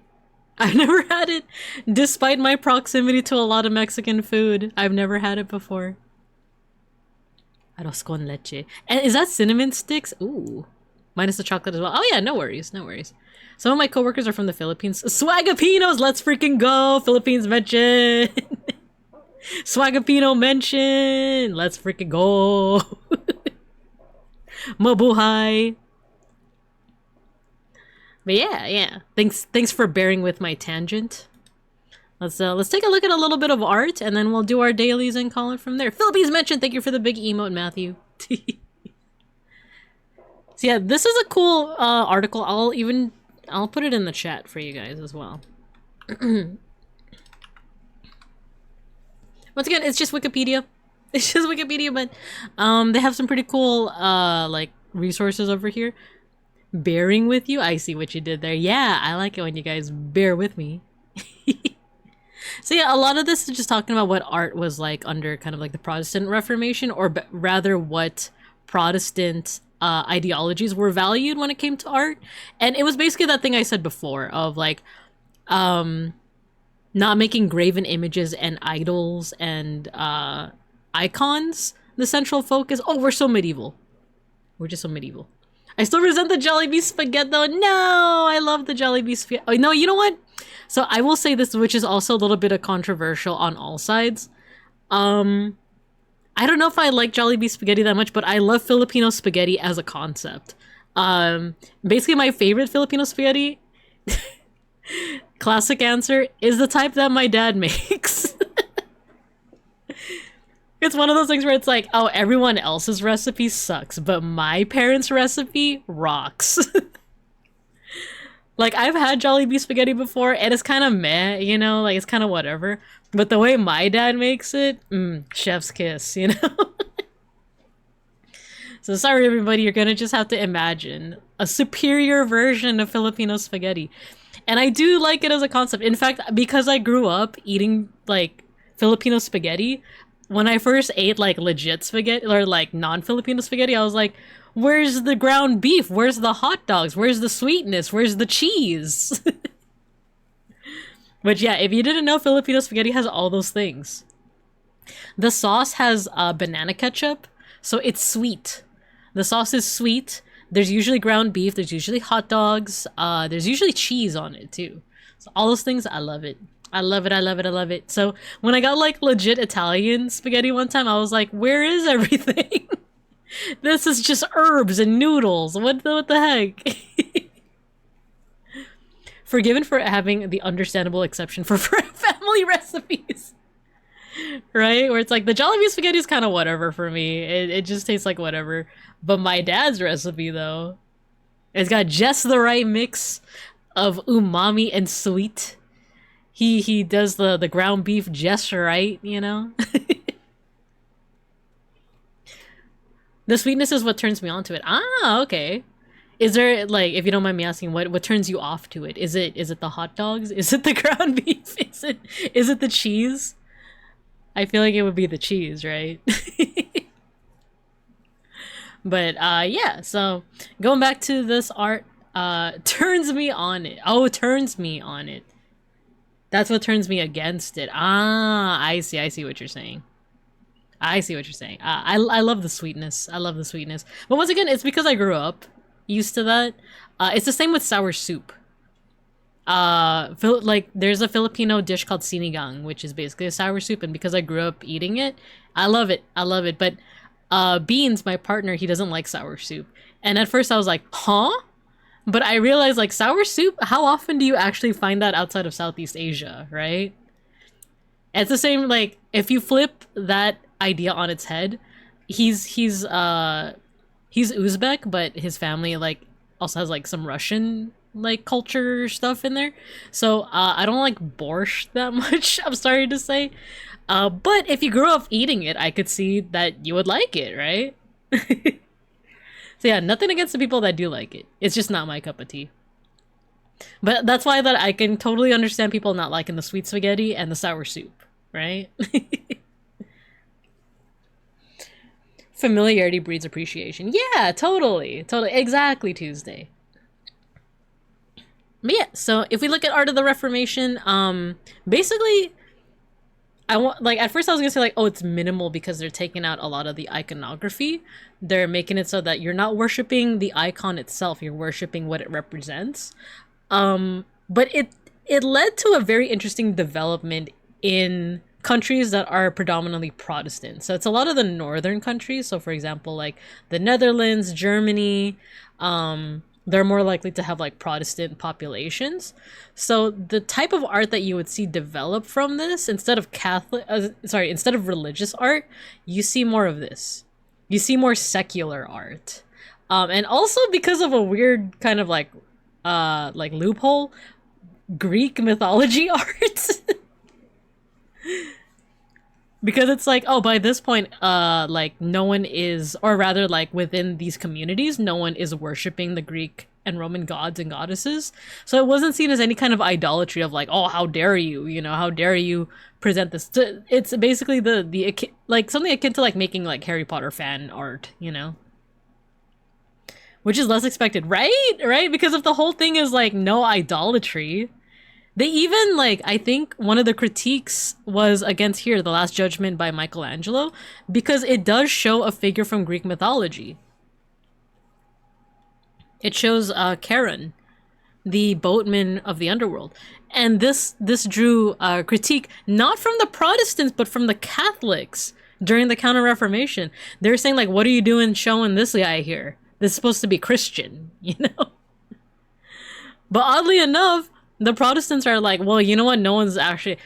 I've never had it, despite my proximity to a lot of Mexican food. I've never had it before. Arroz con leche. And is that cinnamon sticks? Ooh. Minus the chocolate as well. Oh yeah, no worries, no worries. Some of my coworkers are from the Philippines. Swagapinos, let's freaking go! Philippines mention! Swagapino mention! Let's freaking go! Mabuhay! But yeah. Thanks for bearing with my tangent. Let's take a look at a little bit of art, and then we'll do our dailies and call it from there. Philippines mention, thank you for the big emote, Matthew. So yeah, this is a cool article. I'll put it in the chat for you guys as well. Once again, it's just Wikipedia. It's just Wikipedia, but they have some pretty cool like resources over here. Bearing with you. I see what you did there. Yeah, I like it when you guys bear with me. So yeah, a lot of this is just talking about what art was like under kind of like the Protestant Reformation, or rather what Protestant ideologies were valued when it came to art. And it was basically that thing I said before of like not making graven images and idols and icons the central focus. Oh, we're so medieval. We're just so medieval. I still resent the Jollibee spaghetti though. No, I love the Jollibee spaghetti. Oh, no, you know what? So I will say this, which is also a little bit of controversial on all sides. I don't know if I like Jollibee spaghetti that much, but I love Filipino spaghetti as a concept. Basically my favorite Filipino spaghetti, classic answer, is the type that my dad makes. It's one of those things where it's like, oh, everyone else's recipe sucks, but my parents' recipe rocks. Like, I've had Jollibee spaghetti before, and it's kind of meh, you know? Like, it's kind of whatever. But the way my dad makes it, chef's kiss, you know? So sorry, everybody, you're gonna just have to imagine a superior version of Filipino spaghetti. And I do like it as a concept. In fact, because I grew up eating, like, Filipino spaghetti, when I first ate like legit spaghetti or like non-Filipino spaghetti, I was like, where's the ground beef? Where's the hot dogs? Where's the sweetness? Where's the cheese? But yeah, if you didn't know, Filipino spaghetti has all those things. The sauce has banana ketchup, so it's sweet. The sauce is sweet. There's usually ground beef. There's usually hot dogs. There's usually cheese on it too. So all those things, I love it. I love it, I love it, I love it. So when I got like legit Italian spaghetti one time, I was like, where is everything? This is just herbs and noodles. What the heck? Forgiven for having the understandable exception for family recipes. Right? Where it's like the Jollibee spaghetti is kind of whatever for me. It just tastes like whatever. But my dad's recipe though, it's got just the right mix of umami and sweet. He does the ground beef just right, you know? The sweetness is what turns me on to it. Ah, okay. Is there, like, if you don't mind me asking, what turns you off to it? Is it the hot dogs? Is it the ground beef? Is it the cheese? I feel like it would be the cheese, right? But yeah, so going back to this art, turns me on it. Oh, it turns me on it. That's what turns me against it. Ah, I see what you're saying. I see what you're saying. I love the sweetness. I love the sweetness. But once again, it's because I grew up used to that. It's the same with sour soup. Like there's a Filipino dish called sinigang, which is basically a sour soup, and because I grew up eating it, I love it. I love it. But Beans, my partner, he doesn't like sour soup. And at first I was like, huh? But I realized like sour soup, how often do you actually find that outside of Southeast Asia, right? It's the same, like, if you flip that idea on its head, he's Uzbek, but his family like also has like some Russian like culture stuff in there. So I don't like borscht that much, I'm sorry to say. But if you grew up eating it, I could see that you would like it, right? So yeah, nothing against the people that do like it. It's just not my cup of tea. But that's why that I can totally understand people not liking the sweet spaghetti and the sour soup, right? Familiarity breeds appreciation. Yeah, totally. Exactly, Tuesday. But yeah, so if we look at Art of the Reformation, basically, I want, like, at first I was gonna say like, oh, it's minimal because they're taking out a lot of the iconography. They're making it so that you're not worshiping the icon itself, you're worshiping what it represents. But it led to a very interesting development in countries that are predominantly Protestant. So it's a lot of the northern countries. So for example, like the Netherlands, Germany, they're more likely to have like Protestant populations. So the type of art that you would see develop from this, instead of instead of religious art, you see more of this. You see more secular art. And also because of a weird kind of like loophole, Greek mythology art. Because it's like, oh, by this point, like no one is, or rather like within these communities, no one is worshiping the Greek and Roman gods and goddesses. So it wasn't seen as any kind of idolatry of like, oh, how dare you, how dare you present this. It's basically the like something akin to like making like Harry Potter fan art, which is less expected, right? Right? Because if the whole thing is like no idolatry, they even, like, I think one of the critiques was against here, The Last Judgment by Michelangelo, because it does show a figure from Greek mythology. It shows Charon, the boatman of the underworld. And this drew critique, not from the Protestants, but from the Catholics during the Counter-Reformation. They're saying, like, what are you doing showing this guy here? This is supposed to be Christian, But oddly enough, the Protestants are like, well, you know what? No one's actually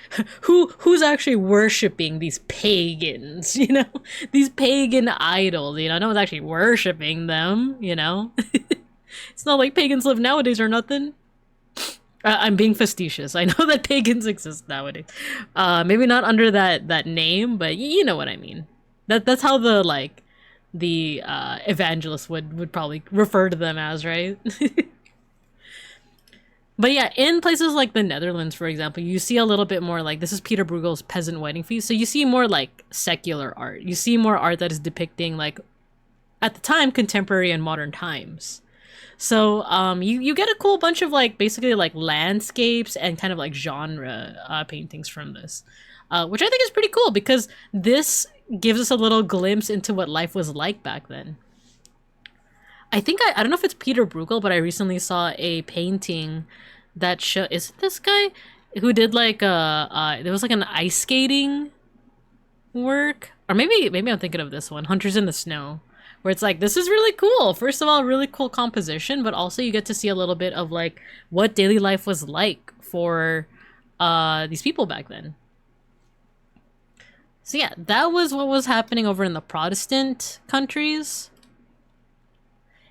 who's actually worshiping these pagans, these pagan idols, no one's actually worshiping them, It's not like pagans live nowadays or nothing. I'm being facetious. I know that pagans exist nowadays. Maybe not under that name, but you know what I mean. That's how the evangelists would probably refer to them as, right? But yeah, in places like the Netherlands, for example, you see a little bit more like, this is Peter Bruegel's Peasant Wedding Feast, so you see more like secular art. You see more art that is depicting like, at the time, contemporary and modern times. So you get a cool bunch of like, basically like landscapes and kind of like genre paintings from this, which I think is pretty cool because this gives us a little glimpse into what life was like back then. I think I don't know if it's Peter Bruegel, but I recently saw a painting that is it this guy who did like there was like an ice skating work, or maybe I'm thinking of this one, Hunters in the Snow, where it's like, this is really cool. First of all, really cool composition, but also you get to see a little bit of like what daily life was like for these people back then. So yeah, that was what was happening over in the Protestant countries.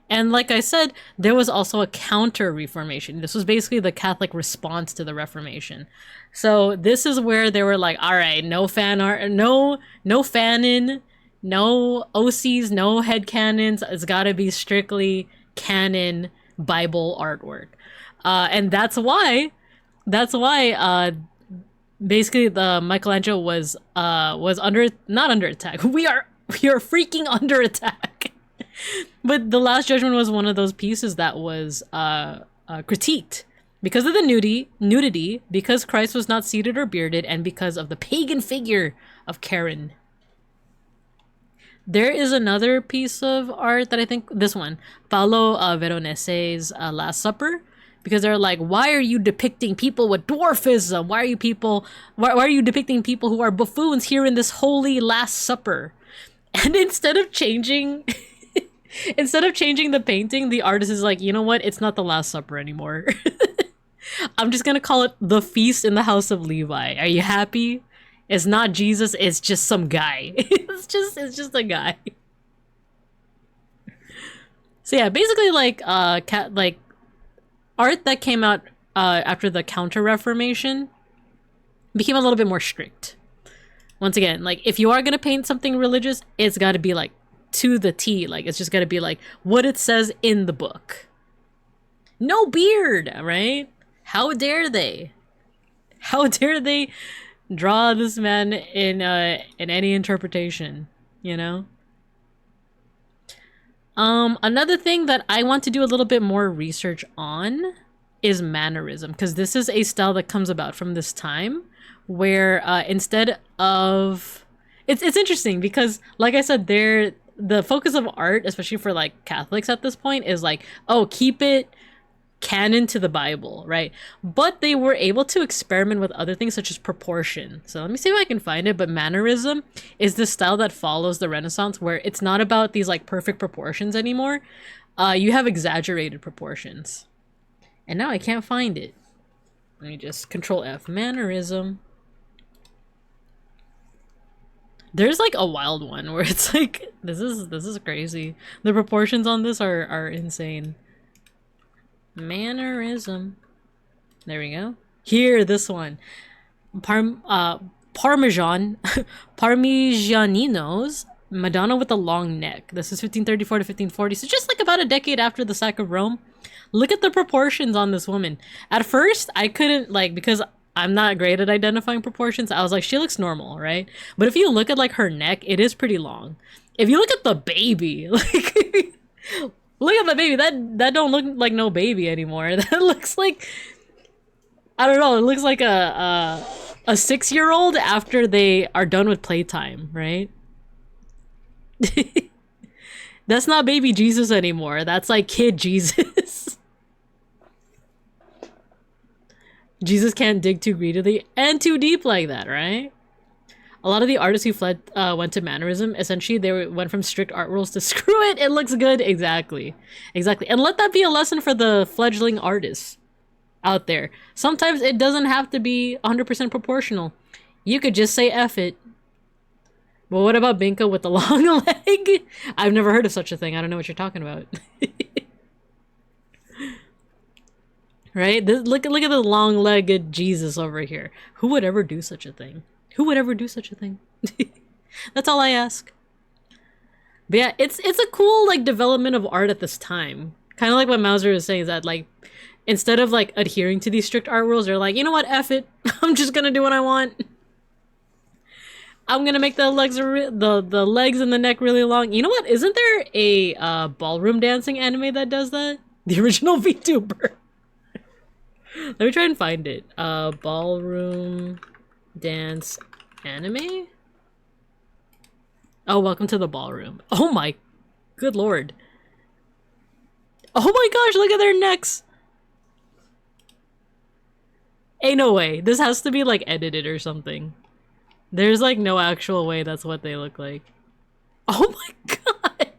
And like I said, there was also a counter-reformation. This was basically the Catholic response to the Reformation. So this is where they were like, all right, no fan art, no fanon, no OCs, no headcanons. It's got to be strictly canon Bible artwork. And that's why basically the Michelangelo was not under attack. We are freaking under attack. But The Last Judgment was one of those pieces that was critiqued because of the nudity, because Christ was not seated or bearded, and because of the pagan figure of Karen. There is another piece of art that I think, this one, Paolo Veronese's Last Supper, because they're like, why are you depicting people with dwarfism? Why are you depicting people who are buffoons here in this holy Last Supper? And instead of changing the painting, the artist is like, you know what? It's not the Last Supper anymore. I'm just gonna call it The Feast in the House of Levi. Are you happy? It's not Jesus, it's just some guy. it's just a guy. So yeah, basically like art that came out after the Counter-Reformation became a little bit more strict. Once again, like if you are gonna paint something religious, it's gotta be like to the T. Like it's just gotta be like what it says in the book. No beard, right? How dare they? How dare they draw this man in any interpretation, you know? Another thing that I want to do a little bit more research on is mannerism, because this is a style that comes about from this time where instead of it's interesting because like I said, the focus of art, especially for like Catholics at this point, is like, oh, keep it canon to the Bible, right? But they were able to experiment with other things such as proportion. So let me see if I can find it. But mannerism is the style that follows the Renaissance, where it's not about these like perfect proportions anymore. You have exaggerated proportions. And now I can't find it. Let me just Control F. Mannerism. There's like a wild one where it's like, this is crazy. The proportions on this are insane. Mannerism. There we go. Here, this one. Parmesan. Parmigianinos. Madonna with a long neck. This is 1534 to 1540. So just like about a decade after the sack of Rome. Look at the proportions on this woman. At first, I couldn't like, because I'm not great at identifying proportions. I was like, she looks normal, right? But if you look at like her neck, it is pretty long. If you look at the baby, like look at the baby. That don't look like no baby anymore. That looks like, I don't know. It looks like a 6-year-old after they are done with playtime, right? That's not baby Jesus anymore. That's like kid Jesus. Jesus can't dig too greedily and too deep like that, right? A lot of the artists who went to mannerism, essentially they went from strict art rules to screw it, it looks good. Exactly. And let that be a lesson for the fledgling artists out there. Sometimes it doesn't have to be 100% proportional. You could just say F it. But what about Binka with the long leg? I've never heard of such a thing. I don't know what you're talking about. Right? Look at the long-legged Jesus over here. Who would ever do such a thing? Who would ever do such a thing? That's all I ask. But yeah, it's a cool like development of art at this time. Kind of like what Mauser was saying, is that like instead of like adhering to these strict art rules, they're like, you know what, F it. I'm just gonna do what I want. I'm gonna make the legs the legs and the neck really long. You know what? Isn't there a ballroom dancing anime that does that? The original VTuber. Let me try and find it. Ballroom dance anime? Oh, welcome to the ballroom. Oh my good lord. Oh my gosh, look at their necks. Ain't no way. This has to be like edited or something. There's like no actual way that's what they look like. Oh my god.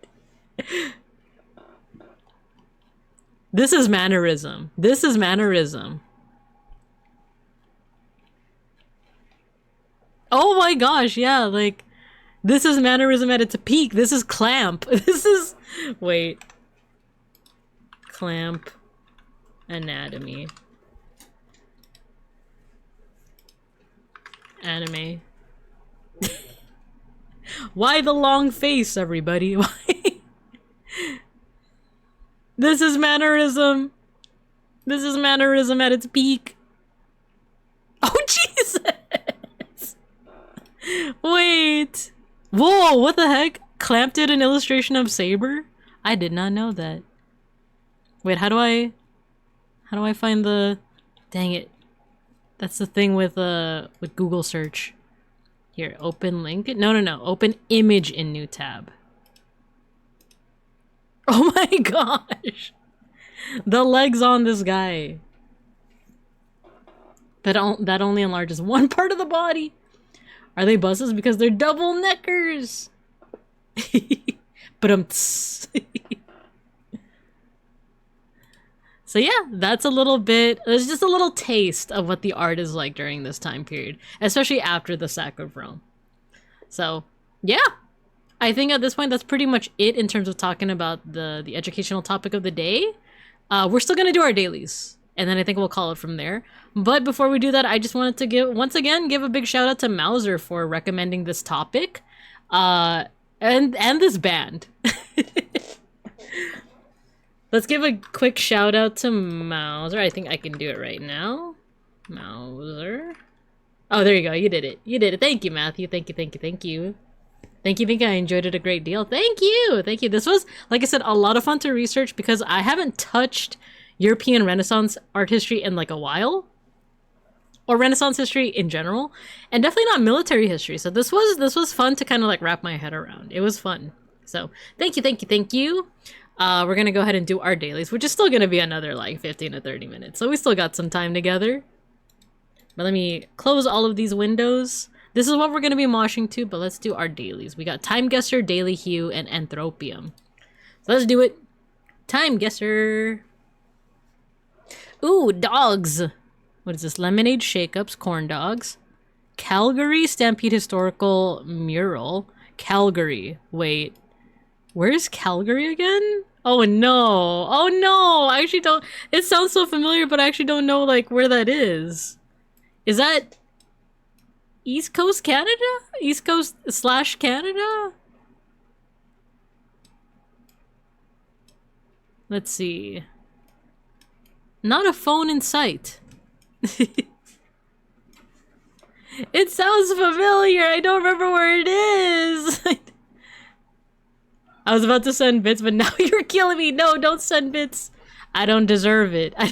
This is mannerism. This is mannerism. Oh my gosh, yeah, like this is mannerism at its peak. This is clamp. This is wait. Clamp anatomy. Anime. Why the long face, everybody? Why? This is mannerism. This is mannerism at its peak. Oh, Jesus! Wait. Whoa, what the heck? Clamp did an illustration of Saber? I did not know that. Wait, how do I find the... Dang it. That's the thing with Google search. Here, open link. No. Open image in new tab. Oh my gosh. The legs on this guy. That only enlarges one part of the body. Are they buses? Because they're double neckers. But So yeah, that's a little bit, there's just a little taste of what the art is like during this time period, especially after the sack of Rome. So yeah, I think at this point that's pretty much it in terms of talking about the educational topic of the day. We're still gonna do our dailies, and then I think we'll call it from there. But before we do that, I just wanted to once again give a big shout out to Mauser for recommending this topic, and this band. Let's give a quick shout out to Mauser. I think I can do it right now. Mauser. Oh, there you go. You did it. You did it. Thank you, Matthew. Thank you. Thank you. I enjoyed it a great deal. Thank you. This was, like I said, a lot of fun to research because I haven't touched European Renaissance art history in like a while. Or Renaissance history in general. And definitely not military history. So this was fun to kind of like wrap my head around. It was fun. So thank you. We're gonna go ahead and do our dailies, which is still gonna be another like 15 to 30 minutes. So we still got some time together. But let me close all of these windows. This is what we're gonna be moshing to, but let's do our dailies. We got Time Guesser, Daily Hue, and Anthropium. So let's do it. Time Guesser. Ooh, dogs. What is this? Lemonade Shake-Ups, Corn Dogs. Calgary Stampede Historical Mural. Calgary. Wait. Where's Calgary again? Oh no. I actually don't... It sounds so familiar, but I actually don't know like where that is. Is that East Coast Canada? East Coast / Canada? Let's see. Not a phone in sight. It sounds familiar. I don't remember where it is. I was about to send bits, but now you're killing me. No, don't send bits. I don't deserve it. I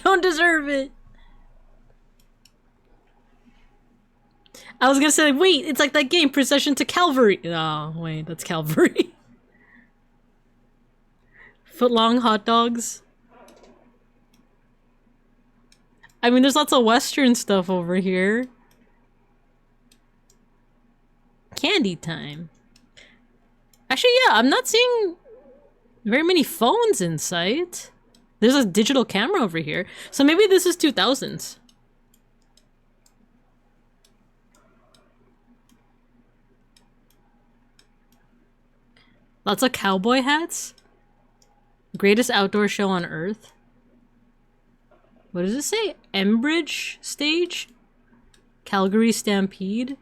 was gonna say, wait, it's like that game, Procession to Calvary. Oh, wait, that's Calvary. Footlong hot dogs. I mean, there's lots of Western stuff over here. Candy time. Actually, yeah, I'm not seeing very many phones in sight. There's a digital camera over here. So maybe this is 2000s. Lots of cowboy hats. Greatest outdoor show on earth. What does it say? Embridge stage? Calgary Stampede?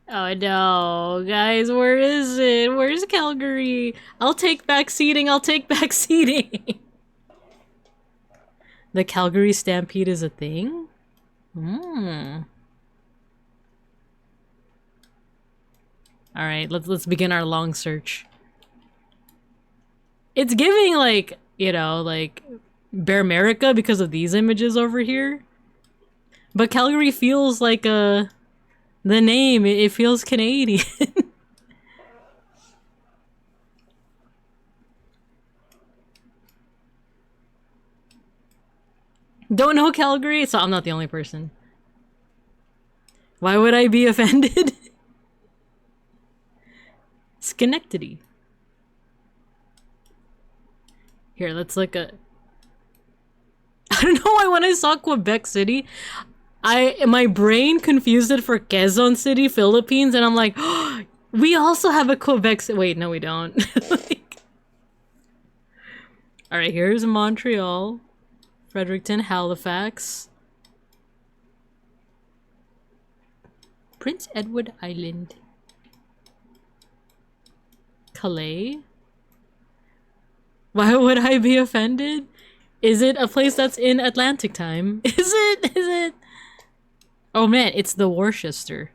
Oh no, guys, where is it? Where's Calgary? I'll take back seating. The Calgary Stampede is a thing? Alright, let's begin our long search. It's giving like, you know, like Bear America because of these images over here. But Calgary feels like the name, it feels Canadian. Don't know Calgary, so I'm not the only person. Why would I be offended? Schenectady. Here, let's look at... I don't know why when I saw Quebec City, my brain confused it for Quezon City, Philippines, and I'm like, oh, we also have a Quebec City. Wait, no we don't. Like... Alright, here's Montreal, Fredericton, Halifax, Prince Edward Island, Calais. Why would I be offended? Is it a place that's in Atlantic time? Is it? Oh man, it's the Worcester.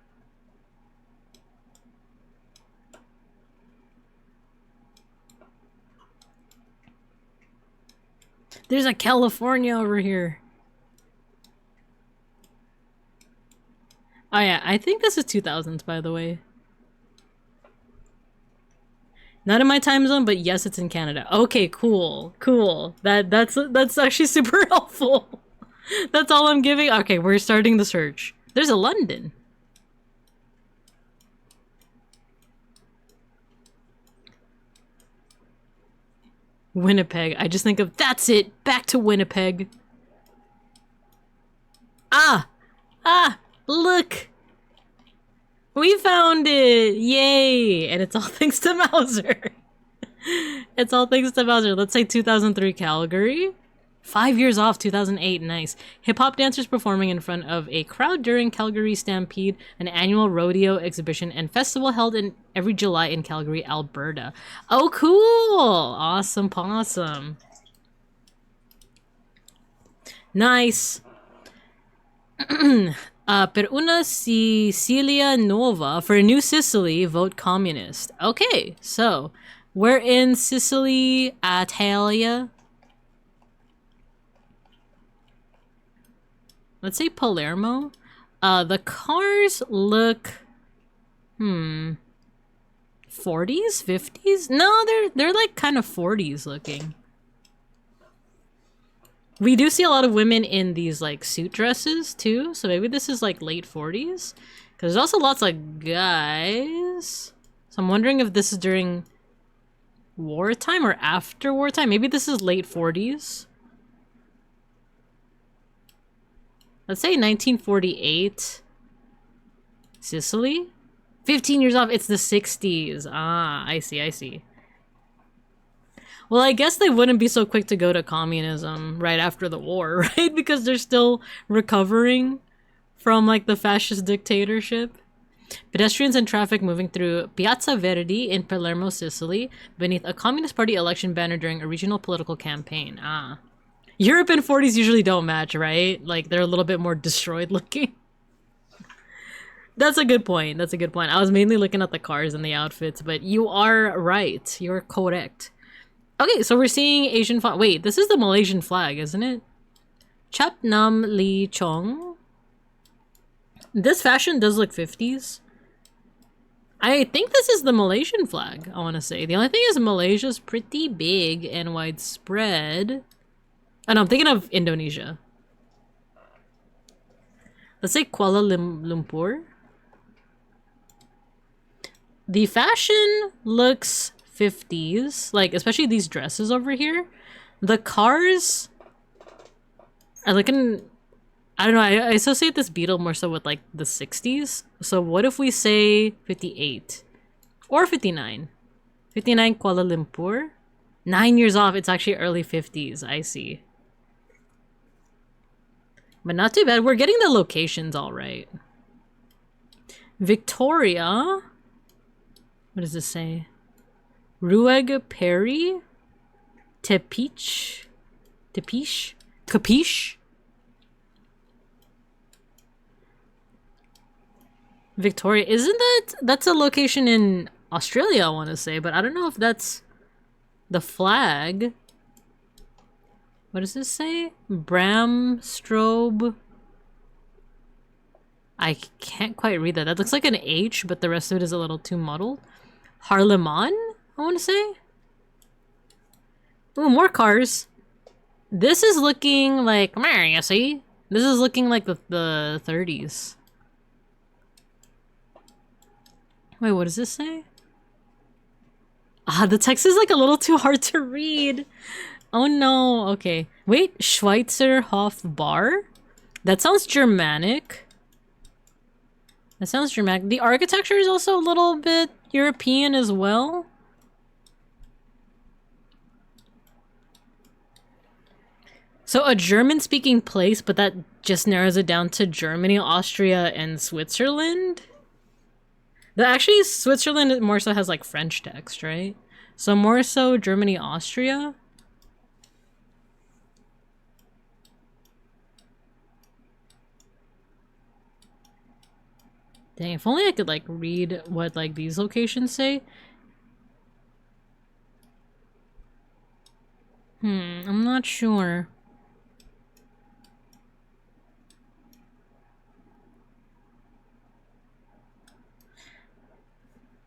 There's a California over here. Oh yeah, I think this is 2000s, by the way. Not in my time zone, but yes, it's in Canada. Okay, cool, cool. That's actually super helpful. That's all I'm giving. Okay, we're starting the search. There's a London. Winnipeg. I just think of, that's it! Back to Winnipeg. Ah! Ah! Look! We found it! Yay! And it's all thanks to Mauser. It's all thanks to Mauser. Let's say 2003 Calgary. 5 years off, 2008. Nice. Hip-hop dancers performing in front of a crowd during Calgary Stampede, an annual rodeo exhibition and festival held in every July in Calgary, Alberta. Oh, cool! Awesome possum. Nice. Per una Sicilia Nova, for a new Sicily, vote communist. Okay, so we're in Sicily, Italia. Let's say Palermo. The cars look 40s, 50s? No, they're like kind of 40s looking. We do see a lot of women in these like suit dresses too, so maybe this is like late 40s. Because there's also lots of guys. So I'm wondering if this is during wartime or after wartime. Maybe this is late 40s. Let's say 1948. Sicily? 15 years off, it's the 60s. Ah, I see, I see. Well, I guess they wouldn't be so quick to go to communism right after the war, right? Because they're still recovering from, like, the fascist dictatorship. Pedestrians and traffic moving through Piazza Verdi in Palermo, Sicily, beneath a Communist Party election banner during a regional political campaign. Ah. Europe and 40s usually don't match, right? Like, they're a little bit more destroyed looking. That's a good point. That's a good point. I was mainly looking at the cars and the outfits, but you are right. You're correct. Okay, so we're seeing Asian flag. Wait, this is the Malaysian flag, isn't it? Chap Nam Lee Chong. This fashion does look 50s. I think this is the Malaysian flag, I want to say. The only thing is Malaysia's pretty big and widespread. Oh, no, I'm thinking of Indonesia. Let's say Kuala Lumpur. The fashion looks 50s, like especially these dresses over here. The cars are looking, I don't know, I associate this beetle more so with like the 60s. So what if we say 58 or 59? 59 Kuala Lumpur. 9 years off, it's actually early 50s. I see. But not too bad. We're getting the locations all right. Victoria. What does this say? Rueg Perry? Tepiche? Tepiche? Capiche? Victoria. Isn't that's a location in Australia, I want to say, but I don't know if that's the flag. What does this say? Bramstrobe. I can't quite read that. That looks like an H, but the rest of it is a little too muddled. Harleman, I want to say. Ooh, more cars. This is looking like, you see? This is looking like the 30s. Wait, what does this say? Ah, the text is like a little too hard to read. Oh no, okay. Wait, Schweizerhof Bar? That sounds Germanic. That sounds Germanic. The architecture is also a little bit European as well. So a German-speaking place, but that just narrows it down to Germany, Austria, and Switzerland? Actually, Switzerland more so has like French text, right? So more so Germany, Austria. Dang, if only I could like read what like these locations say. I'm not sure.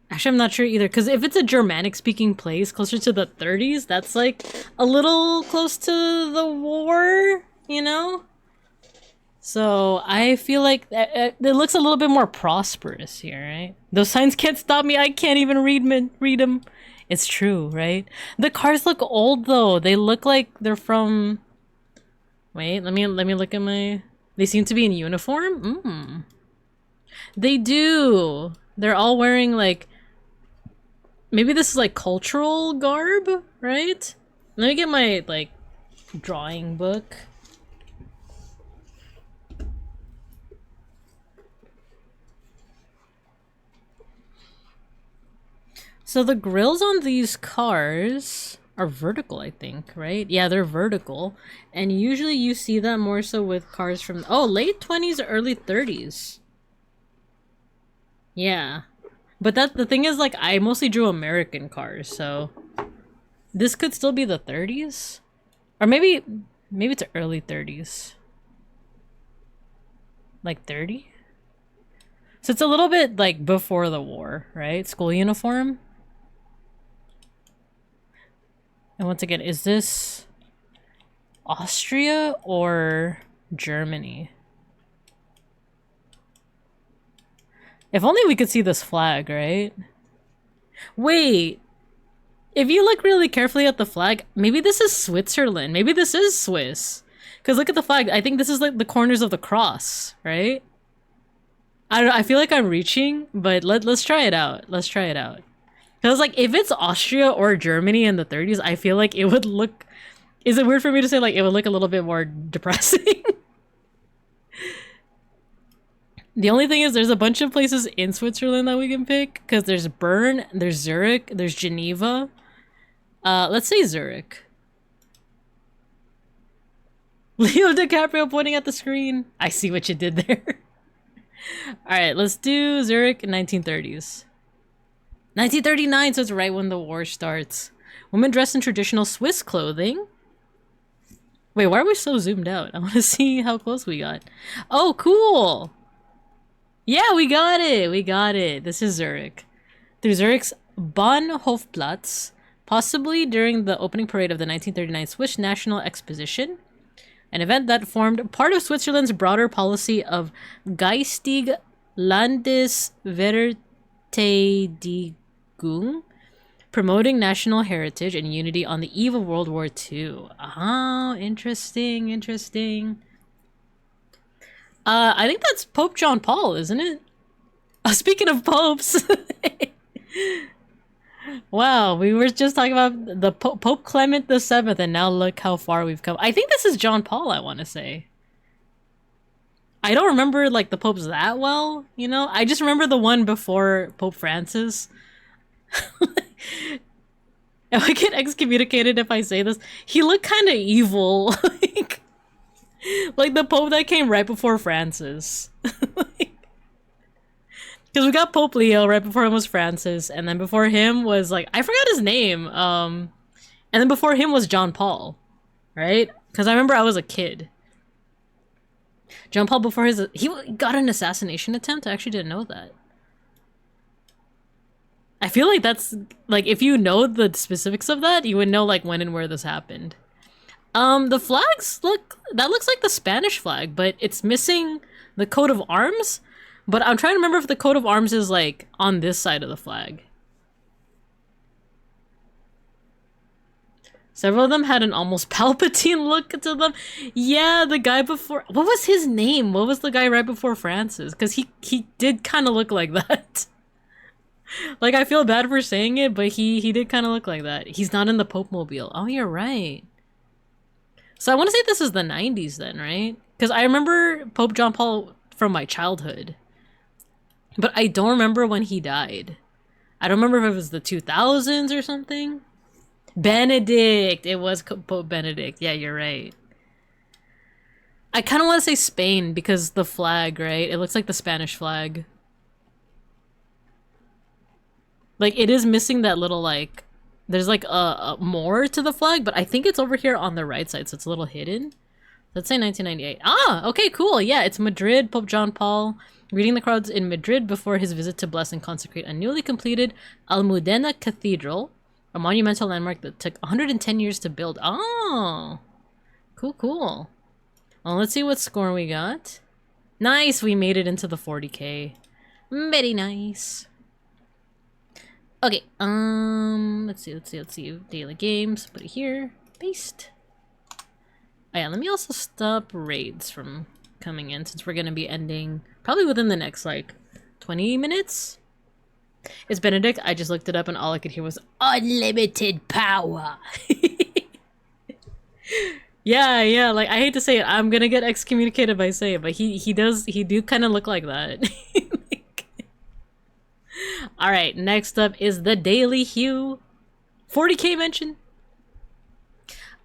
Actually, I'm not sure either, because if it's a Germanic-speaking place closer to the 30s, that's like a little close to the war, you know? So I feel like it looks a little bit more prosperous here, right? Those signs can't stop me. I can't even read them. It's true, right? The cars look old though. They look like they're from. Wait, let me look at my. They seem to be in uniform. They do. They're all wearing like. Maybe this is like cultural garb, right? Let me get my like drawing book. So the grills on these cars are vertical, I think, right? Yeah, they're vertical. And usually you see that more so with cars from, oh, late 20s, early 30s. Yeah. But the thing is, like, I mostly drew American cars, so this could still be the 30s? Or maybe it's early 30s. Like 30? So it's a little bit, like, before the war, right? School uniform? And once again, is this Austria or Germany? If only we could see this flag, right? Wait! If you look really carefully at the flag, maybe this is Switzerland. Maybe this is Swiss. Because look at the flag. I think this is like the corners of the cross, right? I don't know, I feel like I'm reaching, but let's try it out. Let's try it out. Because, like, if it's Austria or Germany in the 30s, I feel like it would look... Is it weird for me to say, like, it would look a little bit more depressing? The only thing is there's a bunch of places in Switzerland that we can pick. Because there's Bern, there's Zurich, there's Geneva. Let's say Zurich. Leo DiCaprio pointing at the screen. I see what you did there. Alright, let's do Zurich 1930s. 1939, so it's right when the war starts. Women dressed in traditional Swiss clothing. Wait, why are we so zoomed out? I want to see how close we got. Oh, cool! Yeah, we got it! We got it. This is Zurich. Through Zurich's Bahnhofplatz, possibly during the opening parade of the 1939 Swiss National Exposition, an event that formed part of Switzerland's broader policy of geistige Landesverteidigung, promoting national heritage and unity on the eve of World War II. Oh, interesting, interesting. I think that's Pope John Paul, isn't it? Speaking of popes. Wow, we were just talking about the Pope Clement VII, and now look how far we've come. I think this is John Paul, I want to say. I don't remember, like, the popes that well, you know? I just remember the one before Pope Francis. If I get excommunicated if I say this, he looked kind of evil. like the Pope that came right before Francis. Because we got Pope Leo, right before him was Francis, and then before him was, like, I forgot his name. And then before him was John Paul, right? Because I remember I was a kid. John Paul before his... He got an assassination attempt? I actually didn't know that. I feel like that's... Like, if you know the specifics of that, you would know, like, when and where this happened. The flags look... That looks like the Spanish flag, but it's missing the coat of arms. But I'm trying to remember if the coat of arms is, like, on this side of the flag. Several of them had an almost Palpatine look to them. Yeah, the guy before... What was his name? What was the guy right before Francis? Because he did kind of look like that. Like, I feel bad for saying it, but he did kind of look like that. He's not in the Pope Mobile. Oh, you're right. So I want to say this is the 90s then, right? Because I remember Pope John Paul from my childhood. But I don't remember when he died. I don't remember if it was the 2000s or something. Benedict! It was Pope Benedict. Yeah, you're right. I kind of want to say Spain because the flag, right? It looks like the Spanish flag. Like, it is missing that little, like, there's like a more to the flag, but I think it's over here on the right side, so it's a little hidden. Let's say 1998. Ah, okay, cool. Yeah, it's Madrid. Pope John Paul reading the crowds in Madrid before his visit to bless and consecrate a newly completed Almudena Cathedral, a monumental landmark that took 110 years to build. Oh, cool, cool. Well, let's see what score we got. Nice, we made it into the 40K. Very nice. Okay, let's see. Daily games, put it here. Paste. Oh yeah, let me also stop raids from coming in since we're gonna be ending probably within the next, like, 20 minutes? It's Benedict. I just looked it up and all I could hear was unlimited power. Yeah, like, I hate to say it. I'm gonna get excommunicated by saying it, but he do kind of look like that. Alright, next up is the Daily Hue. 40K mention.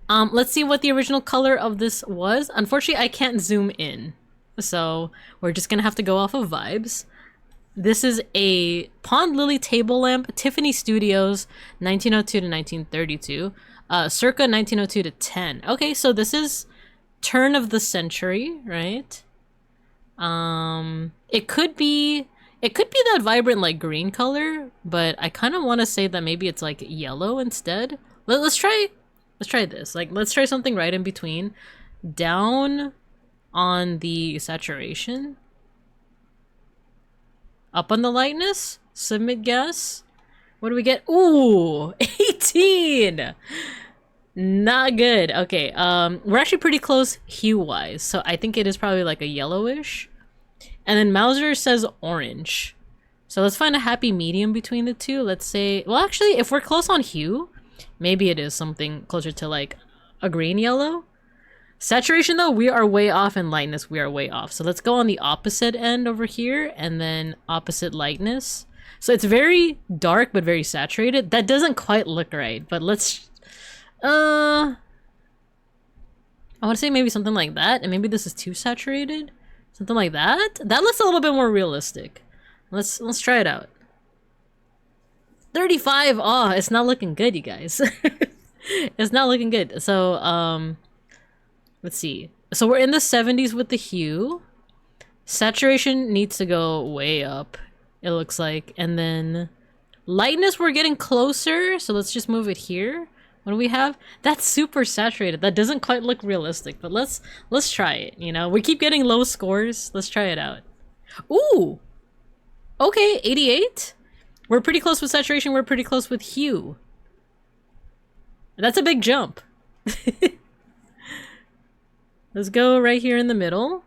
Let's see what the original color of this was. Unfortunately, I can't zoom in, so we're just gonna have to go off of vibes. This is a Pond Lily table lamp, Tiffany Studios, 1902 to 1932, circa 1902 to 10. Okay, so this is turn of the century, right? It could be that vibrant, like, green color, but I kind of want to say that maybe it's like yellow instead. Let's try this. Like, let's try something right in between. Down on the saturation. Up on the lightness. Submit guess. What do we get? Ooh, 18. Not good. Okay, we're actually pretty close hue-wise, so I think it is probably like a yellowish. And then Mauser says orange. So let's find a happy medium between the two. Let's say, well, actually, if we're close on hue, maybe it is something closer to like a green yellow. Saturation though, we are way off, and lightness, we are way off. So let's go on the opposite end over here, and then opposite lightness. So it's very dark, but very saturated. That doesn't quite look right, but let's, I want to say maybe something like that, and maybe this is too saturated. Something like that? That looks a little bit more realistic. Let's try it out. 35! Oh, it's not looking good, you guys. It's not looking good. So, let's see. So we're in the 70s with the hue. Saturation needs to go way up, it looks like. And then lightness, we're getting closer. So let's just move it here. What do we have? That's super saturated. That doesn't quite look realistic, but let's try it, you know? We keep getting low scores. Let's try it out. Ooh! Okay, 88? We're pretty close with saturation. We're pretty close with hue. That's a big jump. Let's go right here in the middle.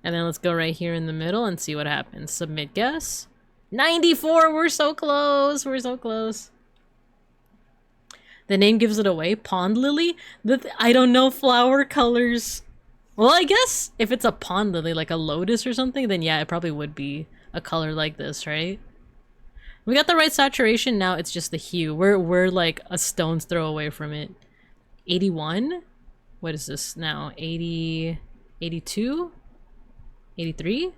And then let's go right here in the middle and see what happens. Submit guess. 94! We're so close! We're so close. The name gives it away. Pond lily? I don't know flower colors. Well, I guess if it's a pond lily, like a lotus or something, then yeah, it probably would be a color like this, right? We got the right saturation, now it's just the hue. We're like a stone's throw away from it. 81? What is this now? 80... 82? 83?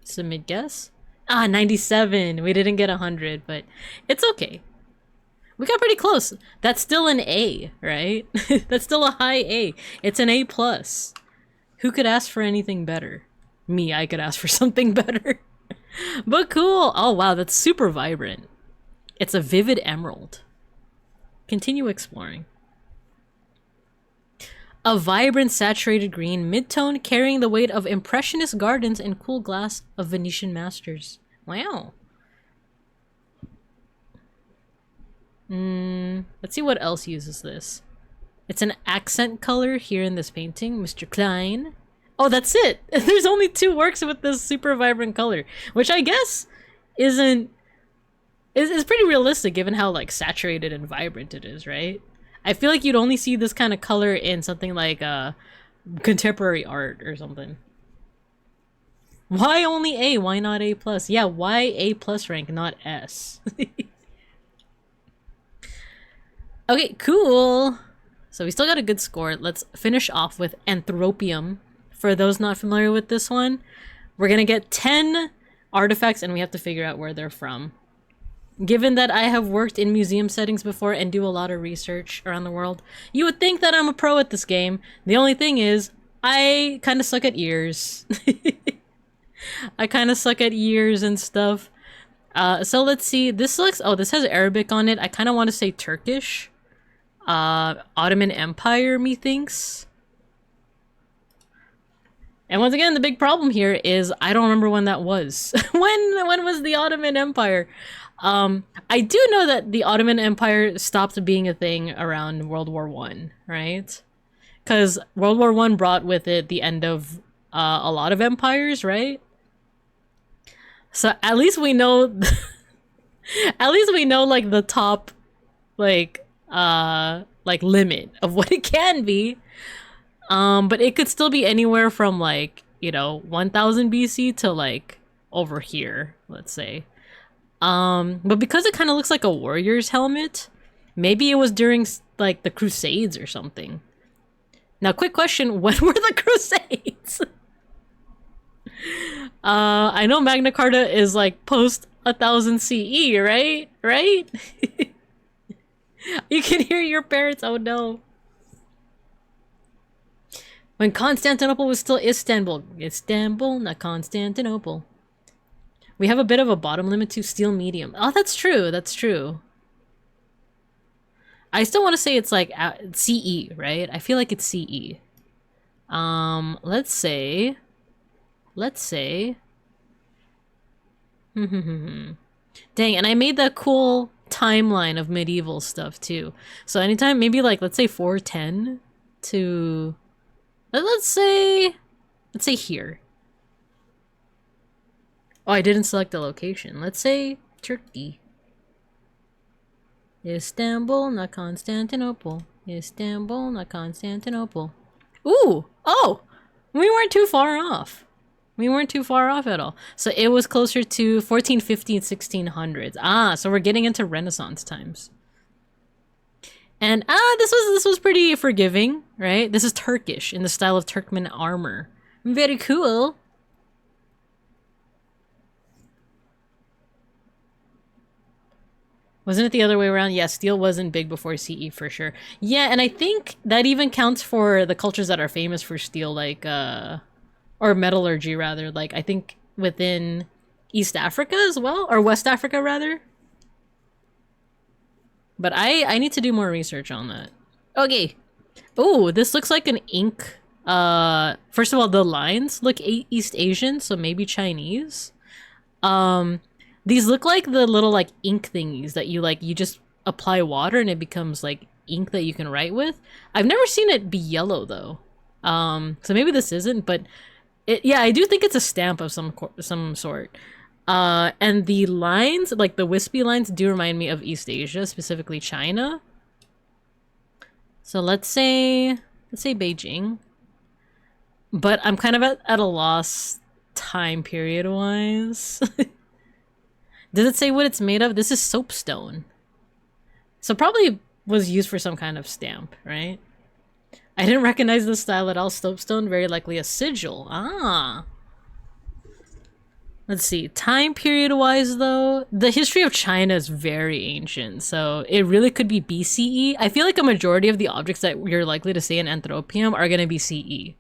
Submit guess? Ah, 97! We didn't get 100, but it's okay. We got pretty close. That's still an A, right? That's still a high A. It's an A+. Who could ask for anything better? Me, I could ask for something better. But cool. Oh wow, that's super vibrant. It's a vivid emerald. Continue exploring. A vibrant saturated green mid-tone carrying the weight of impressionist gardens and cool glass of Venetian masters. Wow. Let's see what else uses this. It's an accent color here in this painting, Mr. Klein. Oh, that's it! There's only 2 works with this super vibrant color, which I guess is pretty realistic given how like saturated and vibrant it is, right? I feel like you'd only see this kind of color in something like contemporary art or something. Why only A? Why not A+? Yeah, why A+ rank, not S? Okay, cool. So we still got a good score. Let's finish off with Anthropium. For those not familiar with this one, we're gonna get 10 artifacts and we have to figure out where they're from. Given that I have worked in museum settings before and do a lot of research around the world, you would think that I'm a pro at this game. The only thing is, I kind of suck at ears. I kind of suck at ears and stuff. So let's see. This looks... Oh, this has Arabic on it. I kind of want to say Turkish. Ottoman Empire, methinks. And once again, the big problem here is I don't remember when that was. When was the Ottoman Empire? I do know that the Ottoman Empire stopped being a thing around World War I, right? Because World War I brought with it the end of a lot of empires, right? So at least we know, at least we know like the top, like limit of what it can be. But it could still be anywhere from like, you know, 1000 BC to like over here, let's say. But because it kind of looks like a warrior's helmet, maybe it was during like the Crusades or something. Now, quick question, when were the Crusades? I know Magna Carta is like post 1000 CE, right? Right? You can hear your parents, oh no. When Constantinople was still Istanbul. Istanbul, not Constantinople. We have a bit of a bottom limit to steel medium. Oh, that's true. That's true. I still want to say it's like CE, right? I feel like it's CE. Let's say. Dang, and I made that cool timeline of medieval stuff too. So anytime, maybe like, let's say 410 to, let's say here. Oh, I didn't select the location. Let's say Turkey. Istanbul, not Constantinople. Istanbul, not Constantinople. Ooh! Oh! We weren't too far off. We weren't too far off at all. So it was closer to 1450 and 1600s. Ah, so we're getting into Renaissance times. And this was pretty forgiving, right? This is Turkish in the style of Turkmen armor. Very cool. Wasn't it the other way around? Yeah, steel wasn't big before CE for sure. Yeah, and I think that even counts for the cultures that are famous for steel, like, or metallurgy rather. Like, I think within East Africa as well, or West Africa rather. But I need to do more research on that. Okay. Oh, this looks like an ink. First of all, the lines look East Asian, so maybe Chinese. These look like the little like ink thingies that you just apply water and it becomes like ink that you can write with. I've never seen it be yellow though. So maybe this isn't, but yeah, I do think it's a stamp of some sort. And the lines, like the wispy lines, do remind me of East Asia, specifically China. So let's say Beijing. But I'm kind of at a loss time period wise. Does it say what it's made of? This is soapstone. So probably was used for some kind of stamp, right? I didn't recognize the style at all. Soapstone, very likely a sigil. Ah. Let's see. Time period wise though, the history of China is very ancient. So it really could be BCE. I feel like a majority of the objects that you're likely to see in Anthropium are going to be CE.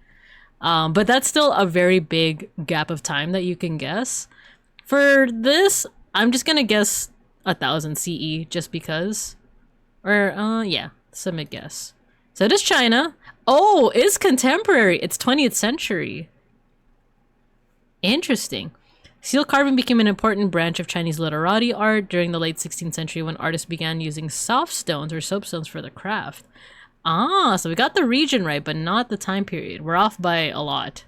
But that's still a very big gap of time that you can guess. For this, I'm just gonna guess 1000 CE just because. Or, yeah, submit guess. So it is China. Oh, it's contemporary. It's 20th century. Interesting. Seal carving became an important branch of Chinese literati art during the late 16th century when artists began using soft stones or soapstones for the craft. Ah, so we got the region right, but not the time period. We're off by a lot.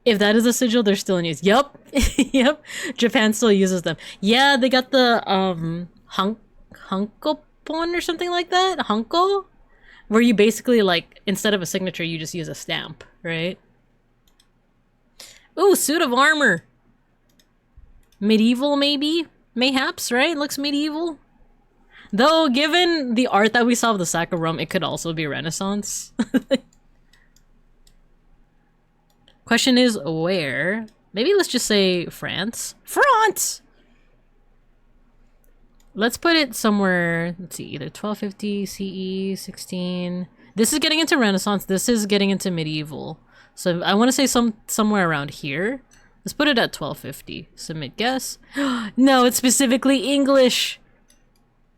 If that is a sigil, they're still in use. Yup. Yep. Japan still uses them. Yeah, they got the hankopon or something like that. Hanko? Where you basically like instead of a signature, you just use a stamp, right? Ooh, suit of armor. Medieval maybe? Mayhaps, right? Looks medieval. Though given the art that we saw of the sack of rum, it could also be Renaissance. Question is where? Maybe let's just say France. France! Let's put it somewhere, let's see, either 1250 CE, 16. This is getting into Renaissance. This is getting into medieval. So I want to say somewhere around here. Let's put it at 1250. Submit guess. No, it's specifically English.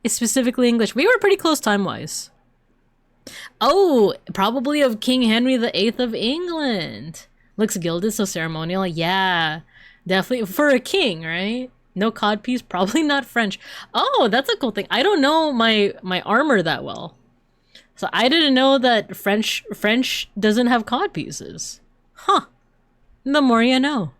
It's specifically English. We were pretty close time-wise. Oh, probably of King Henry VIII of England. Looks gilded, so ceremonial. Yeah, definitely. For a king, right? No codpiece, probably not French. Oh, that's a cool thing. I don't know my armor that well. So I didn't know that French doesn't have codpieces. Huh. The more you know.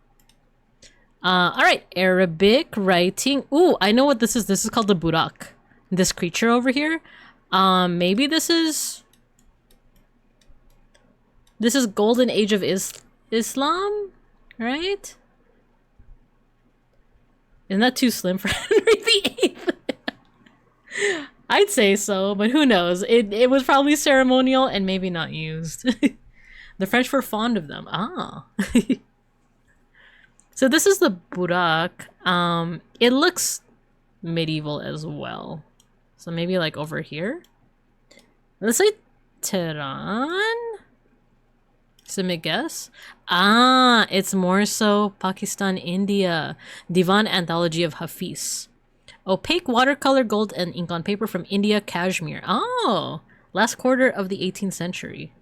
Alright, Arabic writing. Ooh, I know what this is. This is called the Burak. This creature over here. Maybe this is Golden Age of Islam, right? Isn't that too slim for Henry VIII? I'd say so, but who knows? It was probably ceremonial and maybe not used. The French were fond of them. Ah. So this is the Burak. It looks medieval as well. So maybe like over here. Let's say Tehran. Submit guess. Ah, it's more so Pakistan, India. Divan Anthology of Hafiz. Opaque watercolor, gold, and ink on paper from India, Kashmir. Oh, last quarter of the 18th century.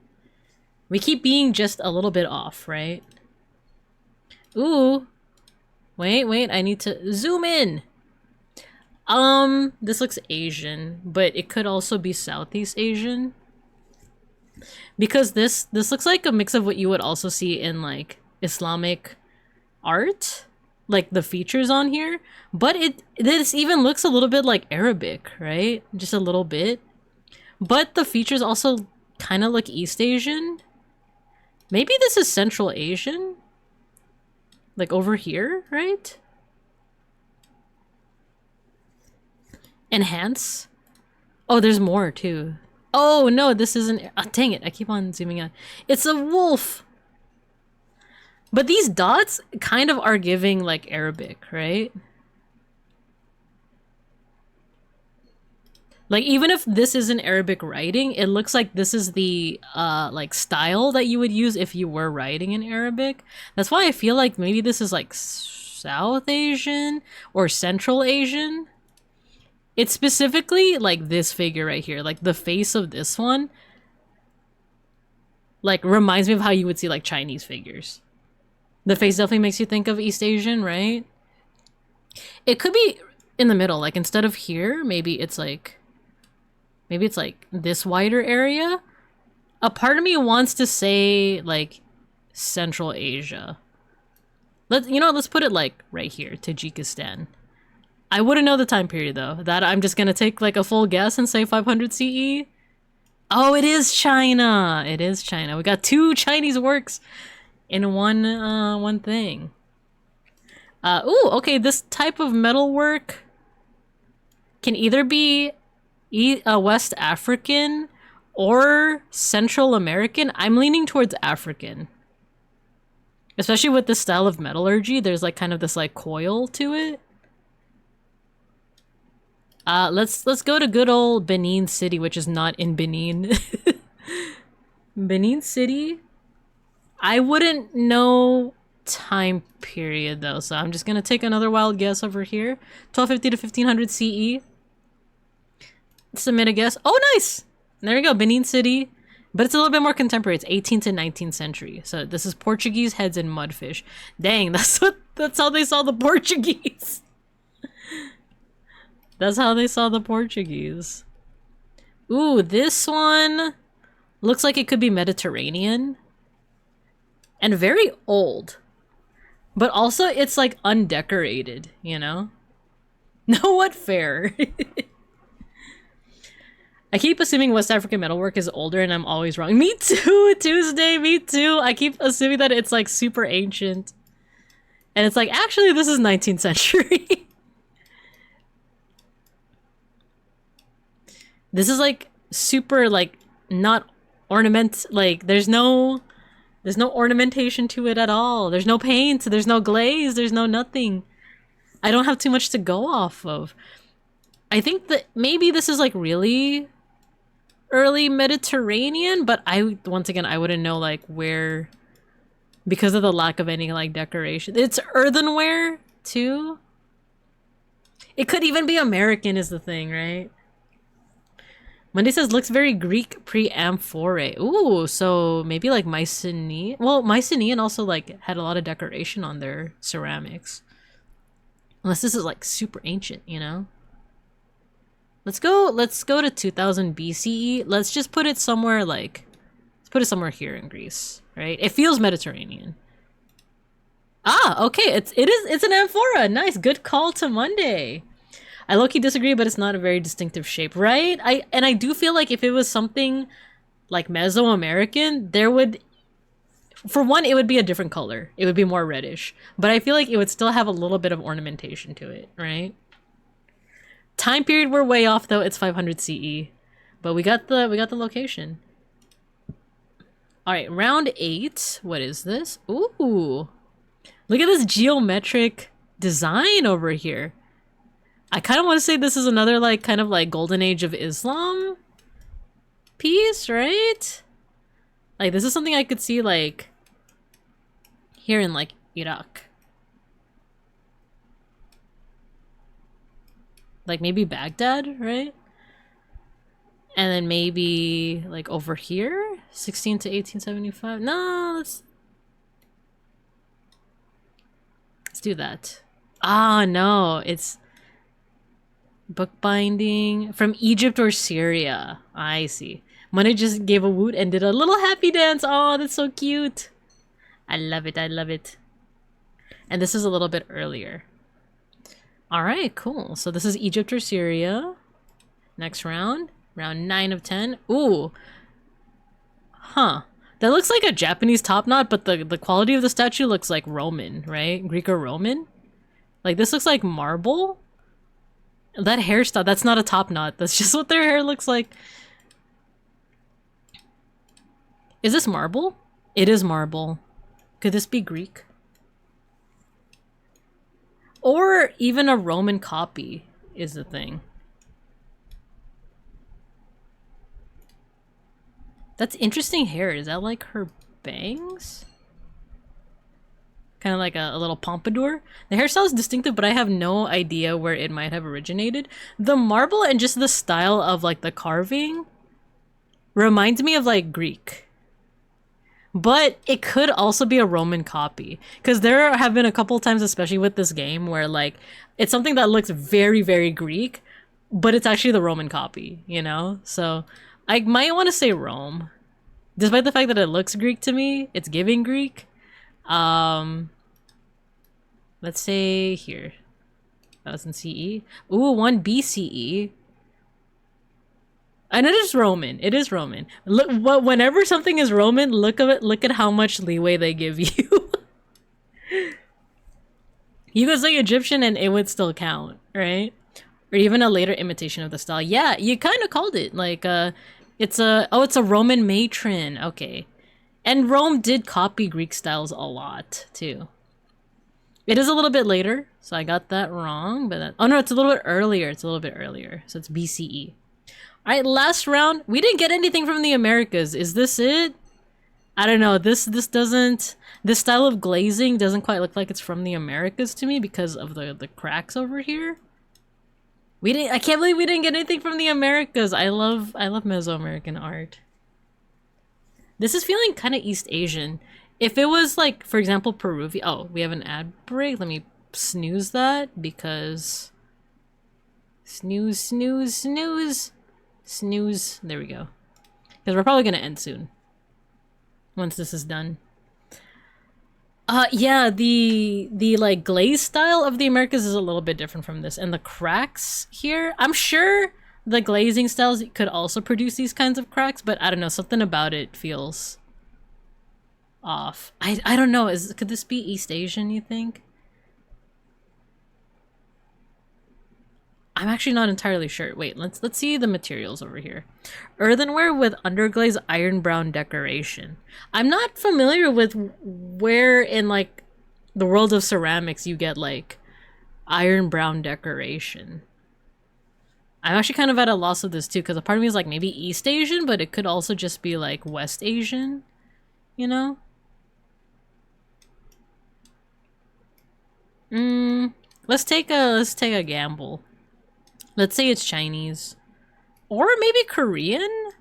We keep being just a little bit off, right? Ooh. Wait, I need to zoom in. This looks Asian, but it could also be Southeast Asian. Because this looks like a mix of what you would also see in like Islamic art, like the features on here, but this even looks a little bit like Arabic, right? Just a little bit. But the features also kind of look East Asian. Maybe this is Central Asian? Like over here, right? Enhance. Oh, there's more too. Oh no, this isn't. Oh, dang it, I keep on zooming out. It's a wolf. But these dots kind of are giving like Arabic, right? Like even if this isn't Arabic writing, it looks like this is the like style that you would use if you were writing in Arabic. That's why I feel like maybe this is like South Asian or Central Asian. It's specifically like this figure right here, like the face of this one, like reminds me of how you would see like Chinese figures. The face definitely makes you think of East Asian, right? It could be in the middle, like instead of here, maybe it's like this wider area. A part of me wants to say like Central Asia. Let's put it like right here, Tajikistan. I wouldn't know the time period though. That I'm just gonna take like a full guess and say 500 CE. Oh, it is China. It is China. We got two Chinese works in one thing. Ooh, okay. This type of metalwork can either be West African or Central American. I'm leaning towards African, especially with this style of metallurgy. There's like kind of this like coil to it. Let's go to good old Benin City, which is not in Benin. Benin City. I wouldn't know time period though, so I'm just gonna take another wild guess over here. 1250 to 1500 CE. Submit a guess. Oh, nice! There we go, Benin City. But it's a little bit more contemporary. It's 18th to 19th century. So this is Portuguese heads and mudfish. Dang, that's how they saw the Portuguese. That's how they saw the Portuguese. Ooh, this one looks like it could be Mediterranean. And very old. But also it's like undecorated, you know? No, what fair? I keep assuming West African metalwork is older and I'm always wrong. Me too, Tuesday, me too. I keep assuming that it's like super ancient. And it's like, actually this is 19th century. This is like super like not like there's no ornamentation to it at all. There's no paint, there's no glaze, there's no nothing. I don't have too much to go off of. I think that maybe this is like really early Mediterranean, but once again, I wouldn't know like where, because of the lack of any like decoration. It's earthenware too. It could even be American is the thing, right? Monday says looks very Greek pre-amphore. Ooh, so maybe like Mycenaean. Well, Mycenaean also like had a lot of decoration on their ceramics. Unless this is like super ancient, you know? Let's go to 2000 BCE. Let's just put it somewhere like, let's put it somewhere here in Greece, right? It feels Mediterranean. Ah, okay, it's an amphora. Nice, good call to Monday. I low-key disagree, but it's not a very distinctive shape, right? I do feel like if it was something like Mesoamerican, there would, for one, it would be a different color. It would be more reddish, but I feel like it would still have a little bit of ornamentation to it, right? Time period, we're way off though. It's 500 CE, but we got the location. All right, round 8. What is this? Ooh, look at this geometric design over here. I kind of want to say this is another like kind of like golden age of Islam piece, right? Like this is something I could see like here in like Iraq. Like maybe Baghdad, right? And then maybe like over here, 16 to 1875. No, let's do that. Ah, no, it's bookbinding from Egypt or Syria. I see. Money just gave a woot and did a little happy dance. Oh, that's so cute. I love it. I love it. And this is a little bit earlier. All right, cool. So this is Egypt or Syria. Next round. Round 9 of 10. Ooh. Huh. That looks like a Japanese top knot, but the quality of the statue looks like Roman, right? Greek or Roman? Like this looks like marble. That hairstyle, that's not a top knot. That's just what their hair looks like. Is this marble? It is marble. Could this be Greek? Or even a Roman copy is the thing. That's interesting hair. Is that like her bangs? Kind of like a little pompadour. The hairstyle is distinctive, but I have no idea where it might have originated. The marble and just the style of like the carving reminds me of like Greek. But it could also be a Roman copy. Because there have been a couple times, especially with this game, where like it's something that looks very, very Greek, but it's actually the Roman copy, you know? So I might want to say Rome. Despite the fact that it looks Greek to me, it's giving Greek. Let's say here, 1000 CE. Ooh, 1 BCE. And it is Roman. It is Roman. Look, whenever something is Roman, look at it. Look at how much leeway they give you. You could say Egyptian, and it would still count, right? Or even a later imitation of the style. Yeah, you kind of called it. Like, it's a Roman matron. Okay, and Rome did copy Greek styles a lot too. It is a little bit later, so I got that wrong. But oh no, it's a little bit earlier. It's a little bit earlier, so it's BCE. All right, last round. We didn't get anything from the Americas. Is this it? I don't know. This doesn't. This style of glazing doesn't quite look like it's from the Americas to me because of the cracks over here. We didn't. I can't believe we didn't get anything from the Americas. I love Mesoamerican art. This is feeling kind of East Asian. If it was like, for example, Peruvian. Oh, we have an ad break. Let me snooze that because snooze, snooze, snooze, snooze. There we go. Because we're probably gonna end soon once this is done. Yeah, the like glaze style of the Americas is a little bit different from this, and the cracks here, I'm sure the glazing styles could also produce these kinds of cracks, but I don't know, something about it feels off. I don't know, could this be East Asian, you think? I'm actually not entirely sure. Wait, let's see the materials over here. Earthenware with underglaze iron brown decoration. I'm not familiar with where in like the world of ceramics you get like iron brown decoration. I'm actually kind of at a loss of this too, because a part of me is like maybe East Asian, but it could also just be like West Asian, you know? Let's take a gamble. Let's say it's Chinese. Or maybe Korean?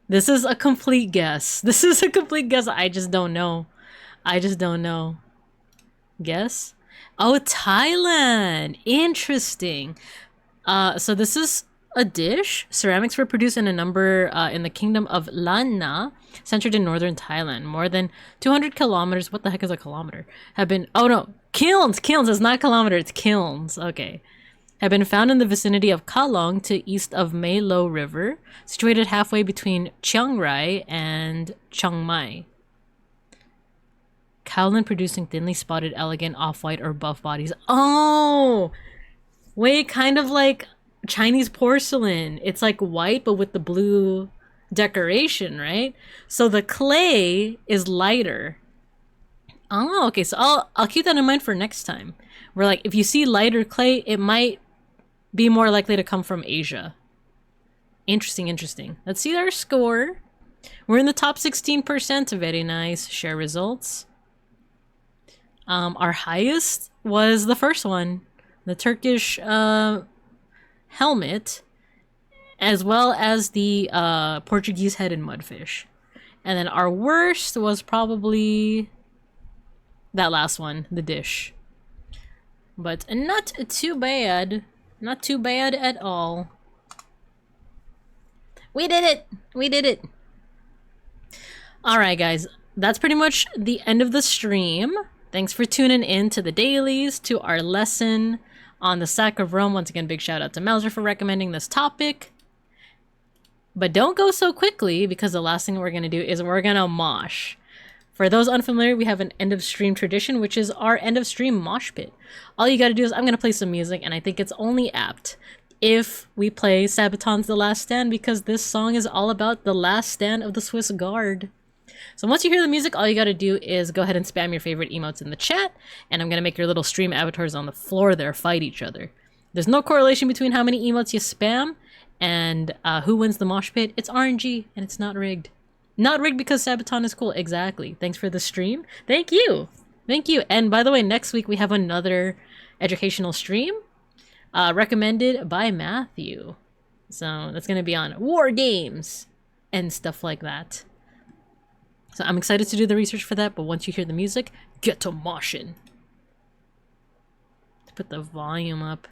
This is a complete guess. This is a complete guess. I just don't know. I just don't know. Guess? Oh, Thailand! Interesting. So this is a dish. Ceramics were produced in a number in the kingdom of Lan Na, centered in northern Thailand. More than 200 kilometers. What the heck is a kilometer? Have been. Oh no, kilns. Kilns. It's not kilometer. It's kilns. Okay. Have been found in the vicinity of Kalong to east of Mae Lo River, situated halfway between Chiang Rai and Chiang Mai. Kaolin producing thinly spotted, elegant, off-white or buff bodies. Oh! Wait, kind of like Chinese porcelain. It's like white, but with the blue decoration, right? So the clay is lighter. Oh, okay. So I'll keep that in mind for next time. Where like, if you see lighter clay, it might be more likely to come from Asia. Interesting, interesting. Let's see our score. We're in the top 16%. Very nice. Share results. Our highest was the first one, the Turkish helmet, as well as the Portuguese headed mudfish. And then our worst was probably that last one, the dish. But not too bad. Not too bad at all. We did it! We did it! Alright guys, that's pretty much the end of the stream. Thanks for tuning in to the dailies, to our lesson on the Sack of Rome. Once again, big shout out to Mauser for recommending this topic. But don't go so quickly, because the last thing we're going to do is we're going to mosh. For those unfamiliar, we have an end of stream tradition, which is our end of stream mosh pit. All you got to do is I'm going to play some music, and I think it's only apt if we play Sabaton's The Last Stand, because this song is all about the last stand of the Swiss Guard. So once you hear the music, all you gotta do is go ahead and spam your favorite emotes in the chat, and I'm gonna make your little stream avatars on the floor there fight each other. There's no correlation between how many emotes you spam and who wins the mosh pit. It's RNG, and it's not rigged. Not rigged because Sabaton is cool. Exactly. Thanks for the stream. Thank you. Thank you. And by the way, next week we have another educational stream recommended by Matthew. So that's gonna be on war games and stuff like that. So I'm excited to do the research for that, but once you hear the music, get to moshing. Let's put the volume up.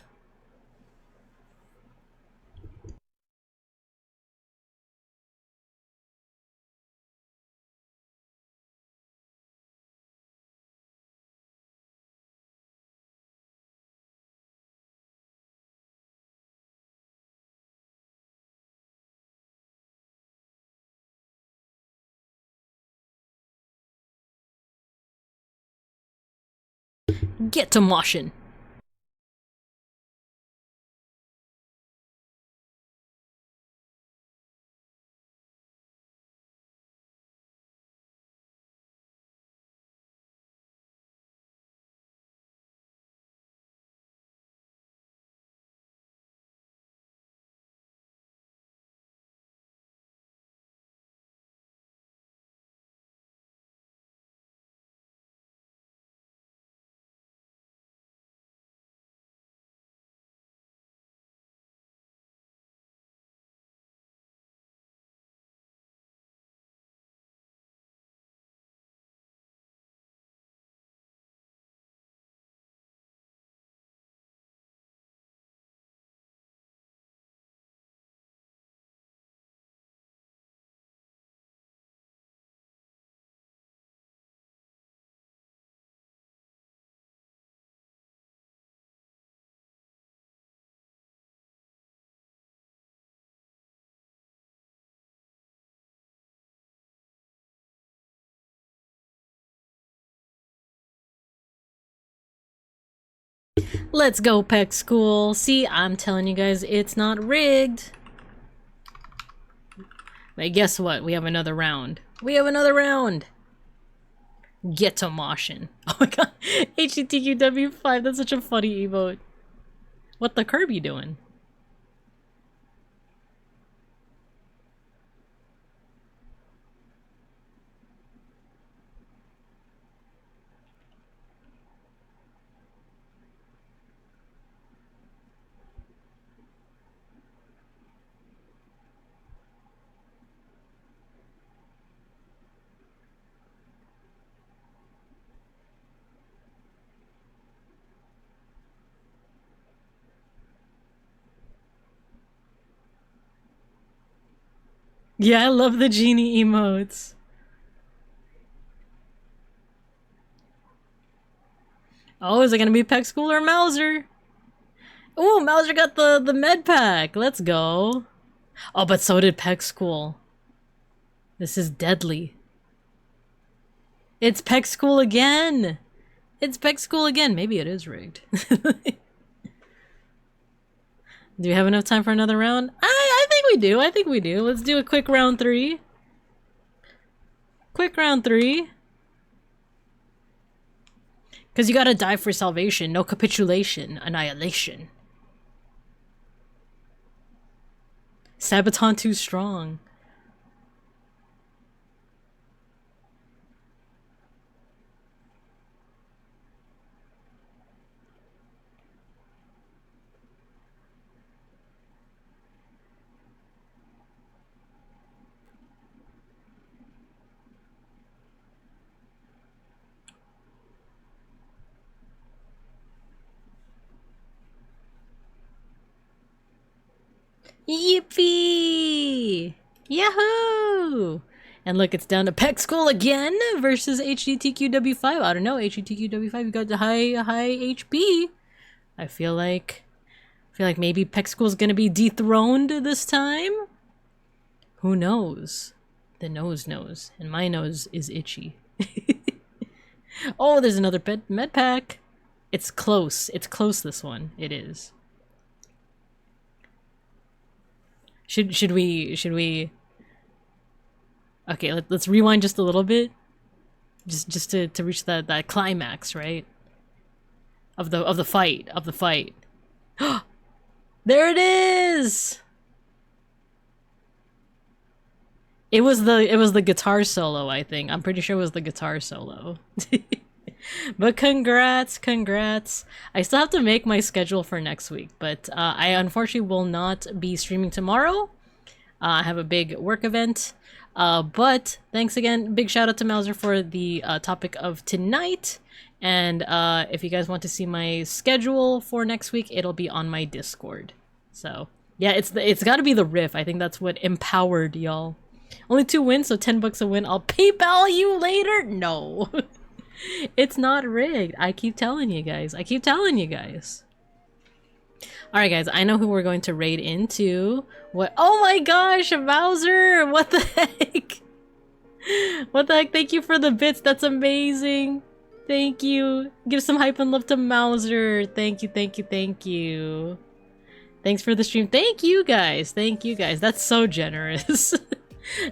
Get to moshing. Let's go, Peck School. See, I'm telling you guys, it's not rigged. But guess what? We have another round. We have another round. Get to Moshin. Oh my god. HTTQW5, that's such a funny emote. What the Kirby doing? Yeah, I love the genie emotes. Oh, is it gonna be Peck School or Mauser? Oh, Mauser got the med pack. Let's go. Oh, but so did Peck School. This is deadly. It's Peck School again. It's Peck School again. Maybe it is rigged. Do we have enough time for another round? I think we do. I think we do. Let's do a quick round 3. Quick round 3. Because you gotta die for salvation. No capitulation. Annihilation. Sabaton too strong. Yippee! Yahoo! And look, it's down to Peck School again versus HDTQW5. I don't know, HDTQW5, you got the high HP. I feel like maybe Peck School's gonna be dethroned this time. Who knows? The nose knows, and my nose is itchy. Oh, there's another med pack. It's close. It's close, this one. It is. Should we? Okay, let's rewind just a little bit, just to reach that climax, right? Of the fight. There it is. It was the guitar solo, I think. I'm pretty sure it was the guitar solo. But congrats. I still have to make my schedule for next week, but I unfortunately will not be streaming tomorrow. I have a big work event. But thanks again. Big shout out to Mauser for the topic of tonight. And if you guys want to see my schedule for next week, it'll be on my Discord. So yeah, it's got to be the riff. I think that's what empowered y'all. Only 2 wins, so $10 a win. I'll PayPal you later. No. It's not rigged. I keep telling you guys. Alright guys, I know who we're going to raid into. What? Oh my gosh, Mauser! What the heck? What the heck? Thank you for the bits. That's amazing. Thank you. Give some hype and love to Mauser. Thank you. Thanks for the stream. Thank you guys. That's so generous.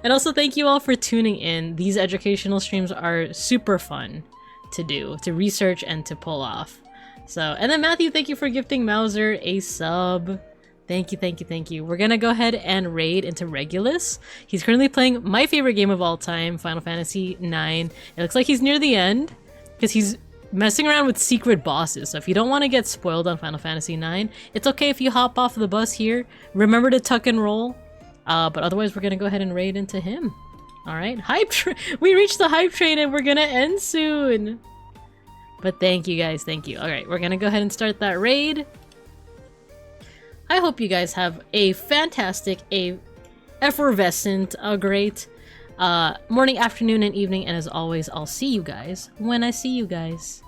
And also thank you all for tuning in. These educational streams are super fun to do, to research and to pull off. So, and then Matthew, thank you for gifting Mauser a sub. Thank you. We're gonna go ahead and raid into Regulus. He's currently playing my favorite game of all time, Final Fantasy IX. It looks like he's near the end because he's messing around with secret bosses. So if you don't want to get spoiled on Final Fantasy IX, it's okay if you hop off the bus here. Remember to tuck and roll. But otherwise, we're gonna go ahead and raid into him. Alright, we reached the hype train and we're gonna end soon. But thank you guys, thank you. Alright, we're gonna go ahead and start that raid. I hope you guys have a fantastic, effervescent, great morning, afternoon, and evening. And as always, I'll see you guys when I see you guys.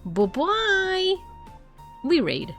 Bye-bye! We raid.